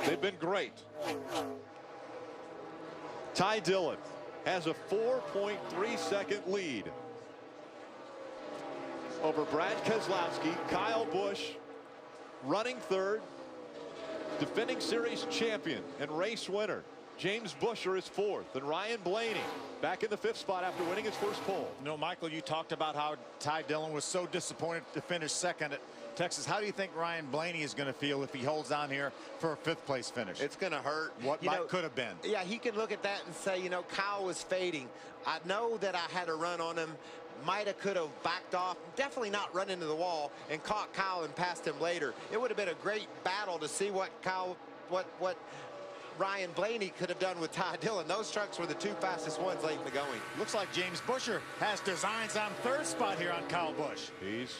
They've been great. Ty Dillon has a 4.3-second lead over Brad Keselowski. Kyle Busch running third, defending series champion and race winner James Buescher is fourth, and Ryan Blaney back in the fifth spot after winning his first pole. No, Michael, you talked about how Ty Dillon was so disappointed to finish second at Texas. How do you think Ryan Blaney is going to feel if he holds on here for a fifth-place finish? It's going to hurt. What could have been. Yeah, he can look at that and say, you know, Kyle was fading. I know that I had a run on him. Might have, could have backed off. Definitely not run into the wall and caught Kyle and passed him later. It would have been a great battle to see what Kyle, what Ryan Blaney could have done with Ty Dillon. Those trucks were the two fastest ones late in the going. Looks like James Buescher has designs on third spot here on Kyle Busch. He's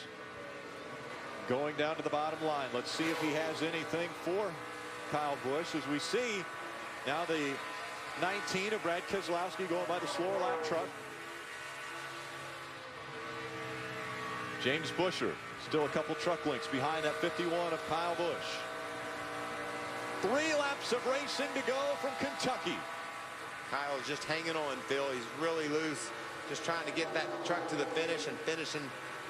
going down to the bottom line. Let's see if he has anything for Kyle Busch. As we see now, the 19 of Brad Keselowski going by the slower lap truck. James Buescher still a couple truck lengths behind that 51 of Kyle Busch. 3 laps of racing to go from Kentucky. Kyle's just hanging on, Phil. He's really loose. Just trying to get that truck to the finish and finish in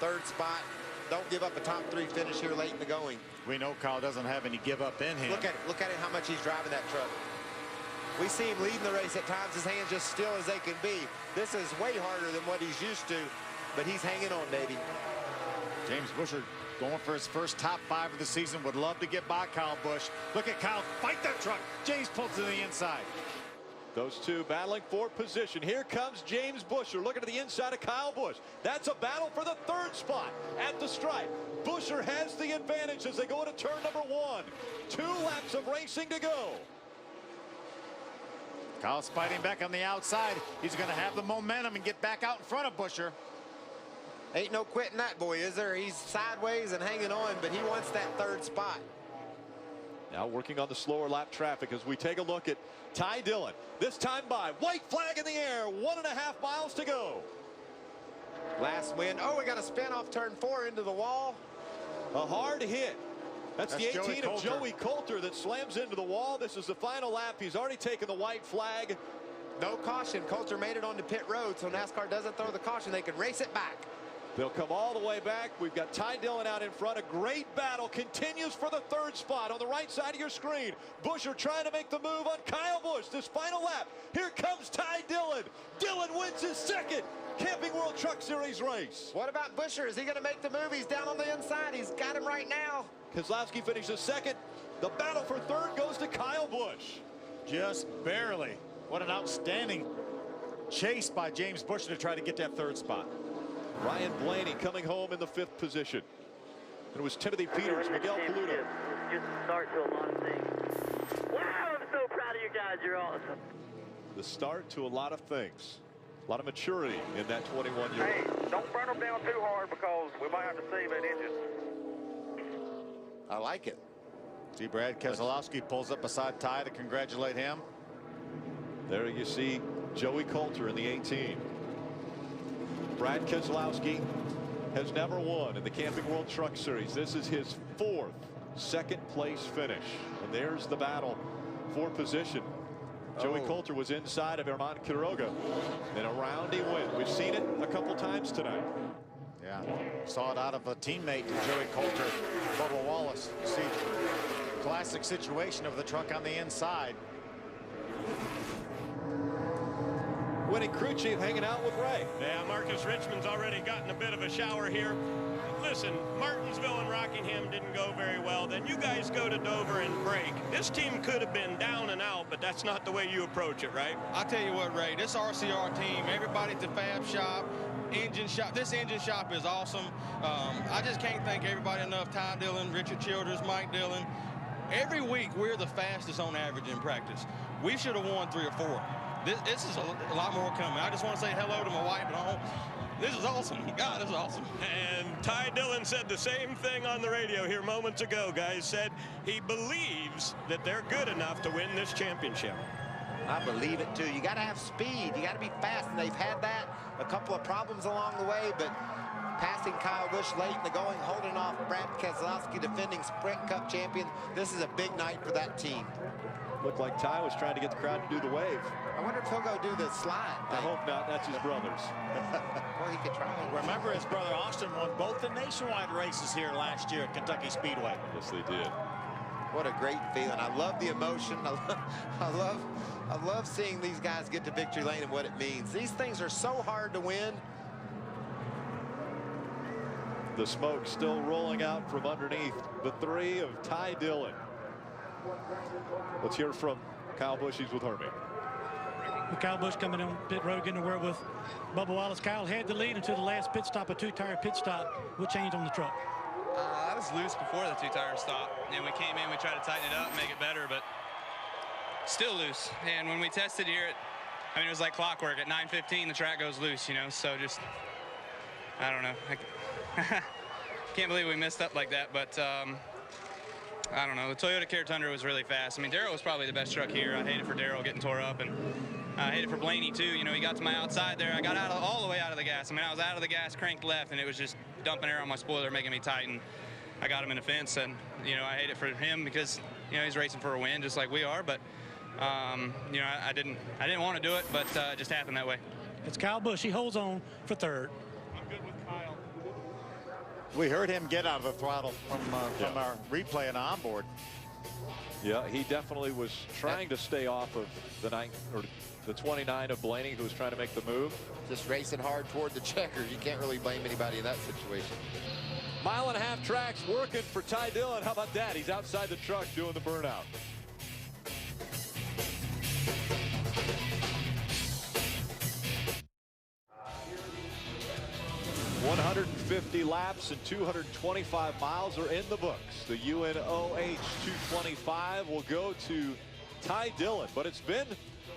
third spot. Don't give up a top 3 finish here late in the going. We know Kyle doesn't have any give up in him. Look at it how much he's driving that truck. We see him leading the race at times, his hands just still as they can be. This is way harder than what he's used to, but he's hanging on, baby. James Buescher going for his first top 5 of the season. Would love to get by Kyle Busch. Look at Kyle fight that truck. James pulls to the inside. Those two battling for position. Here comes James Buescher looking to the inside of Kyle Busch. That's a battle for the third spot at the stripe. Buescher has the advantage as they go into turn number 1. 2 laps of racing to go. Kyle's fighting back on the outside. He's going to have the momentum and get back out in front of Buescher. Ain't no quitting that boy, is there? He's sideways and hanging on, but he wants that third spot. Now working on the slower lap traffic as we take a look at Ty Dillon. This time by white flag in the air, 1.5 miles to go. Last win. Oh, we got a spin off turn 4 into the wall. A hard hit. That's the 18 of Coulter. Joey Coulter that slams into the wall. This is the final lap. He's already taken the white flag. No caution. Coulter made it onto pit road, so NASCAR doesn't throw the caution. They can race it back. They'll come all the way back. We've got Ty Dillon out in front. A great battle continues for the third spot on the right side of your screen. Buescher trying to make the move on Kyle Busch. This final lap. Here comes Ty Dillon. Dillon wins his second Camping World Truck Series race. What about Buescher? Is he going to make the move? He's down on the inside. He's got him right now. Keselowski finishes second. The battle for third goes to Kyle Busch. Just barely. What an outstanding chase by James Buescher to try to get that third spot. Ryan Blaney coming home in the 5th position. It was Timothy Peters, Miguel Paludo. Just start to a lot of things. Wow, I'm so proud of you guys. You're awesome. The start to a lot of things. A lot of maturity in that 21-year-old. Hey, don't burn them down too hard because we might have to save that engine. I like it. See Brad Keselowski pulls up beside Ty to congratulate him. There you see Joey Coulter in the 18. Brad Keselowski has never won in the Camping World Truck Series. This is his 4th second-place finish. And there's the battle for position. Joey Coulter was inside of Herman Quiroga, and around he went. We've seen it a couple times tonight. Yeah, saw it out of a teammate to Joey Coulter, Bubba Wallace. You see, classic situation of the truck on the inside. Winning crew chief hanging out with Ray. Yeah, Marcus Richmond's already gotten a bit of a shower here. Listen, Martinsville and Rockingham didn't go very well. Then you guys go to Dover and break. This team could have been down and out, but that's not the way you approach it, right? I tell you what, Ray, this RCR team, everybody at the fab shop, engine shop, this engine shop is awesome. I just can't thank everybody enough. Ty Dillon, Richard Childers, Mike Dillon. Every week, we're the fastest on average in practice. We should have won 3 or 4. This is a lot more coming. I just want to say hello to my wife at home. This is awesome. God, this is awesome. And Ty Dillon said the same thing on the radio here moments ago, guys. Said he believes that they're good enough to win this championship. I believe it, too. You got to have speed. You got to be fast, and they've had that. A couple of problems along the way, but passing Kyle Busch late in the going, holding off Brad Keselowski, defending Sprint Cup champion. This is a big night for that team. Looked like Ty was trying to get the crowd to do the wave. I wonder if he'll go do the slide thing. I hope not. That's his brother's. Well, he could try. Remember, his brother Austin won both the nationwide races here last year at Kentucky Speedway. Yes, they did. What a great feeling. I love the emotion. I love seeing these guys get to victory lane and what it means. These things are so hard to win. The smoke still rolling out from underneath the three of Ty Dillon. Let's hear from Kyle Busch. He's with Hermie. With Kyle Busch coming on pit road, getting to work with Bubba Wallace. Kyle had the lead until the last pit stop, a two-tire pit stop. What changed on the truck? I was loose before the two-tire stop, and we came in, we tried to tighten it up, make it better, but still loose. And when we tested here, I mean, it was like clockwork. At 9:15, the track goes loose, you know, so just, I don't know. I can't believe we messed up like that, but I don't know. The Toyota Care Tundra was really fast. I mean, Darrell was probably the best truck here. I hate it for Darrell getting tore up, and I hate it for Blaney, too. You know, he got to my outside there. I got all the way out of the gas. I mean, I was out of the gas, cranked left, and it was just dumping air on my spoiler, making me tighten. I got him in the fence, and, you know, I hate it for him because, you know, he's racing for a win just like we are, but, you know, I didn't want to do it, but it just happened that way. It's Kyle Busch. He holds on for third. I'm good with Kyle. We heard him get out of the throttle from our replay and onboard. Yeah, he definitely was trying to stay off of the 29 of Blaney, who was trying to make the move. Just racing hard toward the checkers. You can't really blame anybody in that situation. Mile-and-a-half tracks working for Ty Dillon. How about that? He's outside the truck doing the burnout. $150 laps and 225 miles are in the books. The UNOH 225 will go to Ty Dillon, but it's been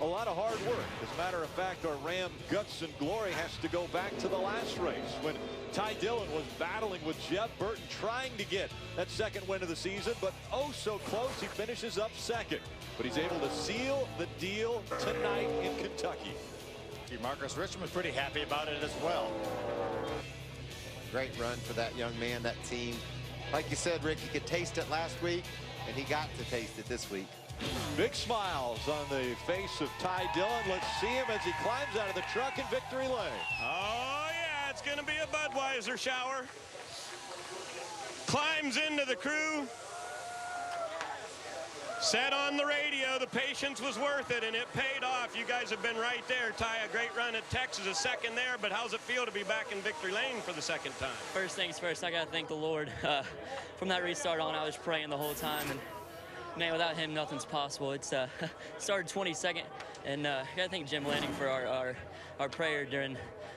a lot of hard work. As a matter of fact, our Ram Guts and Glory has to go back to the last race when Ty Dillon was battling with Jeff Burton, trying to get that second win of the season, but oh so close. He finishes up second, but he's able to seal the deal tonight in Kentucky. Marcus Richmond was pretty happy about it as well. Great run for that young man, that team. Like you said, Rick, he could taste it last week, and he got to taste it this week. Big smiles on the face of Ty Dillon. Let's see him as he climbs out of the truck in victory lane. Oh, yeah, it's going to be a Budweiser shower. Climbs into the crew. Said on the radio, the patience was worth it, and it paid off. You guys have been right there. Ty, a great run at Texas, a second there, but how's it feel to be back in victory lane for the second time? First things first, I got to thank the Lord. From that restart on, I was praying the whole time, and man, without him, nothing's possible. It's started 22nd, and I got to thank Jim Lanning for our prayer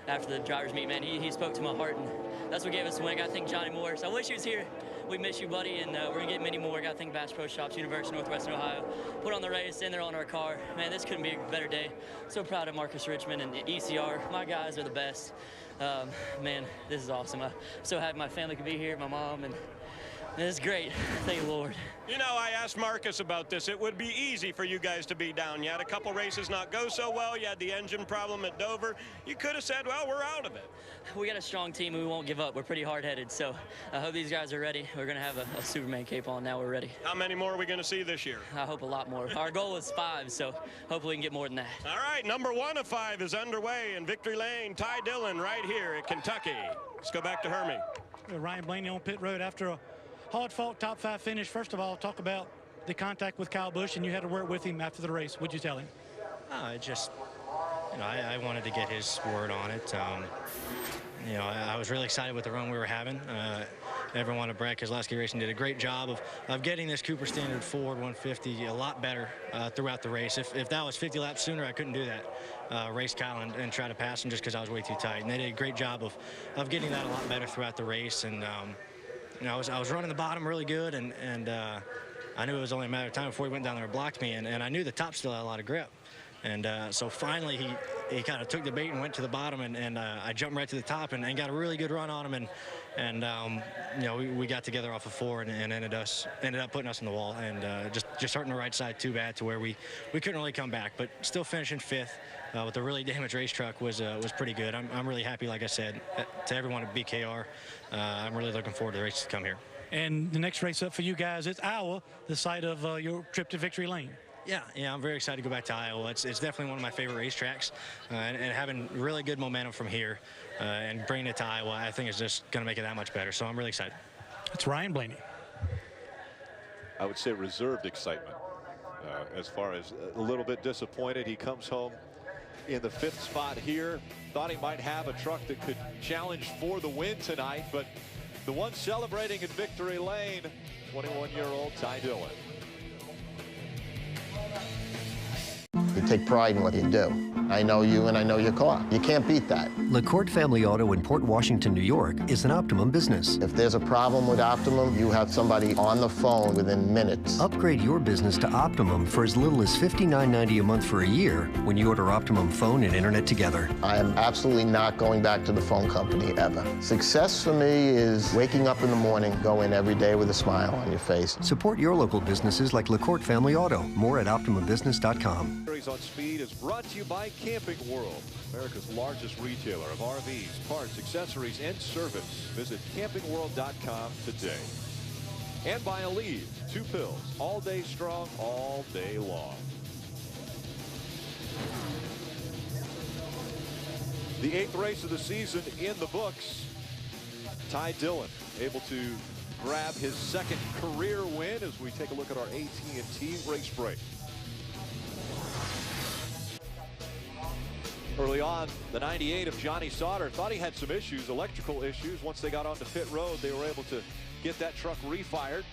after the drivers meet. Man, he spoke to my heart, and that's what gave us the win. I got to thank Johnny Moore. So I wish he was here. We miss you, buddy, and we're going to get many more. I got to thank Bass Pro Shops, University of Northwestern Ohio. Put on the race, in there on our car. Man, this couldn't be a better day. So proud of Marcus Richmond and ECR. My guys are the best. Man, this is awesome. I'm so happy my family could be here, my mom, and it's great. Thank the Lord. You know, I asked Marcus about this. It would be easy for you guys to be down. You had a couple races not go so well. You had the engine problem at Dover. You could have said, well, we're out of it. We got a strong team and we won't give up. We're pretty hard-headed, so I hope these guys are ready. We're going to have a Superman cape on now. We're ready. How many more are we going to see this year? I hope a lot more. Our goal is 5, so hopefully we can get more than that. All right, number 1 of 5 is underway in victory lane. Ty Dillon right here at Kentucky. Let's go back to Hermie. Ryan Blaney on pit road after a hard-fought top 5 finish. First of all, talk about the contact with Kyle Busch, and you had to work with him after the race. What'd you tell him? Just, you know, I wanted to get his word on it. You know, I was really excited with the run we were having. Everyone at Brad Keselowski Racing did a great job of getting this Cooper Standard Ford 150 a lot better throughout the race. If that was 50 laps sooner, I couldn't do that. Race Kyle and try to pass him just because I was way too tight. And they did a great job of getting that a lot better throughout the race. And you know, I was running the bottom really good, and I knew it was only a matter of time before he went down there and blocked me, and I knew the top still had a lot of grip. And so finally he kind of took the bait and went to the bottom, and I jumped right to the top and got a really good run on him, And you know, we got together off of 4 and ended up putting us in the wall, and just hurting the right side too bad to where we couldn't really come back. But still finishing 5th with a really damaged race truck was pretty good. I'm really happy, like I said, to everyone at BKR. I'm really looking forward to the races to come here. And the next race up for you guys is Iowa, the site of your trip to Victory Lane. Yeah, I'm very excited to go back to Iowa. It's definitely one of my favorite racetracks, and having really good momentum from here and bringing it to Iowa, I think is just going to make it that much better. So I'm really excited. It's Ryan Blaney. I would say reserved excitement. As far as a little bit disappointed, he comes home in the 5th spot here. Thought he might have a truck that could challenge for the win tonight, but the one celebrating in Victory Lane, 21-year-old Ty Dillon. You take pride in what you do. I know you and I know your car. You can't beat that. LaCourte Family Auto in Port Washington, New York is an Optimum business. If there's a problem with Optimum, you have somebody on the phone within minutes. Upgrade your business to Optimum for as little as $59.90 a month for a year when you order Optimum phone and internet together. I am absolutely not going back to the phone company ever. Success for me is waking up in the morning, go in every day with a smile on your face. Support your local businesses like LaCourte Family Auto. More at OptimumBusiness.com. On Speed is brought to you by Camping World, America's largest retailer of RVs, parts, accessories, and service. Visit campingworld.com today. And by Aleve, 2 pills, all day strong, all day long. The 8th race of the season in the books. Ty Dillon able to grab his 2nd career win as we take a look at our AT&T race break. Early on, the 98 of Johnny Sauter thought he had some issues, electrical issues. Once they got onto pit road, they were able to get that truck refired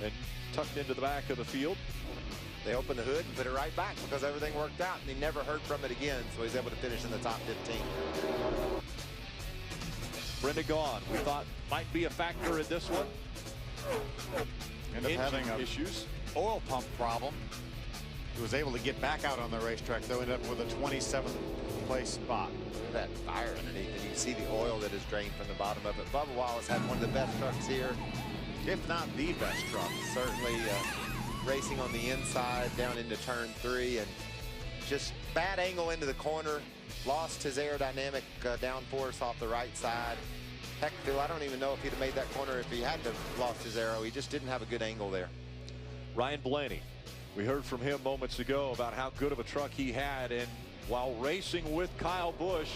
and tucked into the back of the field. They opened the hood and put it right back because everything worked out, and he never heard from it again, so he's able to finish in the top 15. Brenda Gaughan, we thought might be a factor in this one. Ended up having issues. Oil pump problem. He was able to get back out on the racetrack, though, ended up with a 27th place spot. Look at that fire underneath, and you can see the oil that is drained from the bottom of it. Bubba Wallace had one of the best trucks here, if not the best truck. Certainly racing on the inside down into turn 3, and just bad angle into the corner. Lost his aerodynamic downforce off the right side. Heck, Phil, I don't even know if he'd have made that corner if he had to have lost his aero. He just didn't have a good angle there. Ryan Blaney. We heard from him moments ago about how good of a truck he had, and while racing with Kyle Busch,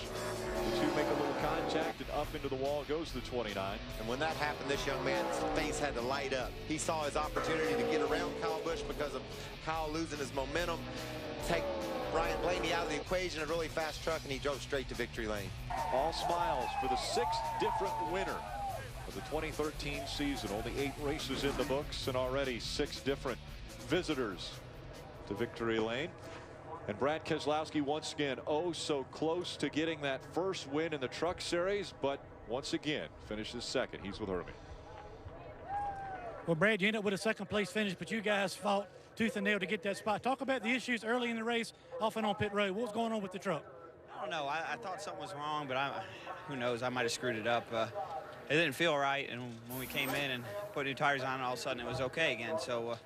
the two make a little contact, and up into the wall goes the 29. And when that happened, this young man's face had to light up. He saw his opportunity to get around Kyle Busch because of Kyle losing his momentum, take Ryan Blaney out of the equation, a really fast truck, and he drove straight to Victory Lane. All smiles for the 6th different winner of the 2013 season. Only 8 races in the books, and already 6 different visitors to Victory Lane. And Brad Keselowski once again so close to getting that first win in the Truck Series, but once again finishes 2nd. He's with Hermie. Well, Brad, you end up with a 2nd place finish, but you guys fought tooth and nail to get that spot. Talk about the issues early in the race off and on pit road. What was going on with the truck? I don't know. I thought something was wrong, but who knows? I might have screwed it up. It didn't feel right, and when we came in and put new tires on, all of a sudden it was okay again. So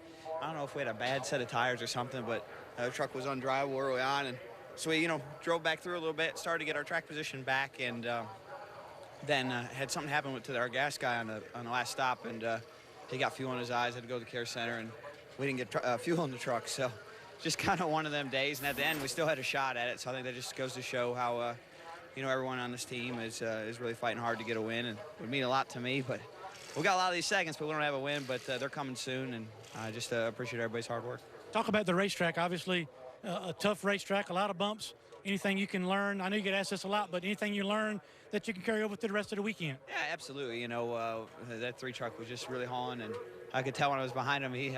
I don't know if we had a bad set of tires or something, but the truck was undrivable early on, and so we, drove back through a little bit, started to get our track position back, and then had something happen to our gas guy on the last stop, and he got fuel in his eyes, had to go to the care center, and we didn't get fuel in the truck. So just kind of one of them days, and at the end we still had a shot at it. So I think that just goes to show how everyone on this team is really fighting hard to get a win, and it would mean a lot to me. But we got a lot of these seconds, but we don't have a win. But they're coming soon, and I just appreciate everybody's hard work. Talk about the racetrack. Obviously, a tough racetrack, a lot of bumps. Anything you can learn? I know you get asked this a lot, but anything you learn that you can carry over to the rest of the weekend? Yeah, absolutely. That 3 truck was just really hauling, and I could tell when I was behind him, he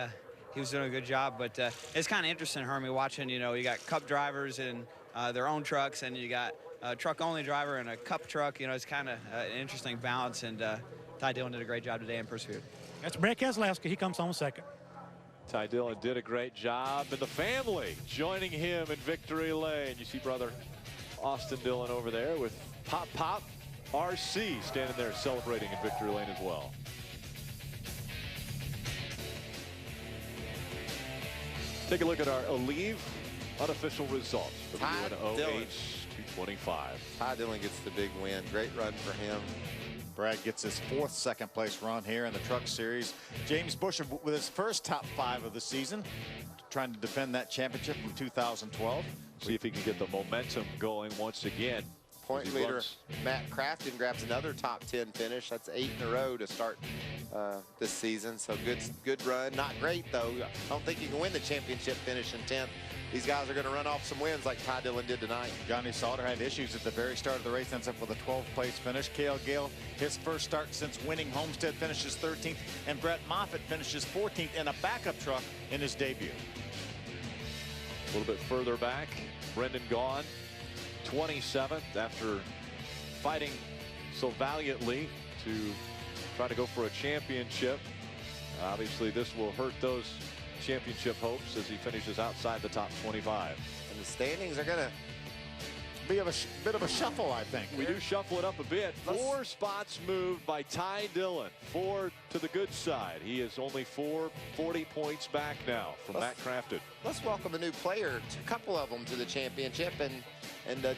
was doing a good job. But it's kind of interesting, Hermie, watching. You got Cup drivers in their own trucks, and you got a truck-only driver in a Cup truck. It's kind of an interesting balance, and Ty Dillon did a great job today and persevered. That's Brad Keselowski. He comes home 2nd. Ty Dillon did a great job, and the family joining him in Victory Lane. You see brother Austin Dillon over there with Pop. RC standing there celebrating in victory lane as well. Take a look at our Aleve unofficial results for the UNOH 225. Ty Dillon gets the big win. Great run for him. Brad gets his 4th second place run here in the Truck Series. James Busher with his first top 5 of the season, trying to defend that championship from 2012. See if he can get the momentum going once again. Point leader Matt Crafton grabs another top 10 finish. That's 8 in a row to start this season. So good run. Not great though. I don't think you can win the championship finish in 10th. These guys are going to run off some wins like Ty Dillon did tonight. Johnny Sauter had issues at the very start of the race, ends up with a 12th place finish. Cale Gale, his first start since winning Homestead, finishes 13th. And Brett Moffitt finishes 14th in a backup truck in his debut. A little bit further back, Brendan Gaughan, 27th after fighting so valiantly to try to go for a championship. Obviously, this will hurt those championship hopes as he finishes outside the top 25. And the standings are going to be a bit of a shuffle, I think. We do shuffle it up a bit. 4 spots moved by Ty Dillon. 4 to the good side. He is only 40 points back now from Matt Crafton. Let's welcome a new player, a couple of them, to the championship. And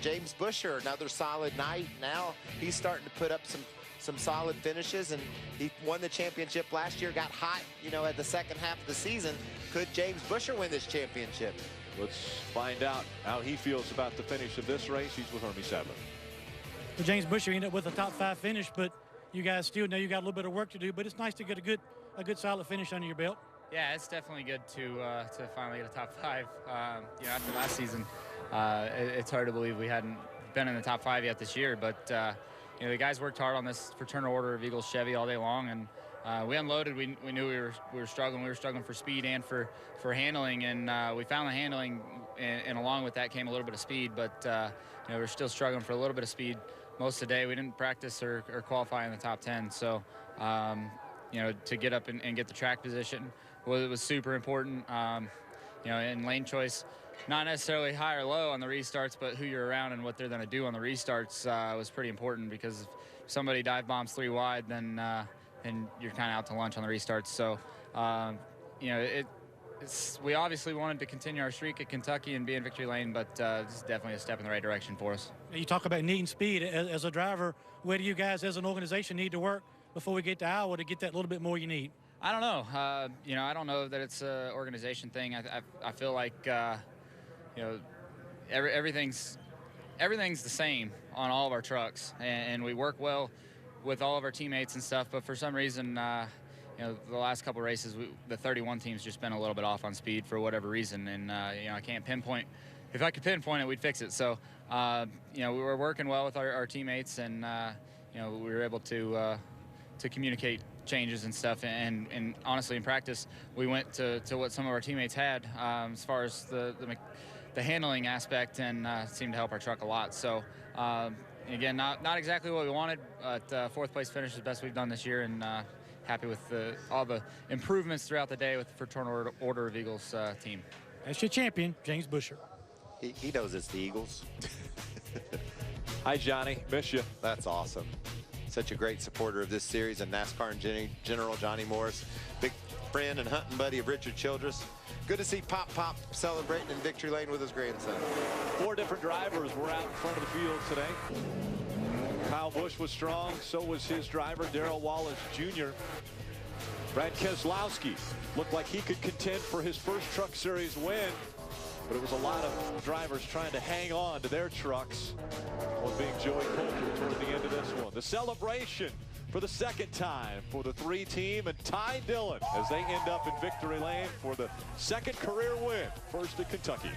James Busher, another solid night. Now he's starting to put up some solid finishes, and he won the championship last year, got hot, you know, at the second half of the season. Could James Busher win this championship? Let's find out how he feels about the finish of this race. He's with Hermie Sadler. Well, James Busher ended up with a top 5 finish, but you guys still know you got a little bit of work to do, but it's nice to get a good solid finish under your belt. Yeah, it's definitely good to finally get a top 5. You know, after last season, it's hard to believe we hadn't been in the top 5 yet this year, but you know, the guys worked hard on this fraternal order of Eagles Chevy all day long, and we unloaded. We knew we were struggling. We were struggling for speed and for handling, and we found the handling, and along with that came a little bit of speed. But you know, we're still struggling for a little bit of speed most of the day. We didn't practice or qualify in the top 10, so you know, to get up and get the track position was super important. You know, in lane choice, not necessarily high or low on the restarts, but who you're around and what they're going to do on the restarts was pretty important, because if somebody dive bombs 3 wide, then you're kind of out to lunch on the restarts. So, you know, we obviously wanted to continue our streak at Kentucky and be in victory lane, but this is definitely a step in the right direction for us. You talk about needing speed. As a driver, where do you guys as an organization need to work before we get to Iowa to get that little bit more you need? I don't know. You know, I don't know that it's an organization thing. I feel like, you know, everything's the same on all of our trucks, and we work well with all of our teammates and stuff. But for some reason, you know, the last couple races, the 31 team's just been a little bit off on speed for whatever reason, and you know, I can't pinpoint. If I could pinpoint it, we'd fix it. So, you know, we were working well with our teammates, and you know, we were able to communicate changes and stuff. And honestly, in practice, we went to what some of our teammates had as far as the handling aspect, and seemed to help our truck a lot. So again, not exactly what we wanted, but 4th place finish is the best we've done this year, and happy with all the improvements throughout the day with the Fraternal Order of Eagles team. That's your champion, James Busher. He knows it's the Eagles. Hi, Johnny. Miss you. That's awesome. Such a great supporter of this series, and NASCAR in general, Johnny Morris. Big friend and hunting buddy of Richard Childress. Good to see Pop celebrating in victory lane with his grandson. 4 different drivers were out in front of the field today. Kyle Busch was strong, so was his driver, Darrell Wallace Jr. Brad Keselowski looked like he could contend for his first Truck Series win, but it was a lot of drivers trying to hang on to their trucks, one being Joey Coulter toward the end of this one. The celebration for the 2nd time for the 3-team and Ty Dillon as they end up in victory lane for the 2nd career win, first at Kentucky.